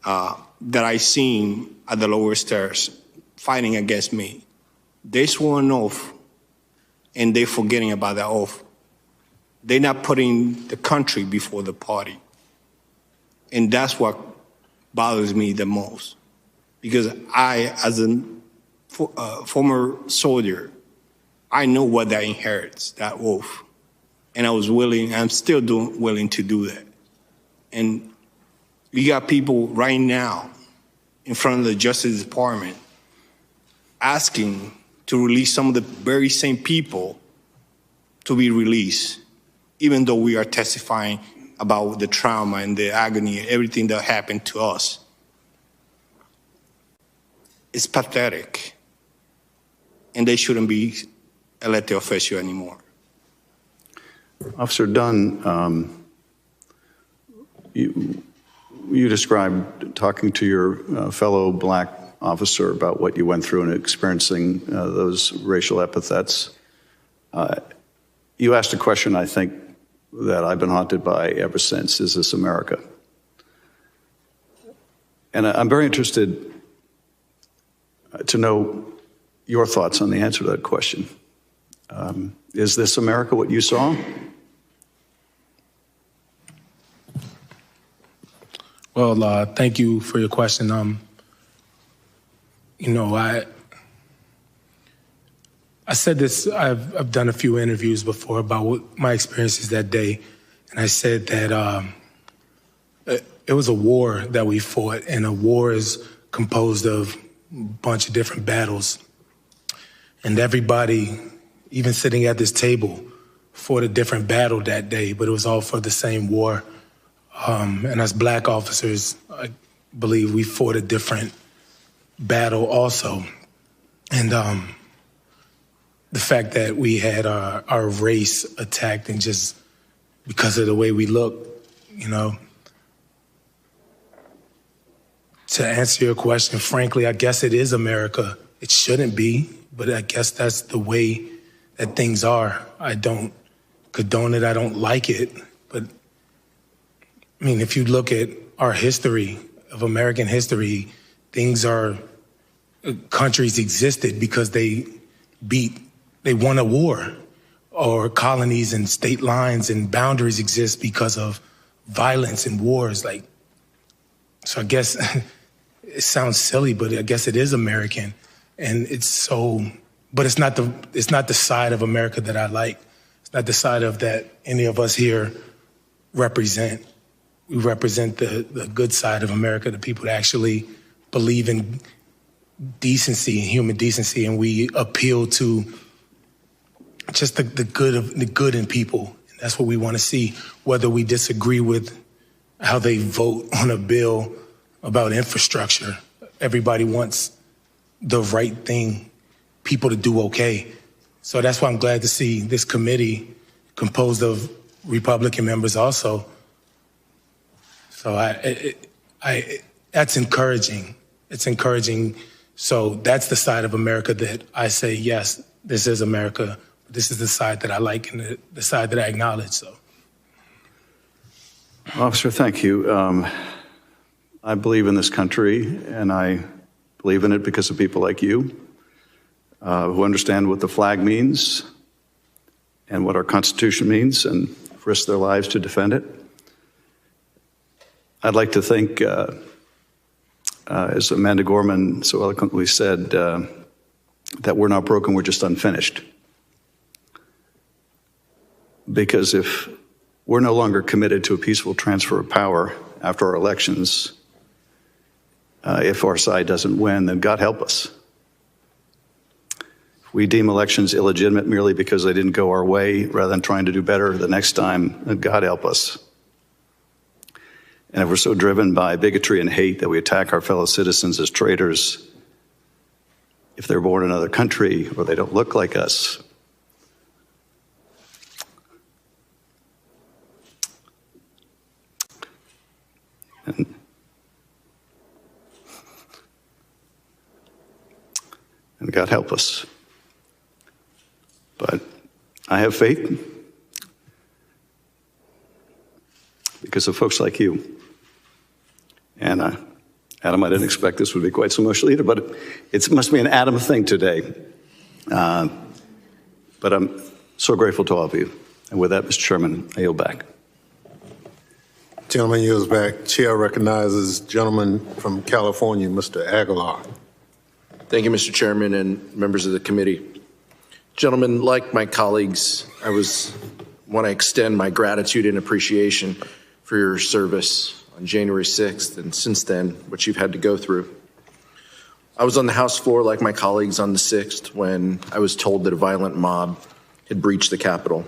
that I seen at the lower stairs fighting against me, they sworn off and they're forgetting about that oath. They're not putting the country before the party. And that's what bothers me the most. Because I, as a former soldier, I know what that inherits, that oath. And I was willing, I'm still willing to do that. And we got people right now in front of the Justice Department asking to release some of the very same people to be released, even though we are testifying about the trauma and the agony and everything that happened to us. It's pathetic. And they shouldn't be elected official anymore. Officer Dunn, you described talking to your fellow black officer about what you went through and experiencing those racial epithets. You asked a question, I think, that I've been haunted by ever since. Is this America? And I'm very interested to know your thoughts on the answer to that question. Is this America what you saw? Well, thank you for your question. I said this, I've done a few interviews before about what my experiences that day, and I said that it was a war that we fought, and a war is composed of a bunch of different battles. And everybody, even sitting at this table, fought a different battle that day, but it was all for the same war. And as black officers, I believe we fought a different battle also. And the fact that we had our race attacked and just because of the way we look, to answer your question, frankly, I guess it is America. It shouldn't be, but I guess that's the way that things are. I don't condone it. I don't like it. But I mean, if you look at our history of American history, countries existed because they won a war, or colonies and state lines and boundaries exist because of violence and wars. So I guess it sounds silly, but I guess it is American. And but it's not the side of America that I like. It's not the side of that any of us here represent. We represent the good side of America, the people that actually believe in decency and human decency, and we appeal to just the good in people. And that's what we want to see, whether we disagree with how they vote on a bill about infrastructure. Everybody wants the right thing, people to do okay. So that's why I'm glad to see this committee composed of Republican members also. So that's encouraging. It's encouraging. So that's the side of America that I say, yes, this is America. This is the side that I like and the side that I acknowledge. So, Officer, thank you. I believe in this country, and I believe in it because of people like you who understand what the flag means and what our Constitution means and risk their lives to defend it. I'd like to think, as Amanda Gorman so eloquently said, that we're not broken, we're just unfinished. Because if we're no longer committed to a peaceful transfer of power after our elections, if our side doesn't win, then God help us. If we deem elections illegitimate merely because they didn't go our way rather than trying to do better the next time, then God help us. And if we're so driven by bigotry and hate that we attack our fellow citizens as traitors, if they're born in another country or they don't look like us, and God help us. But I have faith because of folks like you. And Adam, I didn't expect this would be quite so emotional either, but it must be an Adam thing today. But I'm so grateful to all of you. And with that, Mr. Chairman, I yield back. Gentleman yields back. Chair recognizes gentleman from California, Mr. Aguilar. Thank you, Mr. Chairman and members of the committee. Gentlemen, like my colleagues, I want to extend my gratitude and appreciation for your service on January 6th and since then, what you've had to go through. I was on the House floor like my colleagues on the 6th when I was told that a violent mob had breached the Capitol.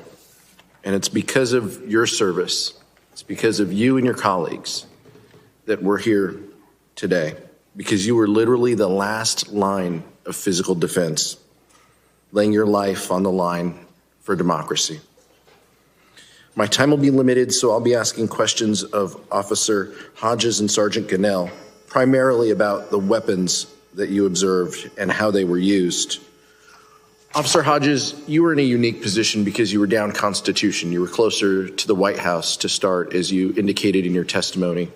And it's because of your service, it's because of you and your colleagues that we're here today, because you were literally the last line of physical defense, laying your life on the line for democracy. My time will be limited, so I'll be asking questions of Officer Hodges and Sergeant Gonell, primarily about the weapons that you observed and how they were used. Officer Hodges, you were in a unique position because you were down Constitution. You were closer to the White House to start, as you indicated in your testimony.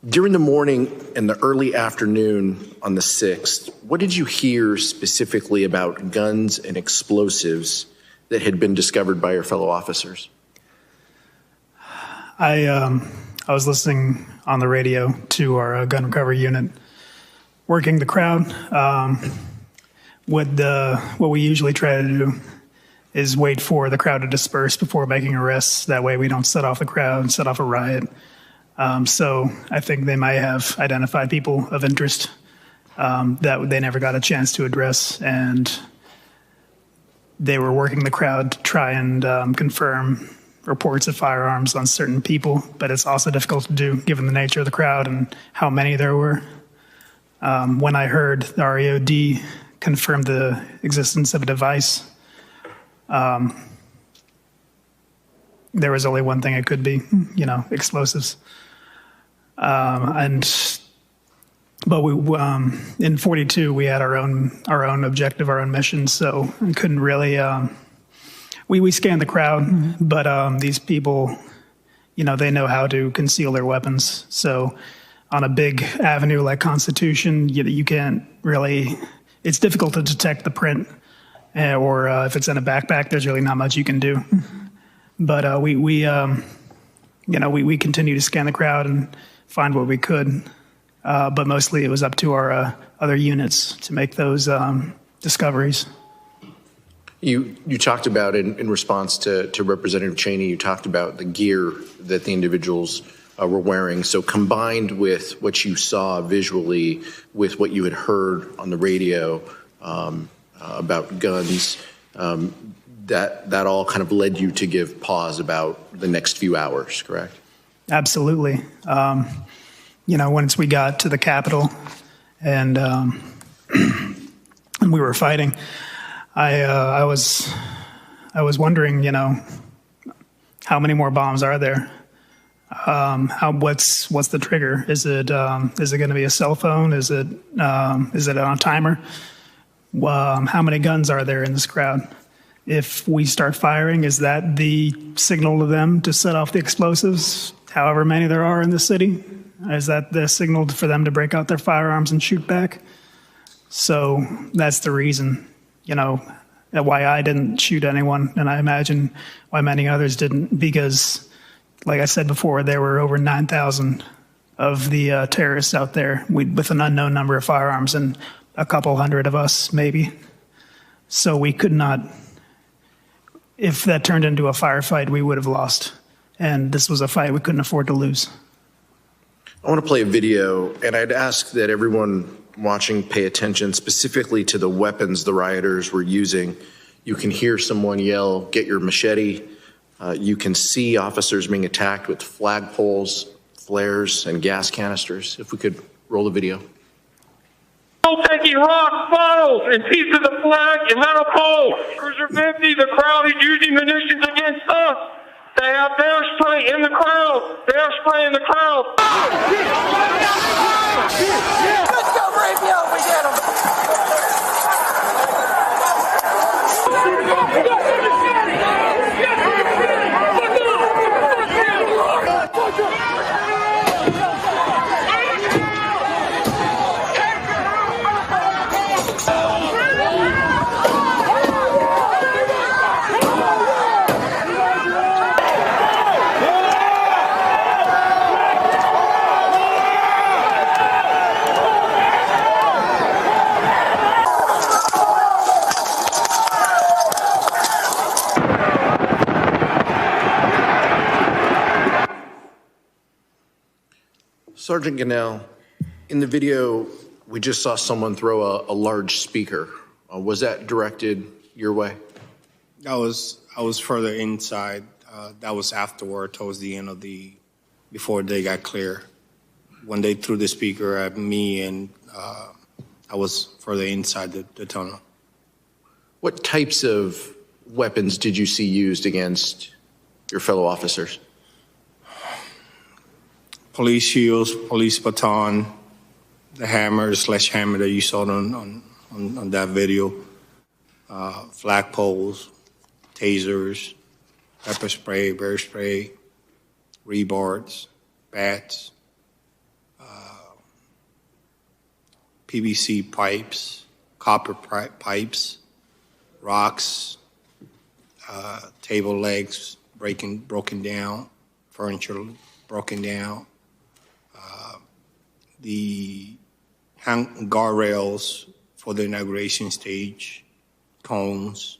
During the morning and the early afternoon on the 6th, what did you hear specifically about guns and explosives that had been discovered by your fellow officers? I was listening on the radio to our gun recovery unit, working the crowd. What we usually try to do is wait for the crowd to disperse before making arrests. That way we don't set off the crowd and set off a riot. So I think they might have identified people of interest that they never got a chance to address, and they were working the crowd to try and confirm reports of firearms on certain people, but it's also difficult to do given the nature of the crowd and how many there were. When I heard the REOD confirmed the existence of a device, there was only one thing it could be, explosives. But we, in 42, we had our own objective, our own mission, so we couldn't really, we scanned the crowd, but these people, they know how to conceal their weapons. So on a big avenue like Constitution, you can't really, it's difficult to detect the print, or if it's in a backpack, there's really not much you can do. But we continue to scan the crowd and find what we could. But mostly it was up to our other units to make those discoveries. You talked about, in response to Representative Cheney, you talked about the gear that the individuals were wearing. So combined with what you saw visually with what you had heard on the radio about guns, that all kind of led you to give pause about the next few hours, correct? Absolutely. Once we got to the Capitol and we were fighting, I was wondering, how many more bombs are there? What's the trigger? Is it going to be a cell phone? Is it on a timer? How many guns are there in this crowd? If we start firing, is that the signal to them to set off the explosives? However many there are in the city, is that the signal for them to break out their firearms and shoot back? So that's the reason, why I didn't shoot anyone, and I imagine why many others didn't, because, like I said before, there were over 9,000 of the terrorists out there with an unknown number of firearms, and a couple hundred of us, maybe. So we could not, if that turned into a firefight, we would have lost. And this was a fight we couldn't afford to lose. I want to play a video, and I'd ask that everyone watching pay attention specifically to the weapons the rioters were using. You can hear someone yell, "Get your machete." You can see officers being attacked with flagpoles, flares, and gas canisters. If we could roll the video. Taking rocks, bottles, and pieces of flag and metal poles. Cruiser 50, the crowd is using munitions against us. They have bear spray in the crowd. Bear spray in the crowd. Let's go, Rapio. We get him. Sergeant Gonell, in the video, we just saw someone throw a large speaker. Was that directed your way? I was further inside. That was afterward, towards the end of before they got clear. When they threw the speaker at me, and I was further inside the tunnel. What types of weapons did you see used against your fellow officers? Police shields, police baton, the hammer, the sledgehammer that you saw on that video, flag poles, tasers, pepper spray, bear spray, rebards, bats, PVC pipes, copper pipes, rocks, table legs broken down, furniture broken down, the guardrails for the inauguration stage, cones,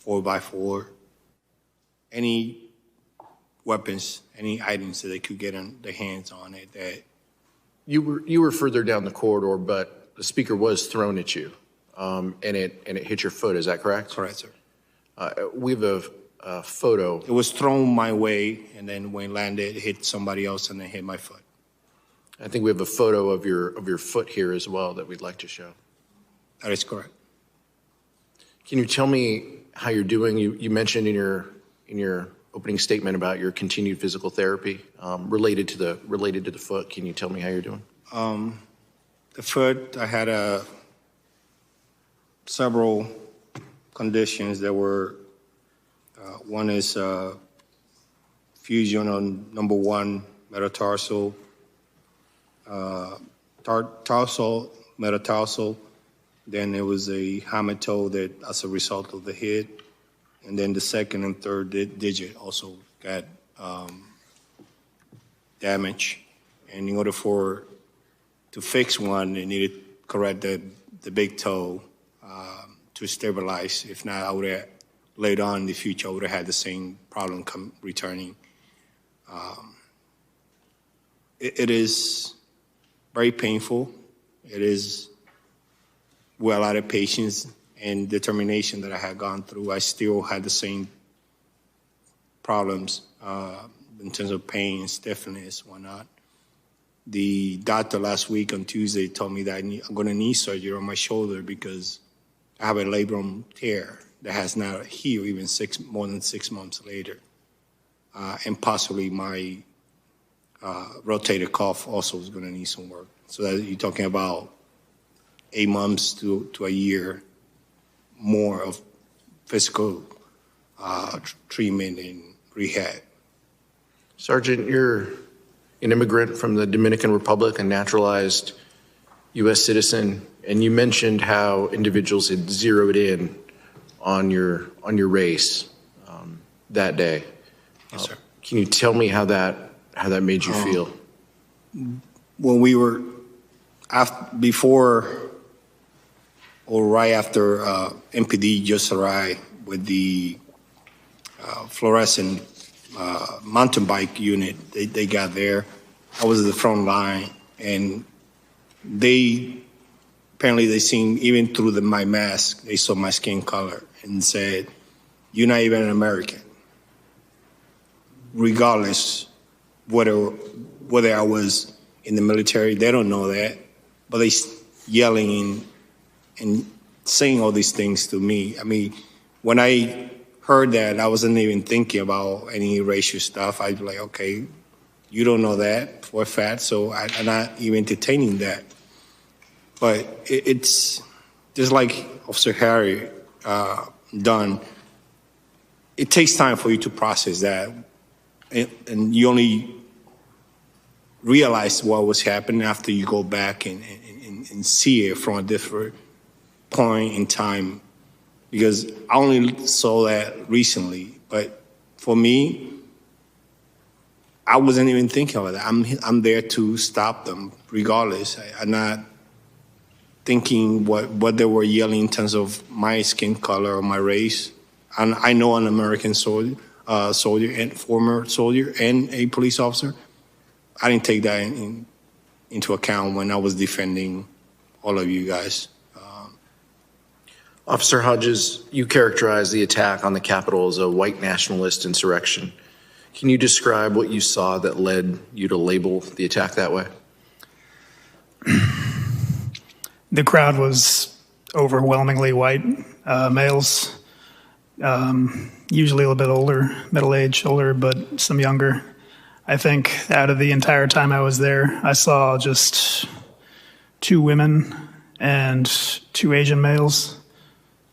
4x4, any weapons, any items that they could get their hands on it. That you were further down the corridor, but the speaker was thrown at you, and it hit your foot. Is that correct? Correct, sir. We have a photo. It was thrown my way, and then when it landed, it hit somebody else, and then hit my foot. I think we have a photo of your foot here as well that we'd like to show. That is correct. Can you tell me how you're doing? You mentioned in your opening statement about your continued physical therapy related to the foot. Can you tell me how you're doing? The foot, I had several conditions that were. One is fusion on number 1 metatarsal, metatarsal. Then there was a hammer toe that, as a result of the hit, and then the second and third digit also got damage. And in order to fix one, they needed to correct the big toe to stabilize. If not, I would have. Later on in the future, I would have had the same problem returning. It is very painful. It is with a lot of patience and determination that I had gone through. I still had the same problems in terms of pain, stiffness, whatnot. The doctor last week on Tuesday told me that I'm going to need surgery on my shoulder because I have a labrum tear that has not healed even more than 6 months later. And possibly my rotator cuff also is going to need some work. So that you're talking about 8 months to a year more of physical treatment and rehab. Sergeant, you're an immigrant from the Dominican Republic, a naturalized U.S. citizen, and you mentioned how individuals had zeroed in on your race that day. Yes, sir. Can you tell me how that made you feel? When we were before or right after MPD just arrived with the fluorescent mountain bike unit, they got there. I was at the front line, and apparently they seen, even through my mask, they saw my skin color and said, "You're not even an American." Regardless whether I was in the military, they don't know that, but they yelling and saying all these things to me. I mean, when I heard that, I wasn't even thinking about any racial stuff. I'd be like, okay, you don't know that for a fact, so I'm not even entertaining that. But it's just like Officer Harry Dunn. It takes time for you to process that, and you only realize what was happening after you go back and see it from a different point in time. Because I only saw that recently, but for me, I wasn't even thinking about that. I'm there to stop them, regardless. I'm not thinking what they were yelling in terms of my skin color or my race. And I know I'm an American soldier. soldier and former soldier and a police officer. I didn't take that into account when I was defending all of you guys. Officer Hodges, you characterized the attack on the Capitol as a white nationalist insurrection. Can you describe what you saw that led you to label the attack that way? The crowd was overwhelmingly white males, usually a little bit older, middle-aged, older, but some younger. I think out of the entire time I was there, I saw just 2 women and 2 Asian males.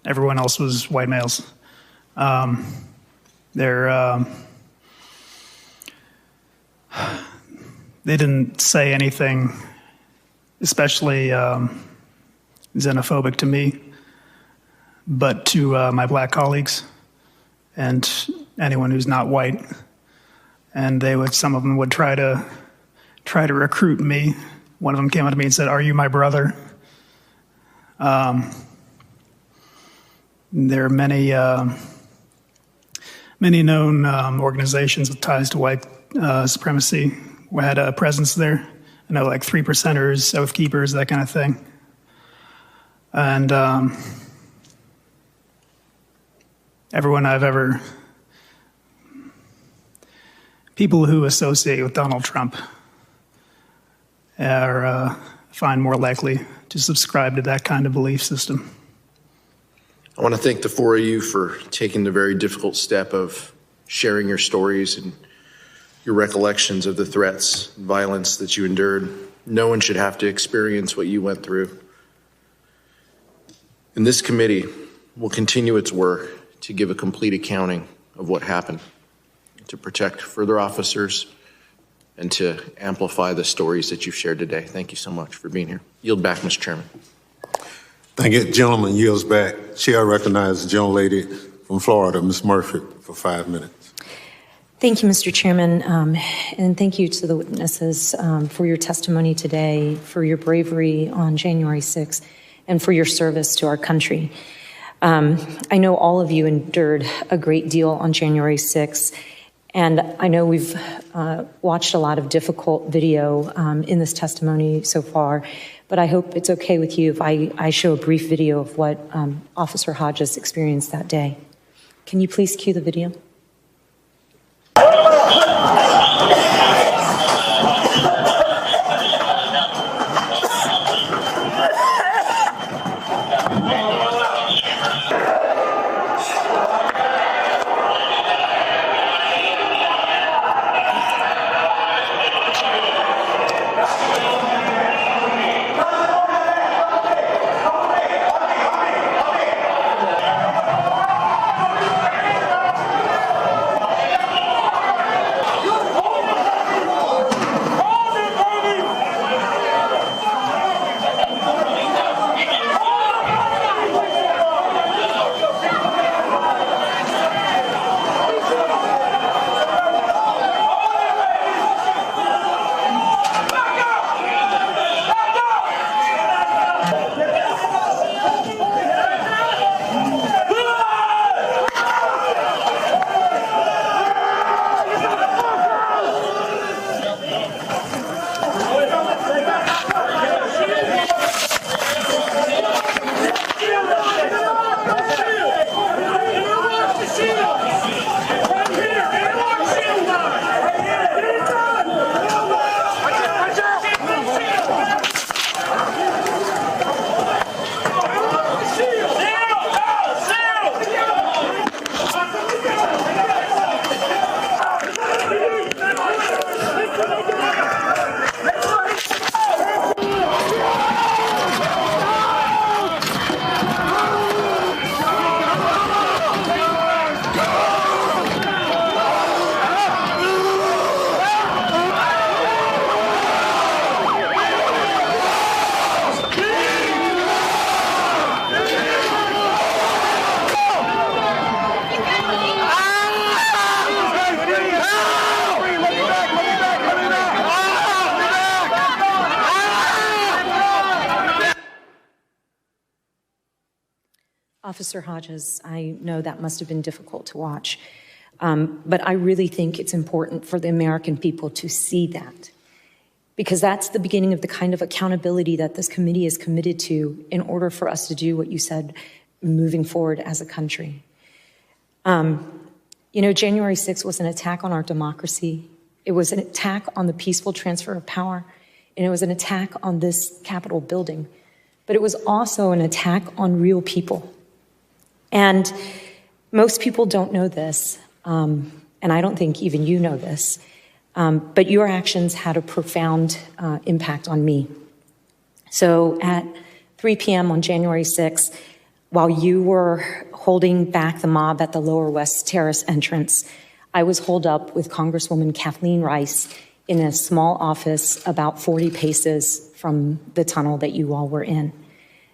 Everyone else was white males. They didn't say anything especially xenophobic to me, but to my black colleagues and anyone who's not white. And some of them would try to recruit me. One of them came up to me and said, "Are you my brother?" There are many known organizations with ties to white supremacy who had a presence there. I know, like 3%ers, Oath Keepers, that kind of thing. And everyone I've ever, people who associate with Donald Trump are find more likely to subscribe to that kind of belief system. I want to thank the 4 of you for taking the very difficult step of sharing your stories and your recollections of the threats and violence that you endured. No one should have to experience what you went through. And this committee will continue its work to give a complete accounting of what happened, to protect further officers, and to amplify the stories that you've shared today. Thank you so much for being here. Yield back, Mr. Chairman. Thank you. Gentleman yields back. Chair recognizes the gentlelady from Florida, Ms. Murphy, for 5 minutes. Thank you, Mr. Chairman, and thank you to the witnesses for your testimony today, for your bravery on January 6th, and for your service to our country. I know all of you endured a great deal on January 6th, and I know we've watched a lot of difficult video in this testimony so far, but I hope it's okay with you if I show a brief video of what Officer Hodges experienced that day. Can you please cue the video? Officer Hodges, I know that must have been difficult to watch. But I really think it's important for the American people to see that, because that's the beginning of the kind of accountability that this committee is committed to in order for us to do what you said moving forward as a country. You know, January 6th was an attack on our democracy. It was an attack on the peaceful transfer of power, and it was an attack on this Capitol building. But it was also an attack on real people. And most people don't know this, and I don't think even you know this, but your actions had a profound impact on me. So at 3 p.m. on January 6th, while you were holding back the mob at the Lower West Terrace entrance, I was holed up with Congresswoman Kathleen Rice in a small office about 40 paces from the tunnel that you all were in.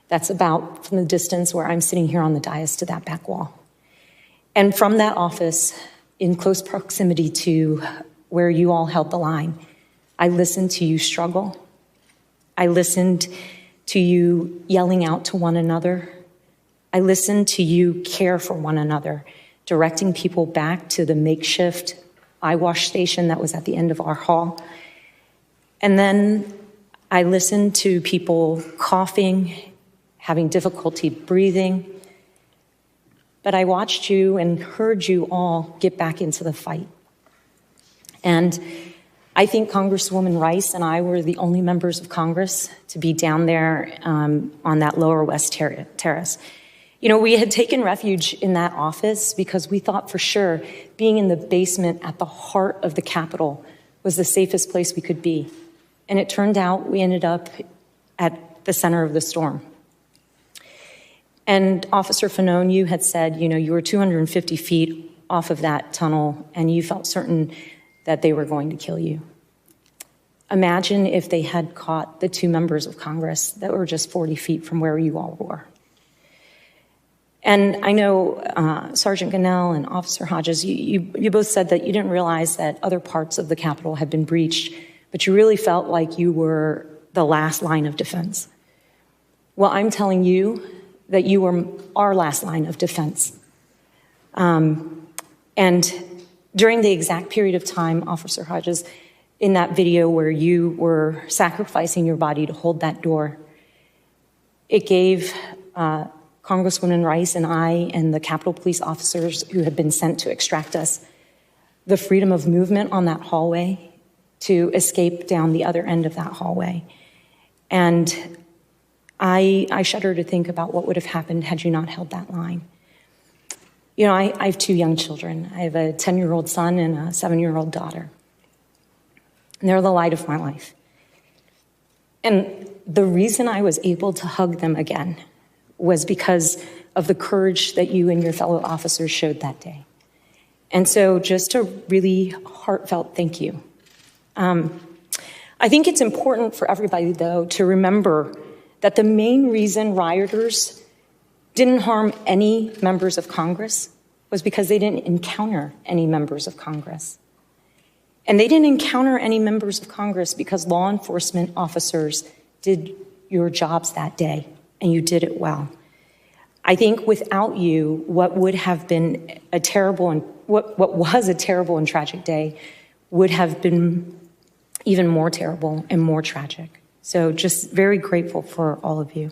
That's about from the distance where I'm sitting here on the dais to that back wall. And from that office, in close proximity to where you all held the line, I listened to you struggle. I listened to you yelling out to one another. I listened to you care for one another, directing people back to the makeshift eye wash station that was at the end of our hall. And then I listened to people coughing, having difficulty breathing. But I watched you and heard you all get back into the fight. And I think Congresswoman Rice and I were the only members of Congress to be down there on that Lower West Terrace. You know, we had taken refuge in that office because we thought for sure being in the basement at the heart of the Capitol was the safest place we could be. And it turned out we ended up at the center of the storm. And Officer Fanon, you had said, you know, you were 250 feet off of that tunnel and you felt certain that they were going to kill you. Imagine if they had caught the 2 members of Congress that were just 40 feet from where you all were. And I know Sergeant Gonell and Officer Hodges, you both said that you didn't realize that other parts of the Capitol had been breached, but you really felt like you were the last line of defense. Well, I'm telling you that you were our last line of defense. And during the exact period of time, Officer Hodges, in that video where you were sacrificing your body to hold that door, it gave Congresswoman Rice and I and the Capitol Police officers who had been sent to extract us the freedom of movement on that hallway to escape down the other end of that hallway. And I shudder to think about what would have happened had you not held that line. You know, I have 2 young children. I have a 10-year-old son and a 7-year-old daughter. And they're the light of my life. And the reason I was able to hug them again was because of the courage that you and your fellow officers showed that day. And so just a really heartfelt thank you. I think it's important for everybody, though, to remember that the main reason rioters didn't harm any members of Congress was because they didn't encounter any members of Congress. And they didn't encounter any members of Congress because law enforcement officers did your jobs that day, and you did it well. I think without you, what would have been a terrible and what was a terrible and tragic day would have been even more terrible and more tragic. So just very grateful for all of you.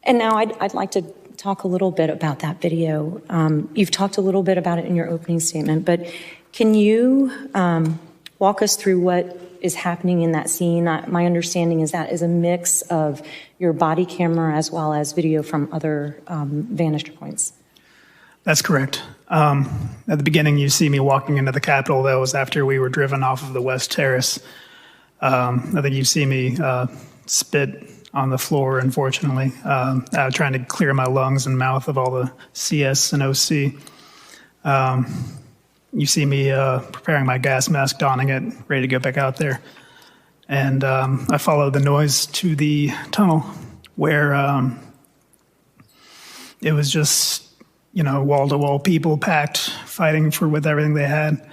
And now I'd like to talk a little bit about that video. You've talked a little bit about it in your opening statement, but can you walk us through what is happening in that scene? My understanding is that is a mix of your body camera as well as video from other vantage points. That's correct. At the beginning, you see me walking into the Capitol. That was after we were driven off of the West Terrace. I think you see me spit on the floor, unfortunately, trying to clear my lungs and mouth of all the CS and OC. You see me preparing my gas mask, donning it, ready to go back out there. And I followed the noise to the tunnel where it was just, you know, wall-to-wall people packed, fighting for with everything they had.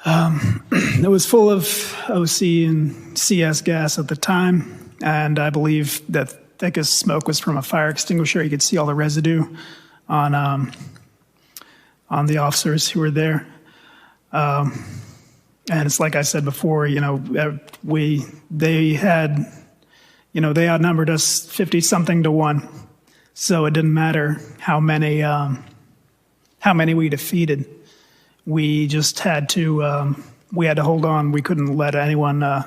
It was full of OC and CS gas at the time, and I believe that thickest smoke was from a fire extinguisher. You could see all the residue on on the officers who were there. And it's like I said before, they outnumbered us 50-something to 1. So it didn't matter how many we defeated. We just had to hold on. We couldn't let anyone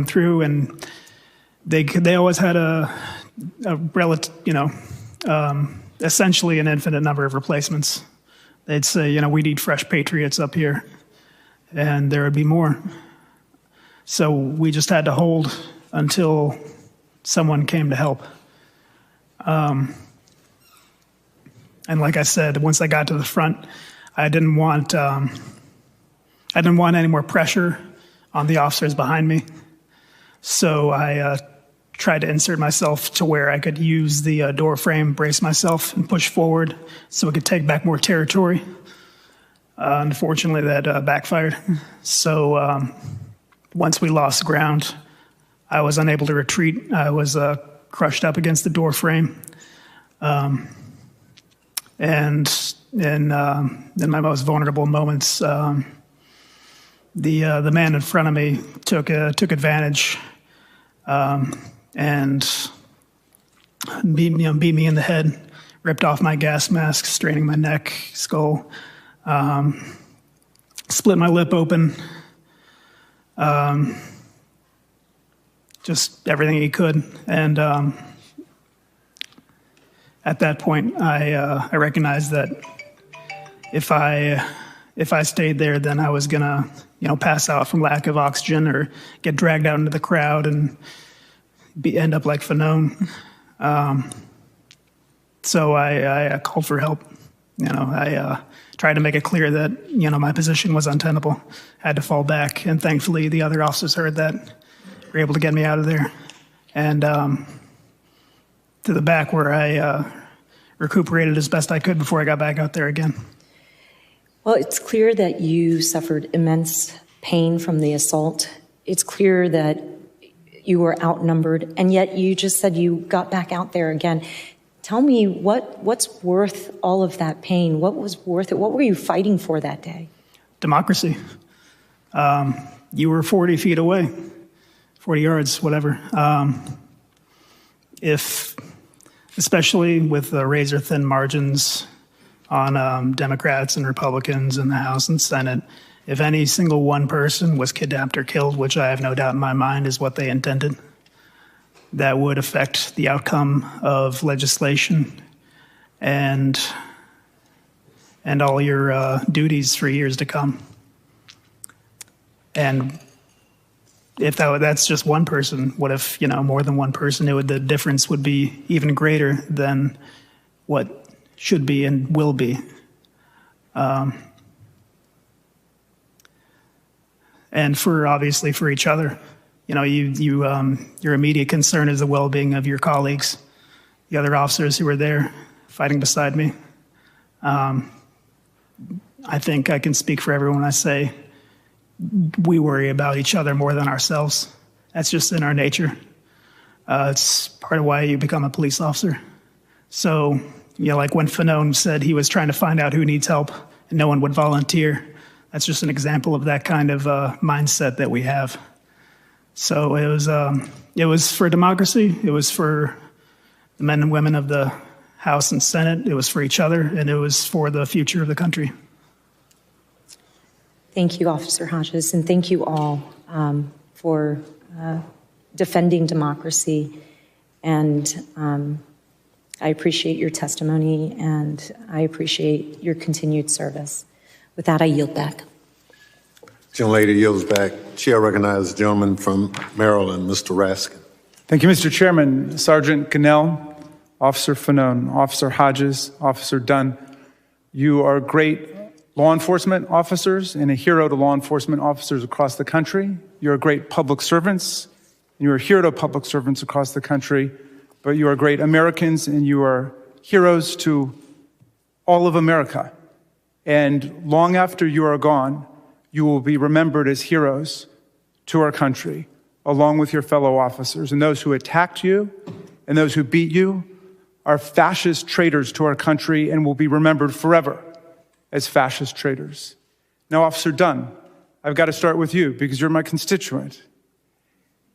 through, and they always had a relative, essentially an infinite number of replacements. They'd say, we need fresh patriots up here, and there would be more. So we just had to hold until someone came to help. And like I said, once I got to the front, I didn't want any more pressure on the officers behind me. So I tried to insert myself to where I could use the door frame, brace myself, and push forward so we could take back more territory. Unfortunately, that backfired. So once we lost ground, I was unable to retreat. I was crushed up against the door frame. And in my most vulnerable moments, the man in front of me took advantage and beat me in the head, ripped off my gas mask, straining my neck, skull, split my lip open, just everything he could. And at that point, I recognized that if I stayed there, then I was gonna, pass out from lack of oxygen or get dragged out into the crowd and end up like Fanon. So I called for help. I tried to make it clear that my position was untenable. I had to fall back, and thankfully the other officers heard that, were able to get me out of there, and to the back where I recuperated as best I could before I got back out there again. Well, it's clear that you suffered immense pain from the assault. It's clear that you were outnumbered, and yet you just said you got back out there again. Tell me what's worth all of that pain? What was worth it? What were you fighting for that day? Democracy. You were 40 feet away, 40 yards, whatever. Especially with the razor-thin margins on Democrats and Republicans in the House and Senate, if any single one person was kidnapped or killed, which I have no doubt in my mind is what they intended, that would affect the outcome of legislation and all your duties for years to come. And if that's just one person, what if more than one person? The difference would be even greater than what should be and will be. And obviously for each other. Your immediate concern is the well-being of your colleagues, the other officers who were there fighting beside me. I think I can speak for everyone when I say we worry about each other more than ourselves. That's just in our nature. It's part of why you become a police officer. So, like when Fanon said he was trying to find out who needs help and no one would volunteer, that's just an example of that kind of mindset that we have. So it was for democracy, it was for the men and women of the House and Senate, it was for each other, and it was for the future of the country. Thank you, Officer Hodges, and thank you all for defending democracy. And I appreciate your testimony, and I appreciate your continued service. With that, I yield back. Gentlelady yields back. Chair recognizes the gentleman from Maryland, Mr. Raskin. Thank you, Mr. Chairman. Sergeant Gonell, Officer Fanon, Officer Hodges, Officer Dunn, you are great law enforcement officers and a hero to law enforcement officers across the country. You're great public servants, and you're a hero to public servants across the country, but you are great Americans, and you are heroes to all of America. And long after you are gone, you will be remembered as heroes to our country, along with your fellow officers. And those who attacked you and those who beat you are fascist traitors to our country and will be remembered forever as fascist traitors. Now, Officer Dunn, I've got to start with you because you're my constituent.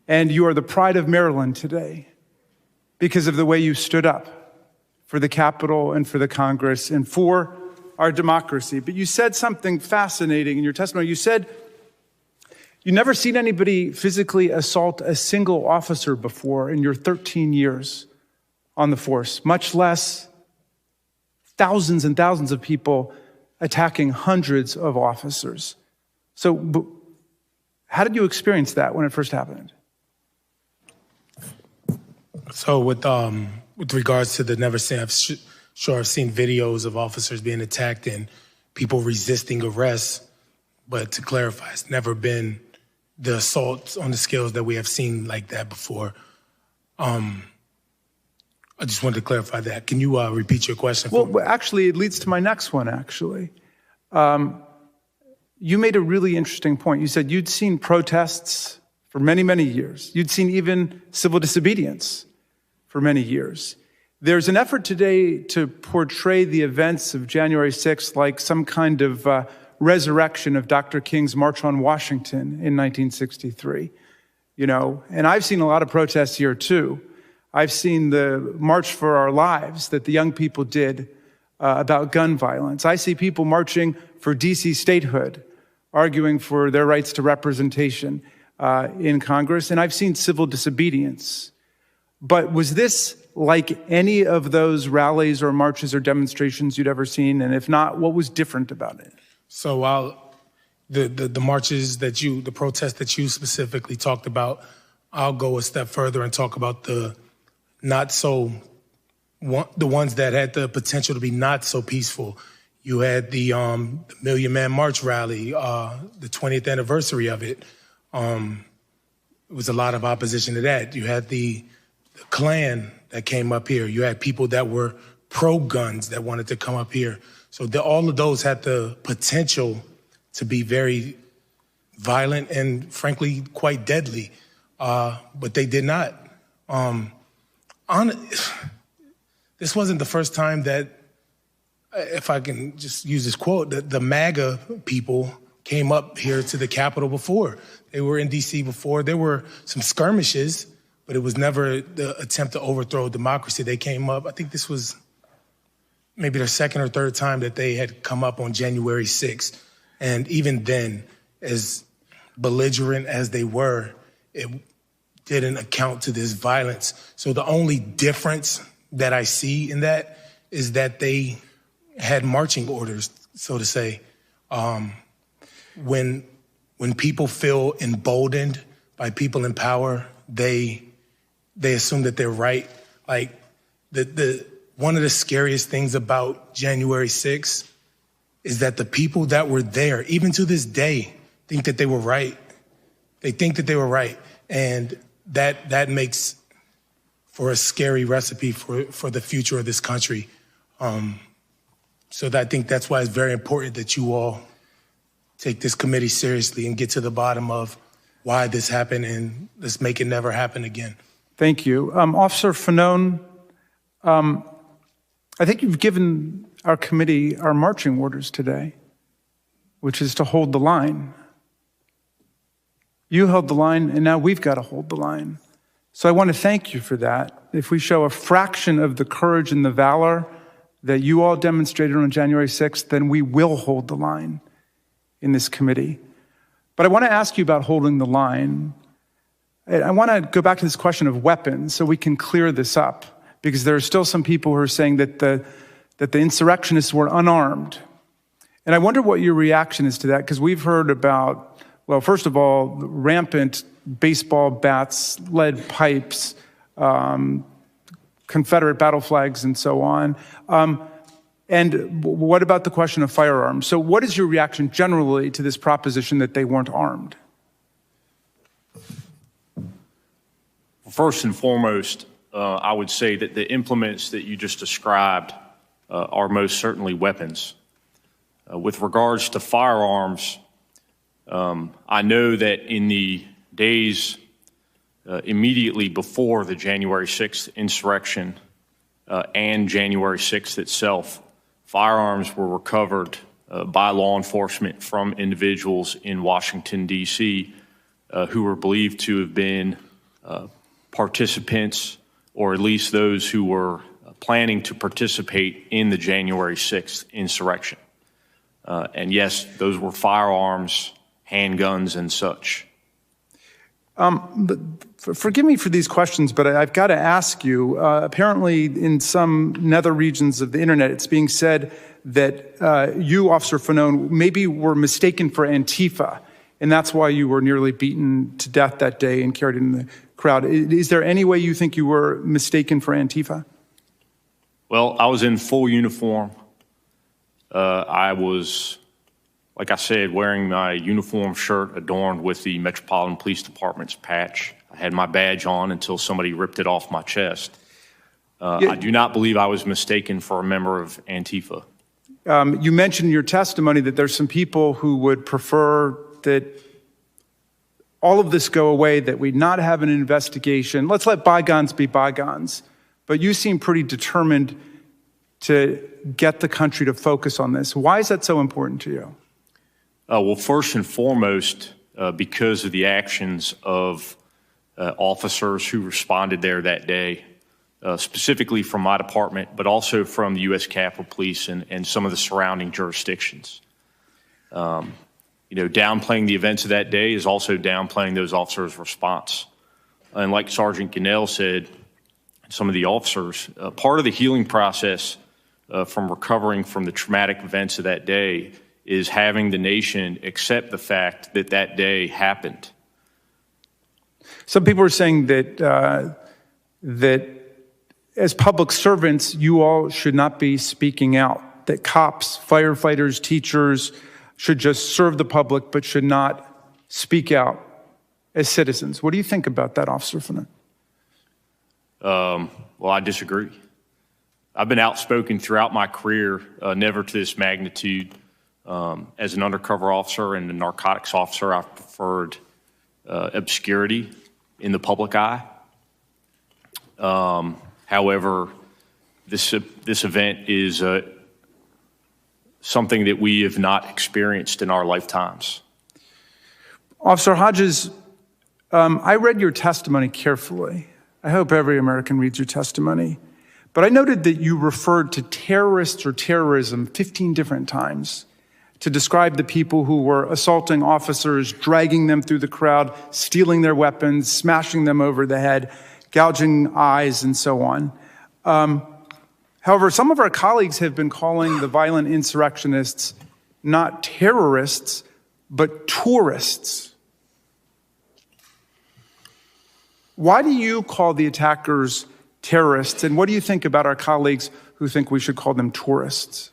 And you are the pride of Maryland today because of the way you stood up for the Capitol and for the Congress and for our democracy. But you said something fascinating in your testimony. You said you never seen anybody physically assault a single officer before in your 13 years on the force, much less thousands and thousands of people attacking hundreds of officers. So how did you experience that when it first happened? So with regards to the never seen, I've seen videos of officers being attacked and people resisting arrest. But to clarify, it's never been the assaults on the scales that we have seen like that before. I just wanted to clarify that. Can you repeat your question? Well, actually, it leads to my next one, actually. You made a really interesting point. You said you'd seen protests for many, many years. You'd seen even civil disobedience for many years. There's an effort today to portray the events of January 6th like some kind of resurrection of Dr. King's March on Washington in 1963. You know, and I've seen a lot of protests here, too. I've seen the March for Our Lives that the young people did about gun violence. I see people marching for D.C. statehood, arguing for their rights to representation in Congress, and I've seen civil disobedience. But was this like any of those rallies or marches or demonstrations you'd ever seen? And if not, what was different about it? So while the marches that the protests that you specifically talked about, I'll go a step further and talk about the ones that had the potential to be not so peaceful. You had the Million Man March rally, the 20th anniversary of it. It was a lot of opposition to that. You had the Klan that came up here. You had people that were pro-guns that wanted to come up here. So all of those had the potential to be very violent and, frankly, quite deadly, but they did not. This wasn't the first time that, if I can just use this quote, that the MAGA people came up here to the Capitol before. They were in D.C. before. There were some skirmishes, but it was never the attempt to overthrow democracy. They came up, I think this was maybe their second or third time that they had come up on January 6th. And even then, as belligerent as they were, it didn't account to this violence. So the only difference that I see in that is that they had marching orders, so to say. When people feel emboldened by people in power, they assume that they're right. Like one of the scariest things about January 6th is that the people that were there, even to this day, think that they were right. They think that they were right. And that makes for a scary recipe for the future of this country. So I think that's why it's very important that you all take this committee seriously and get to the bottom of why this happened, and let's make it never happen again. Thank you. Officer Fanon, I think you've given our committee our marching orders today, which is to hold the line. You held the line, and now we've got to hold the line. So I want to thank you for that. If we show a fraction of the courage and the valor that you all demonstrated on January 6th, then we will hold the line in this committee. But I want to ask you about holding the line. I want to go back to this question of weapons so we can clear this up, because there are still some people who are saying that the insurrectionists were unarmed. And I wonder what your reaction is to that, because we've heard about, well, first of all, rampant baseball bats, lead pipes, Confederate battle flags, and so on. And what about the question of firearms? So what is your reaction generally to this proposition that they weren't armed? First and foremost, I would say that the implements that you just described are most certainly weapons. With regards to firearms, I know that in the days immediately before the January 6th insurrection and January 6th itself, firearms were recovered by law enforcement from individuals in Washington, D.C., who were believed to have been participants, or at least those who were planning to participate in the January 6th insurrection. And yes, those were firearms, handguns, and such. Forgive me for these questions, but I've got to ask you, apparently in some nether regions of the internet, it's being said that you, Officer Fanon, maybe were mistaken for Antifa, and that's why you were nearly beaten to death that day and carried in the crowd. Is there any way you think you were mistaken for Antifa? Well, I was in full uniform. I was, like I said, wearing my uniform shirt adorned with the Metropolitan Police Department's patch. I had my badge on until somebody ripped it off my chest. I do not believe I was mistaken for a member of Antifa. You mentioned in your testimony that there's some people who would prefer that all of this go away, that we not have an investigation. Let's let bygones be bygones. But you seem pretty determined to get the country to focus on this. Why is that so important to you? Well, first and foremost, because of the actions of officers who responded there that day, specifically from my department, but also from the U.S. Capitol Police and some of the surrounding jurisdictions. Downplaying the events of that day is also downplaying those officers' response. And like Sergeant Gonell said, some of the officers, part of the healing process from recovering from the traumatic events of that day is having the nation accept the fact that that day happened. Some people are saying that that as public servants, you all should not be speaking out, that cops, firefighters, teachers should just serve the public but should not speak out as citizens. What do you think about that, Officer Fanon? Well, I disagree. I've been outspoken throughout my career, never to this magnitude. As an undercover officer and a narcotics officer, I've preferred obscurity in the public eye. However, this event is something that we have not experienced in our lifetimes. Officer Hodges, I read your testimony carefully. I hope every American reads your testimony. But I noted that you referred to terrorists or terrorism 15 different times to describe the people who were assaulting officers, dragging them through the crowd, stealing their weapons, smashing them over the head, gouging eyes, and so on. However, some of our colleagues have been calling the violent insurrectionists not terrorists, but tourists. Why do you call the attackers terrorists, and what do you think about our colleagues who think we should call them tourists?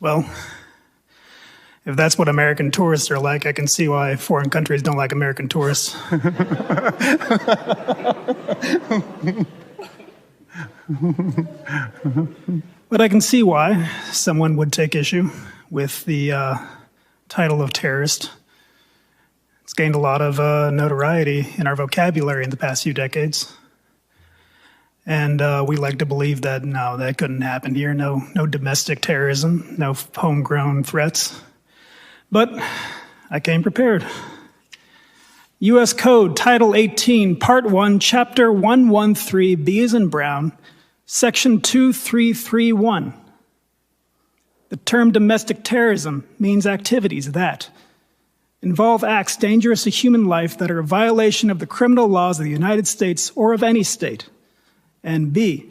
Well, if that's what American tourists are like, I can see why foreign countries don't like American tourists. But I can see why someone would take issue with the title of terrorist. It's gained a lot of notoriety in our vocabulary in the past few decades. And we like to believe that, no, that couldn't happen here. No domestic terrorism, no homegrown threats. But I came prepared. U.S. Code, Title 18, Part 1, Chapter 113, B as in Brown, Section 2331. The term domestic terrorism means activities that involve acts dangerous to human life that are a violation of the criminal laws of the United States or of any state, and B,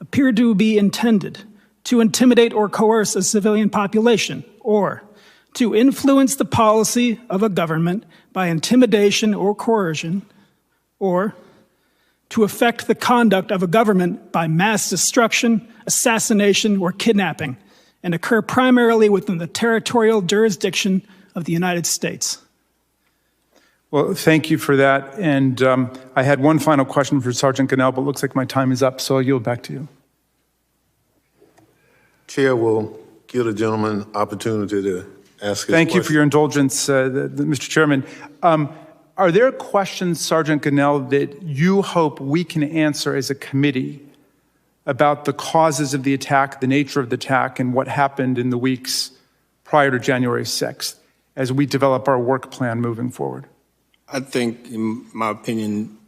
appear to be intended to intimidate or coerce a civilian population, or to influence the policy of a government by intimidation or coercion, or to affect the conduct of a government by mass destruction, assassination, or kidnapping, and occur primarily within the territorial jurisdiction of the United States. Well, thank you for that. And I had one final question for Sergeant Gonell, but it looks like my time is up, so I'll yield back to you. Chair will give the gentleman opportunity to ask his Thank you question. for your indulgence, Mr. Chairman. Are there questions, Sergeant Gonell, that you hope we can answer as a committee about the causes of the attack, the nature of the attack, and what happened in the weeks prior to January 6th as we develop our work plan moving forward? I think, in my opinion,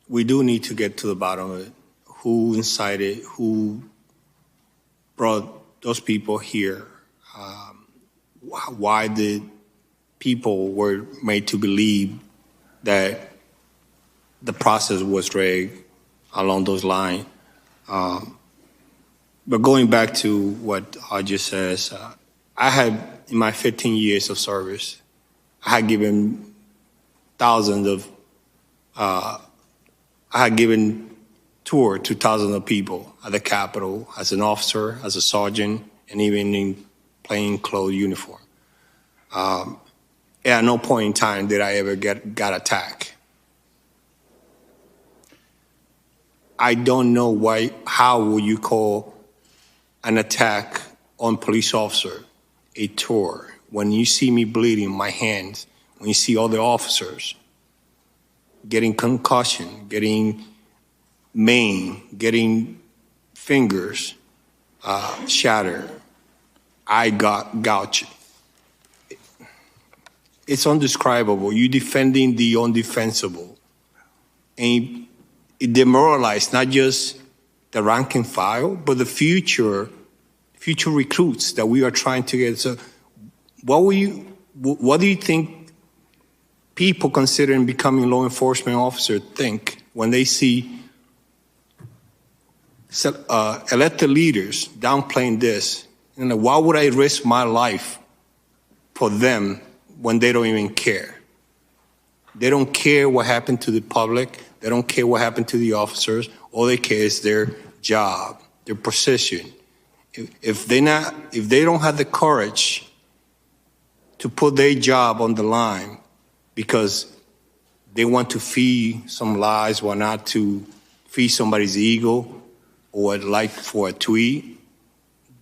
we do need to get to the bottom of it. Who incited, who brought those people here, why the people were made to believe that the process was rigged along those lines. But going back to what Hodges says, I had, in my 15 years of service, I had given thousands of, I had given tour to thousands of people at the Capitol as an officer, as a sergeant, and even in plain clothes uniform. At no point in time did I ever got attacked. I don't know why. How would you call an attack on police officer a tour when you see me bleeding my hands, when you see other officers getting concussion, getting maimed, getting fingers shattered? I got gouged. It's indescribable. You're defending the undefensible. And it demoralized not just the rank and file, but the future recruits that we are trying to get. So what do you think people considering becoming law enforcement officers think when they see elected leaders downplaying this? You know, why would I risk my life for them when they don't even care? They don't care what happened to the public. They don't care what happened to the officers. All they care is their job, their position. If they don't have the courage to put their job on the line because they want to feed some lies, or not to feed somebody's ego, or like for a tweet,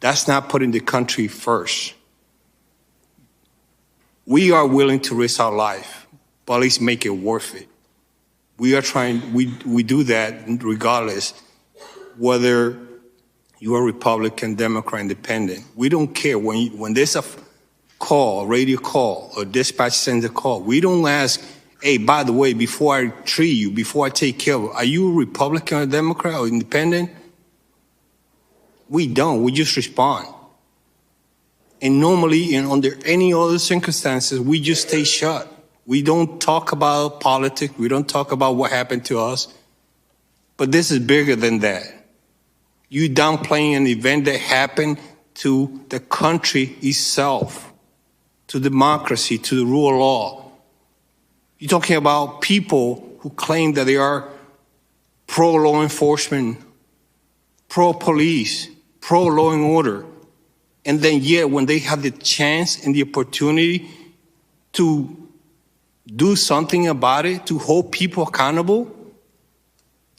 that's not putting the country first. We are willing to risk our life, but at least make it worth it. We are trying, we do that regardless whether you are Republican, Democrat, Independent. We don't care. When there's a call, a radio call, or dispatch sends a call, we don't ask, hey, by the way, before I treat you, before I take care of you, are you a Republican or Democrat or Independent? We don't. We just respond. And normally, and under any other circumstances, we just stay shut. We don't talk about politics. We don't talk about what happened to us. But this is bigger than that. You downplaying an event that happened to the country itself, to democracy, to the rule of law. You're talking about people who claim that they are pro-law enforcement, pro-police, pro-law and order. And then yet when they have the chance and the opportunity to do something about it, to hold people accountable,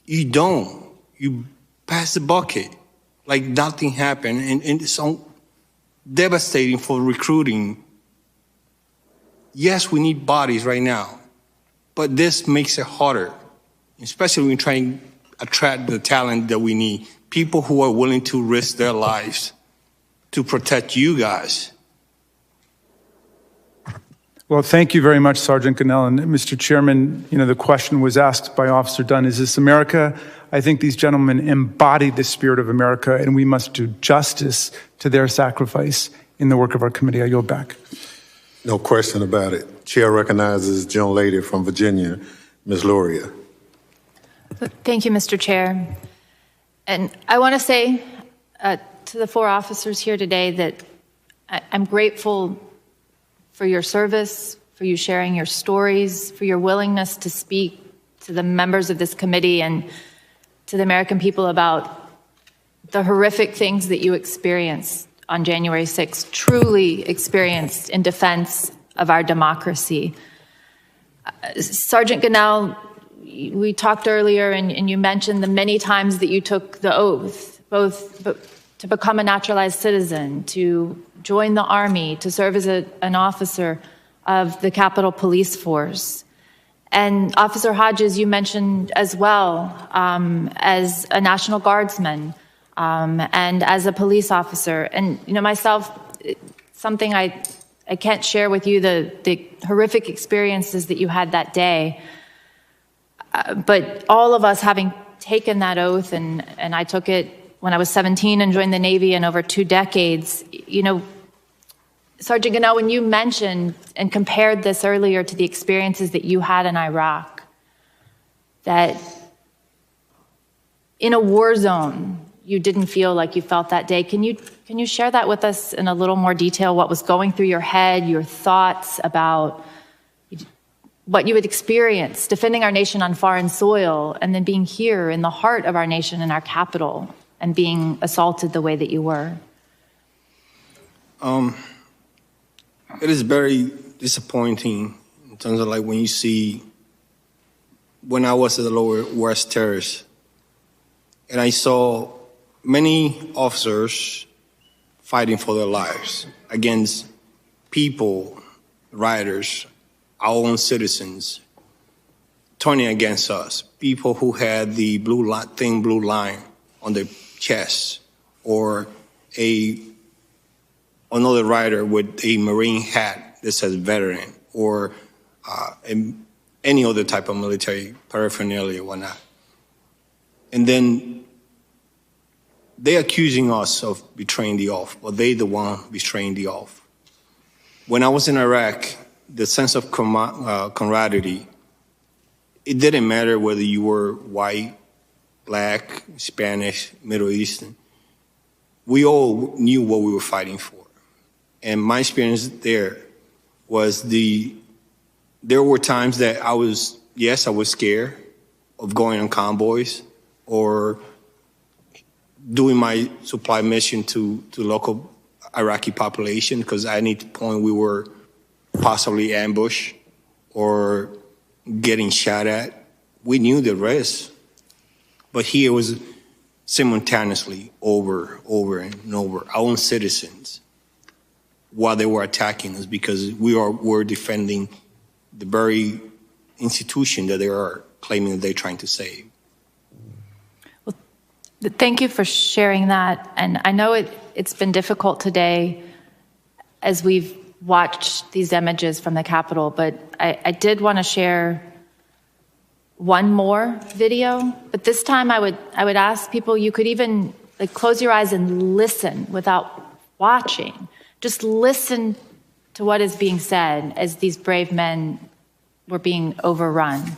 you don't. You pass the bucket like nothing happened. And it's so devastating for recruiting. Yes, we need bodies right now, but this makes it harder, especially when we try and attract the talent that we need. People who are willing to risk their lives to protect you guys. Well, thank you very much, Sergeant Gonell. And Mr. Chairman, the question was asked by Officer Dunn, is this America? I think these gentlemen embody the spirit of America, and we must do justice to their sacrifice in the work of our committee. I yield back. No question about it. Chair recognizes the gentlelady from Virginia, Ms. Luria. Thank you, Mr. Chair. And I want to say to the four officers here today that I'm grateful for your service, for you sharing your stories, for your willingness to speak to the members of this committee and to the American people about the horrific things that you experienced on January 6th, truly experienced in defense of our democracy. Sergeant Gonell, we talked earlier and you mentioned the many times that you took the oath, both to become a naturalized citizen, to join the Army, to serve as an officer of the Capitol Police Force. And Officer Hodges, you mentioned as well, as a National Guardsman and as a police officer. And, you know, myself, something I can't share with you, the horrific experiences that you had that day. But all of us having taken that oath, and I took it when I was 17 and joined the Navy in over 2 decades, you know, Sergeant Gonell, when you mentioned and compared this earlier to the experiences that you had in Iraq, that in a war zone, you didn't feel like you felt that day. Can you share that with us in a little more detail, what was going through your head, your thoughts about what you had experienced defending our nation on foreign soil, and then being here in the heart of our nation, in our capital, and being assaulted the way that you were? It is very disappointing in terms of like when you see, when I was at the Lower West Terrace, and I saw many officers fighting for their lives against people, rioters, our own citizens, turning against us, people who had the thin blue line on their chest, or another rider with a Marine hat that says veteran, or any other type of military paraphernalia or whatnot. And then they're accusing us of betraying the oath, but they the one betraying the oath. When I was in Iraq, the sense of camaraderie, it didn't matter whether you were white, black, Spanish, Middle Eastern. We all knew what we were fighting for. And my experience there was there were times that I was scared of going on convoys or doing my supply mission to local Iraqi population, because at any point we were possibly ambushed or getting shot at. We knew the risk, but here was simultaneously over and over, our own citizens, while they were attacking us, because were defending the very institution that they are claiming that they're trying to save. Well, thank you for sharing that. And I know it's been difficult today as we've watched these images from the Capitol, but I did want to share one more video. But this time I would ask people, you could even close your eyes and listen without watching. Just listen to what is being said as these brave men were being overrun.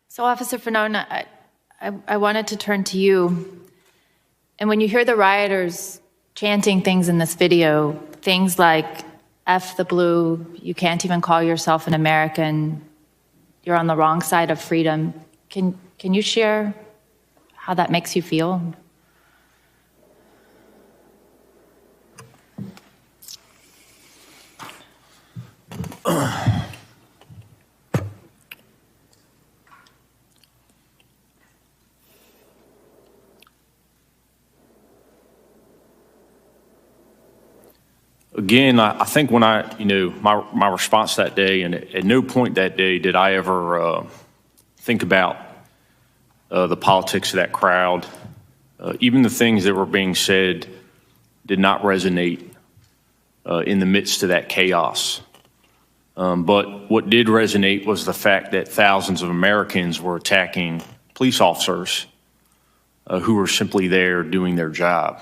So, Officer Fanon, I wanted to turn to you. And when you hear the rioters chanting things in this video, things like, F the blue, you can't even call yourself an American, you're on the wrong side of freedom, can you share how that makes you feel? Again, I think when my response that day, and at no point that day did I ever think about the politics of that crowd. Even the things that were being said did not resonate in the midst of that chaos. But what did resonate was the fact that thousands of Americans were attacking police officers who were simply there doing their job.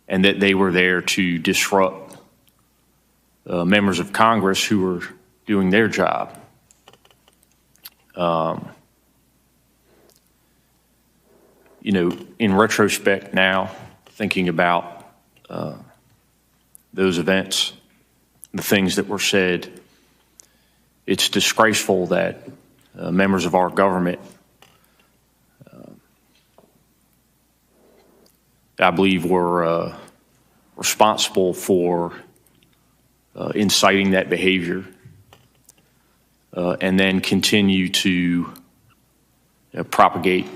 And that they were there to disrupt members of Congress who were doing their job. You know, in retrospect now, thinking about those events, the things that were said, it's disgraceful that members of our government, I believe, were responsible for inciting that behavior and then continue to propagate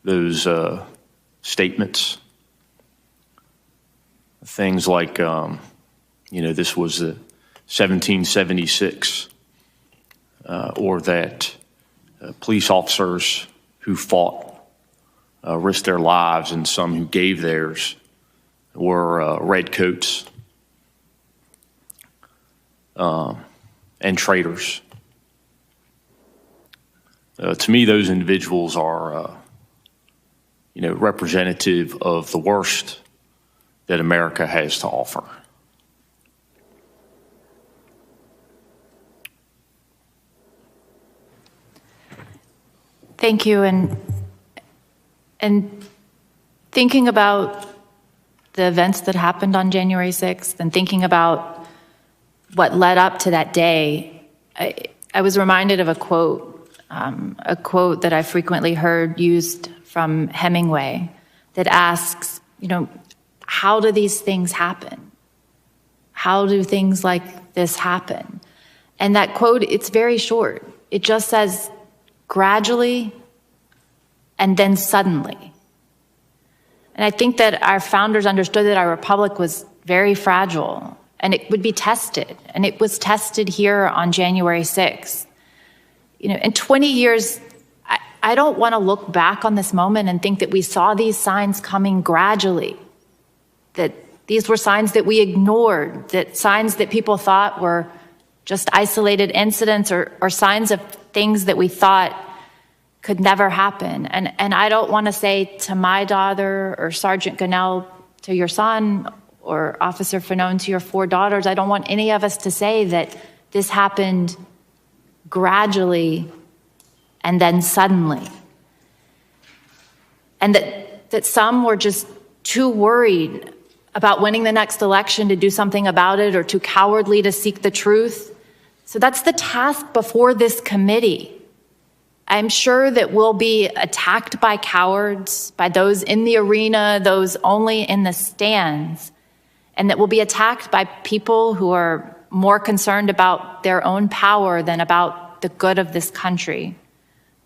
those statements. Things like, you know, this was 1776, or that police officers who fought risked their lives, and some who gave theirs were redcoats and traitors. To me, those individuals are, you know, representative of the worst that America has to offer. Thank you. And thinking about the events that happened on January 6th and thinking about what led up to that day, I was reminded of a quote that I frequently heard used from Hemingway that asks, you know, how do these things happen? How do things like this happen? And that quote, it's very short. It just says, gradually and then suddenly. And I think that our founders understood that our republic was very fragile and it would be tested. And it was tested here on January 6th. You know, in 20 years, I don't want to look back on this moment and think that we saw these signs coming gradually, that these were signs that we ignored, that signs that people thought were just isolated incidents or signs of things that we thought could never happen. And I don't want to say to my daughter or Sergeant Gonell to your son or Officer Fanon to your 4 daughters, I don't want any of us to say that this happened gradually and then suddenly. And that some were just too worried about winning the next election to do something about it or too cowardly to seek the truth. So that's the task before this committee. I'm sure that we'll be attacked by cowards, by those in the arena, those only in the stands, and that we'll be attacked by people who are more concerned about their own power than about the good of this country.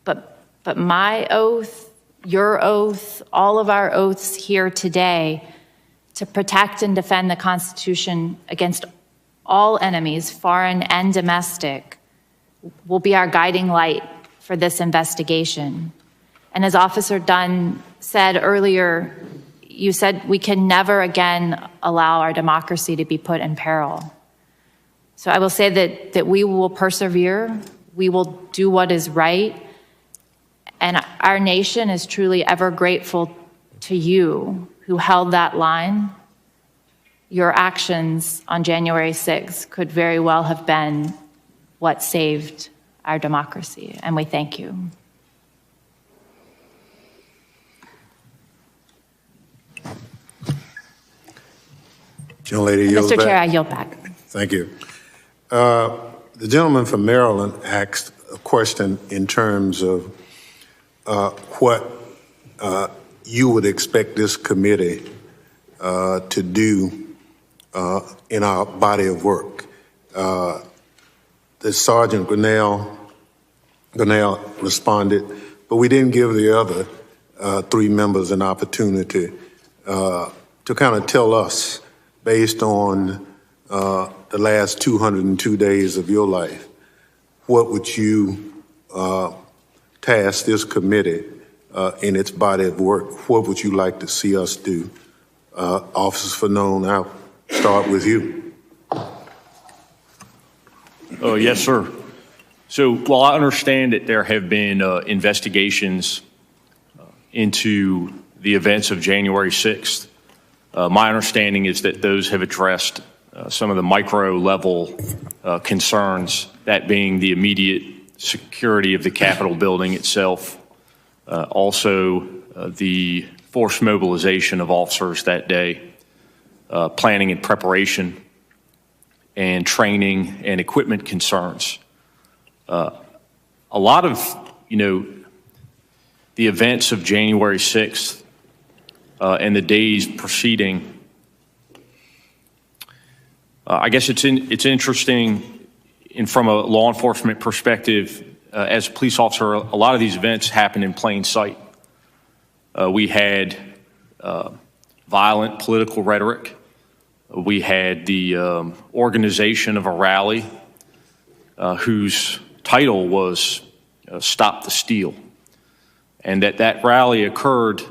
But my oath, your oath, all of our oaths here today to protect and defend the Constitution against all enemies, foreign and domestic, will be our guiding light for this investigation. And as Officer Dunn said earlier, you said we can never again allow our democracy to be put in peril. So I will say that we will persevere, we will do what is right, and our nation is truly ever grateful to you who held that line. Your actions on January 6th could very well have been what saved our democracy, and we thank you. Gentlelady yields Mr. back. Chair, I yield back. Thank you. The gentleman from Maryland asked a question in terms of what you would expect this committee to do in our body of work. The Sergeant Gonell responded, but we didn't give the other 3 members an opportunity to kind of tell us, based on the last 202 days of your life, what would you task this committee in its body of work? What would you like to see us do? Officer Fanon, I'll start with you. Yes, sir. So while I understand that there have been investigations into the events of January 6th, my understanding is that those have addressed some of the micro level concerns, that being the immediate security of the Capitol building itself, also the forced mobilization of officers that day, planning and preparation, and training and equipment concerns. A lot of, the events of January 6th and the days preceding, I guess it's interesting, and from a law enforcement perspective, as a police officer, a lot of these events happen in plain sight. We had violent political rhetoric. We had the organization of a rally whose title was Stop the Steal. And that rally occurred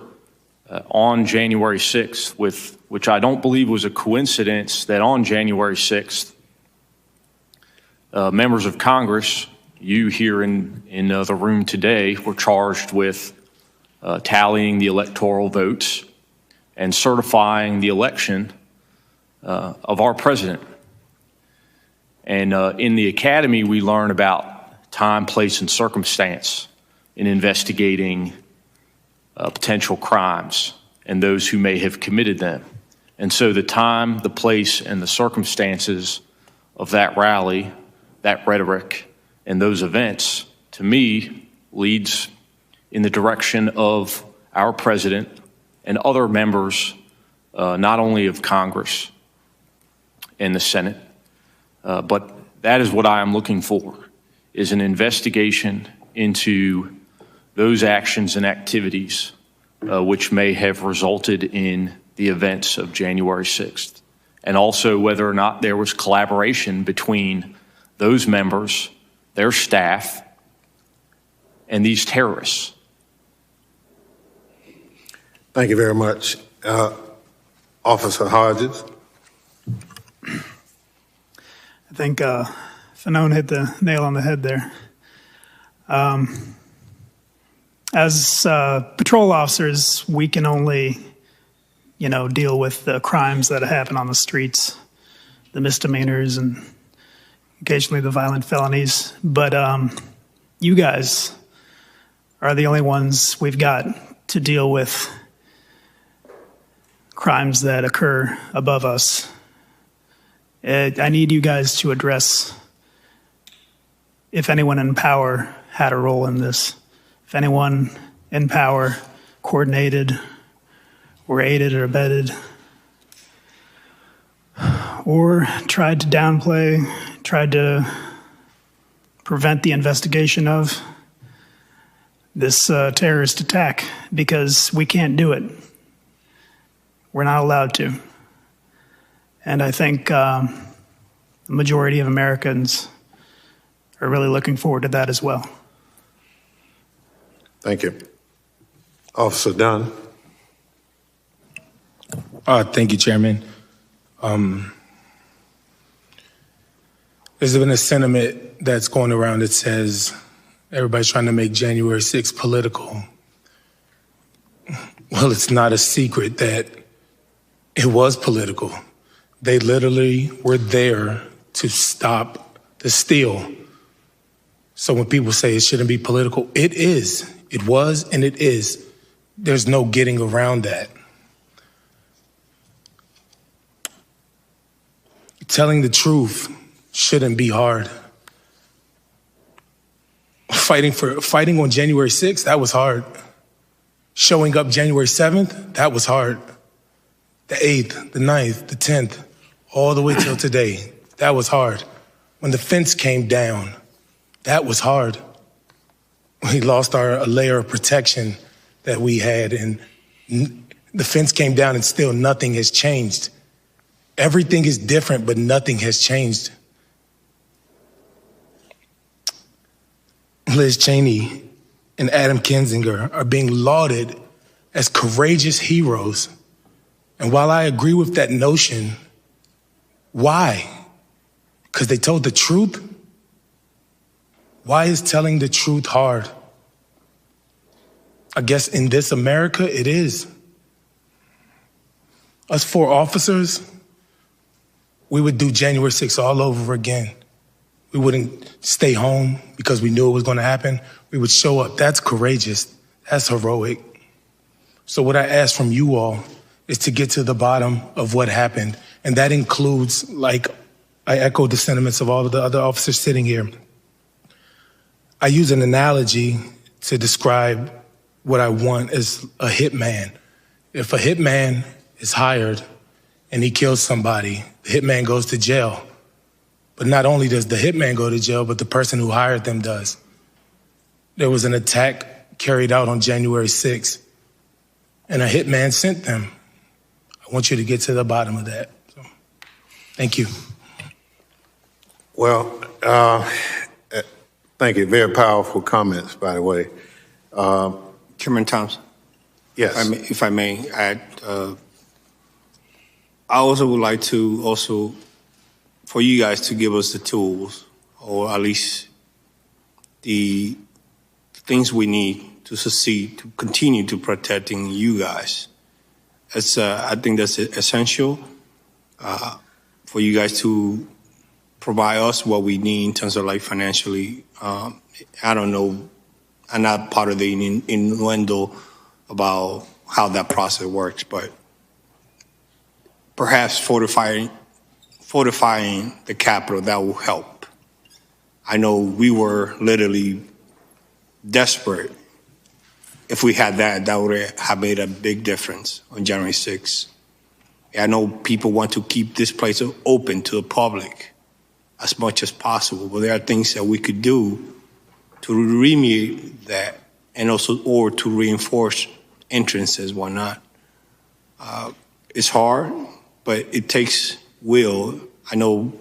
on January 6th, which I don't believe was a coincidence that on January 6th, members of Congress, you here in the room today, were charged with tallying the electoral votes and certifying the election of our president. And in the academy, we learn about time, place, and circumstance in investigating potential crimes and those who may have committed them. And so the time, the place, and the circumstances of that rally, that rhetoric, and those events, to me, leads in the direction of our president and other members, not only of Congress and the Senate, but that is what I am looking for, is an investigation into those actions and activities which may have resulted in the events of January 6th, and also whether or not there was collaboration between those members, their staff, and these terrorists. Thank you very much. Officer Hodges. I think Fanon hit the nail on the head there. As patrol officers, we can only, deal with the crimes that happen on the streets, the misdemeanors, and occasionally the violent felonies. But you guys are the only ones we've got to deal with crimes that occur above us. I need you guys to address if anyone in power had a role in this, if anyone in power coordinated or aided or abetted or tried to downplay, tried to prevent the investigation of this terrorist attack, because we can't do it. We're not allowed to. And I think the majority of Americans are really looking forward to that as well. Thank you. Officer Dunn. Thank you, Chairman. There's been a sentiment that's going around that says everybody's trying to make January 6th political. Well, it's not a secret that it was political. They literally were there to stop the steal. So when people say it shouldn't be political, it is. It was and it is. There's no getting around that. Telling the truth shouldn't be hard. Fighting on January 6th, that was hard. Showing up January 7th, that was hard. The 8th, the 9th, the 10th, all the way till today, that was hard. When the fence came down, that was hard. We lost a layer of protection that we had, and the fence came down and still nothing has changed. Everything is different, but nothing has changed. Liz Cheney and Adam Kinzinger are being lauded as courageous heroes. And while I agree with that notion, why? Because they told the truth? Why is telling the truth hard? I guess in this America, it is. Us 4 officers, we would do January 6th all over again. We wouldn't stay home because we knew it was going to happen. We would show up. That's courageous. That's heroic. So what I ask from you all is to get to the bottom of what happened. And that includes, like, I echo the sentiments of all of the other officers sitting here. I use an analogy to describe what I want as a hitman. If a hitman is hired and he kills somebody, the hitman goes to jail. But not only does the hitman go to jail, but the person who hired them does. There was an attack carried out on January 6th, and a hitman sent them. I want you to get to the bottom of that. So, thank you. Well, thank you. Very powerful comments, by the way. Chairman Thompson. Yes. If I may add, I also would like to for you guys to give us the tools, or at least the things we need to succeed, to continue to protecting you guys. I think that's essential for you guys to provide us what we need in terms of like financially. I don't know, I'm not part of the innuendo about how that process works, but perhaps fortifying the Capitol, that will help. I know we were literally desperate. If we had that would have made a big difference on January 6th. I know people want to keep this place open to the public as much as possible, but there are things that we could do to remediate that, and also, or to reinforce entrances, whatnot. It's hard, but it takes will. I know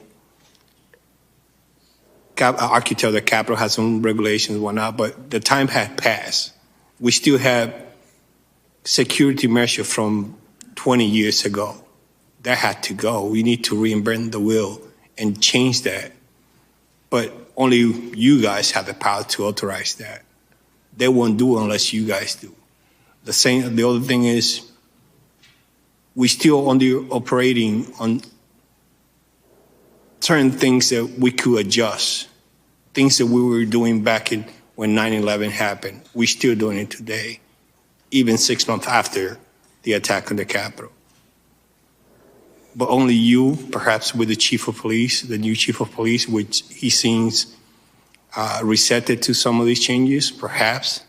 architect of the Capitol has some regulations, whatnot, but the time had passed. We still have security measure from 20 years ago. That had to go. We need to reinvent the wheel and change that. But only you guys have the power to authorize that. They won't do it unless you guys do. The other thing is, we still only operating on certain things that we could adjust, things that we were doing back when 9/11 happened. We're still doing it today, even 6 months after the attack on the Capitol. But only you, perhaps with the chief of police, the new chief of police, which he seems receptive to some of these changes, perhaps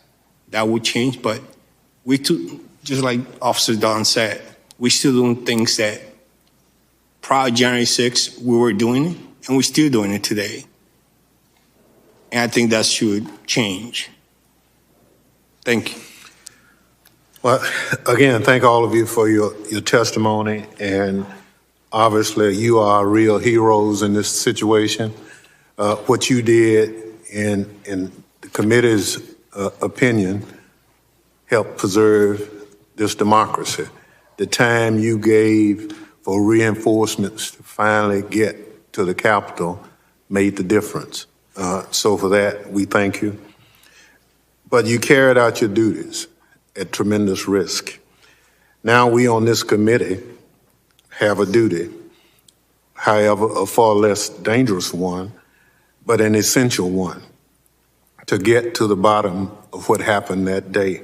that would change. But we too, just like Officer Dunn said, we're still doing things that prior to January 6th, we were doing it, and we're still doing it today. And I think that should change. Thank you. Well, again, thank all of you for your testimony, and obviously you are real heroes in this situation. What you did in the committee's opinion helped preserve this democracy. The time you gave for reinforcements to finally get to the Capitol made the difference. So for that, we thank you. But you carried out your duties at tremendous risk. Now we on this committee have a duty, however, a far less dangerous one, but an essential one, to get to the bottom of what happened that day.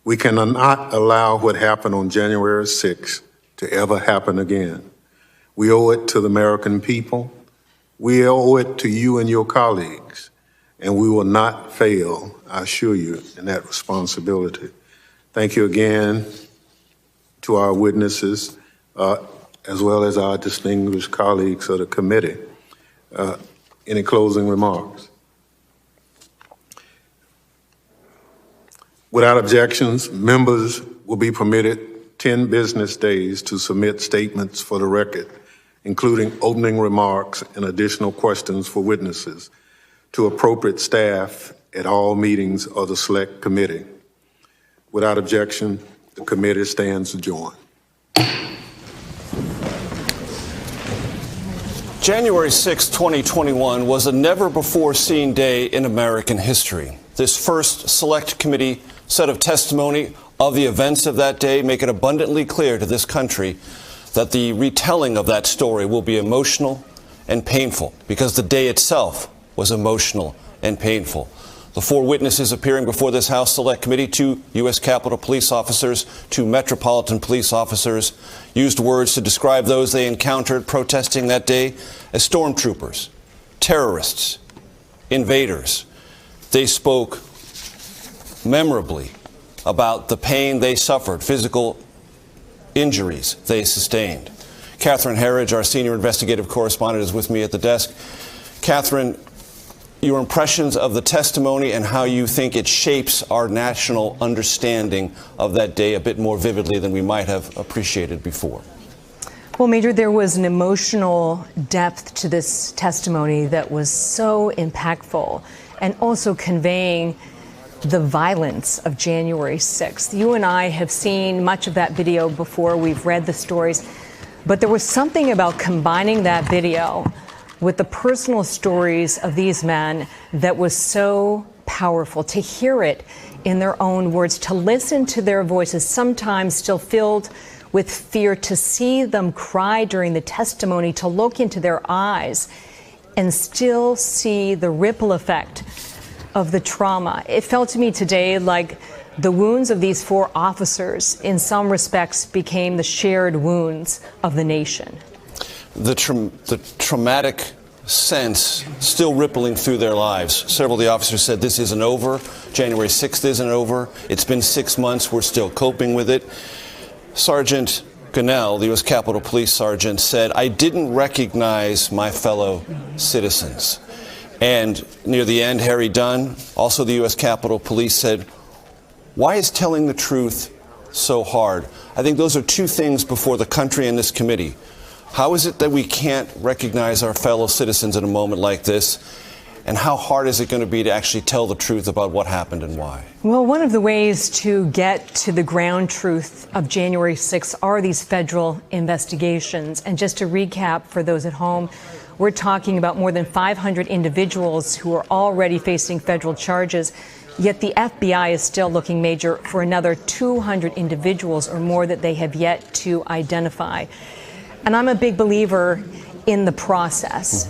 We cannot allow what happened on January 6th to ever happen again. We owe it to the American people. We owe it to you and your colleagues, and we will not fail, I assure you, in that responsibility. Thank you again to our witnesses, as well as our distinguished colleagues of the committee. Any closing remarks? Without objections, members will be permitted 10 business days to submit statements for the record, including opening remarks and additional questions for witnesses, to appropriate staff at all meetings of the Select Committee. Without objection, the committee stands adjourned. January 6, 2021 was a never-before-seen day in American history. This first Select Committee set of testimony of the events of that day make it abundantly clear to this country that the retelling of that story will be emotional and painful, because the day itself was emotional and painful. The 4 witnesses appearing before this House Select Committee, 2 U.S. Capitol Police officers, 2 Metropolitan Police officers, used words to describe those they encountered protesting that day as stormtroopers, terrorists, invaders. They spoke memorably about the pain they suffered, physical injuries they sustained. Catherine Herridge, our senior investigative correspondent, is with me at the desk. Catherine, your impressions of the testimony and how you think it shapes our national understanding of that day a bit more vividly than we might have appreciated before. Well, Major, there was an emotional depth to this testimony that was so impactful and also conveying the violence of January 6th. You and I have seen much of that video before. We've read the stories. But there was something about combining that video with the personal stories of these men that was so powerful. To hear it in their own words, to listen to their voices, sometimes still filled with fear, to see them cry during the testimony, to look into their eyes and still see the ripple effect of the trauma. It felt to me today like the wounds of these 4 officers, in some respects, became the shared wounds of the nation. The traumatic sense still rippling through their lives. Several of the officers said this isn't over. January 6th isn't over. It's been 6 months. We're still coping with it. Sergeant Gonell, the U.S. Capitol Police Sergeant, said, "I didn't recognize my fellow citizens." And near the end, Harry Dunn, also the U.S. Capitol Police, said, "Why is telling the truth so hard?" I think those are 2 things before the country and this committee. How is it that we can't recognize our fellow citizens in a moment like this? And how hard is it going to be to actually tell the truth about what happened and why? Well, one of the ways to get to the ground truth of January 6th are these federal investigations. And just to recap for those at home, we're talking about more than 500 individuals who are already facing federal charges. Yet the FBI is still looking, Major, for another 200 individuals or more that they have yet to identify. And I'm a big believer in the process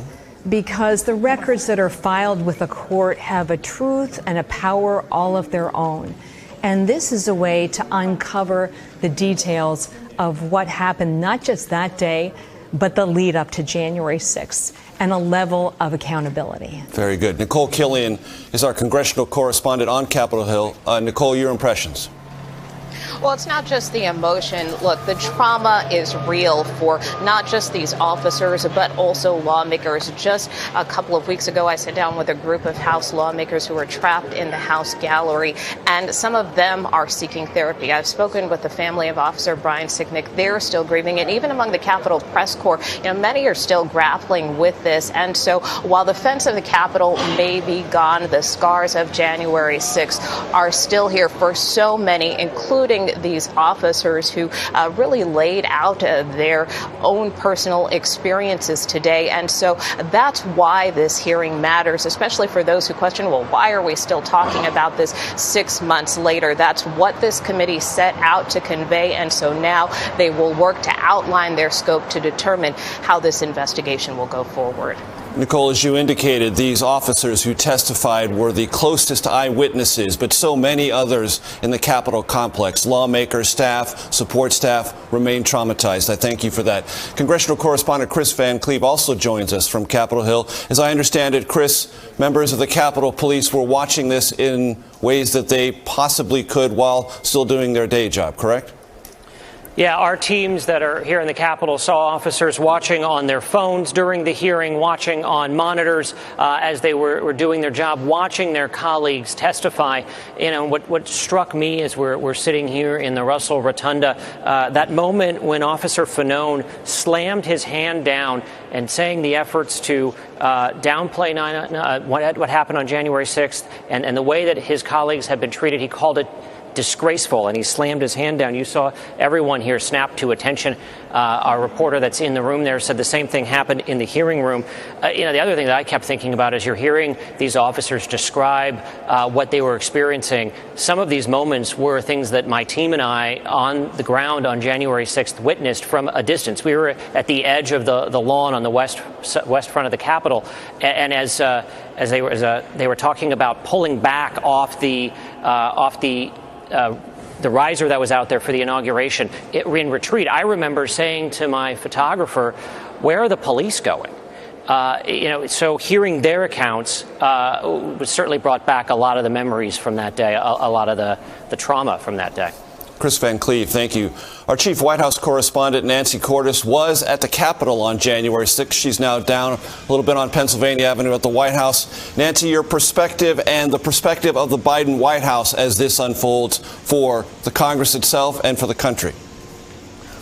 because the records that are filed with a court have a truth and a power all of their own. And this is a way to uncover the details of what happened, not just that day, but the lead up to January 6th, and a level of accountability. Very good. Nicole Killian is our congressional correspondent on Capitol Hill. Nicole, your impressions? Well, it's not just the emotion. Look, the trauma is real for not just these officers, but also lawmakers. Just a couple of weeks ago, I sat down with a group of House lawmakers who were trapped in the House gallery, and some of them are seeking therapy. I've spoken with the family of Officer Brian Sicknick. They're still grieving, and even among the Capitol Press Corps, many are still grappling with this. And so while the fence of the Capitol may be gone, the scars of January 6th are still here for so many, including these officers who really laid out their own personal experiences today. And so that's why this hearing matters, especially for those who question, well, why are we still talking about this 6 months later? That's what this committee set out to convey. And so now they will work to outline their scope to determine how this investigation will go forward. Nicole, as you indicated, these officers who testified were the closest eyewitnesses, but so many others in the Capitol complex, lawmakers, staff, support staff, remain traumatized. I thank you for that. Congressional correspondent Chris Van Cleve also joins us from Capitol Hill. As I understand it, Chris, members of the Capitol Police were watching this in ways that they possibly could while still doing their day job, correct? Yeah, our teams that are here in the Capitol saw officers watching on their phones during the hearing, watching on monitors as they were doing their job, watching their colleagues testify. What struck me as we're sitting here in the Russell Rotunda, that moment when Officer Fanon slammed his hand down and saying the efforts to downplay what happened on January 6th and the way that his colleagues had been treated. He called it disgraceful, and he slammed his hand down. You saw everyone here snap to attention. Our reporter that's in the room there said the same thing happened in the hearing room. The other thing that I kept thinking about is you're hearing these officers describe what they were experiencing. Some of these moments were things that my team and I on the ground on January 6th witnessed from a distance. We were at the edge of the lawn on the west front of the Capitol, and as they were talking about pulling back off the riser that was out there for the inauguration in retreat, I remember saying to my photographer, "Where are the police going?" So hearing their accounts certainly brought back a lot of the memories from that day, a lot of the trauma from that day. Chris Van Cleve, thank you. Our chief White House correspondent, Nancy Cordes, was at the Capitol on January 6th. She's now down a little bit on Pennsylvania Avenue at the White House. Nancy, your perspective and the perspective of the Biden White House as this unfolds for the Congress itself and for the country.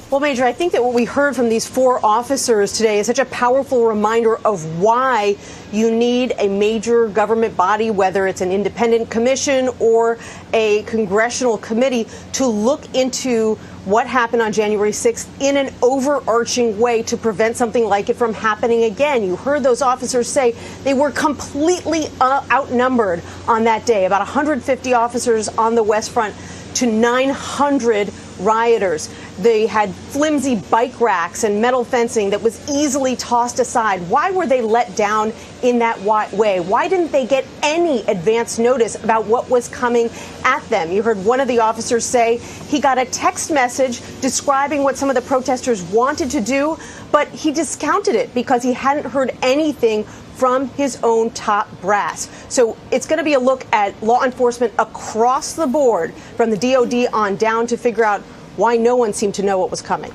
Well, Major, I think that what we heard from these 4 officers today is such a powerful reminder of why you need a major government body, whether it's an independent commission or a congressional committee, to look into what happened on January 6th in an overarching way to prevent something like it from happening again. You heard those officers say they were completely outnumbered on that day, about 150 officers on the West Front to 900 rioters. They had flimsy bike racks and metal fencing that was easily tossed aside. Why were they let down in that way? Why didn't they get any advance notice about what was coming at them? You heard one of the officers say he got a text message describing what some of the protesters wanted to do, but he discounted it because he hadn't heard anything from his own top brass. So it's going to be a look at law enforcement across the board, from the DOD on down, to figure out why no one seemed to know what was coming.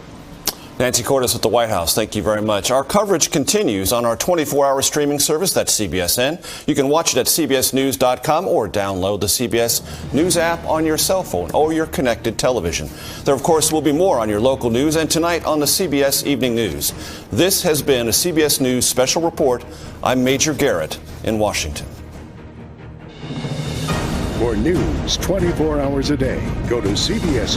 Nancy Cordes at the White House, thank you very much. Our coverage continues on our 24-hour streaming service, that's CBSN. You can watch it at cbsnews.com or download the CBS News app on your cell phone or your connected television. There, of course, will be more on your local news and tonight on the CBS Evening News. This has been a CBS News special report. I'm Major Garrett in Washington. For news 24 hours a day, go to CBS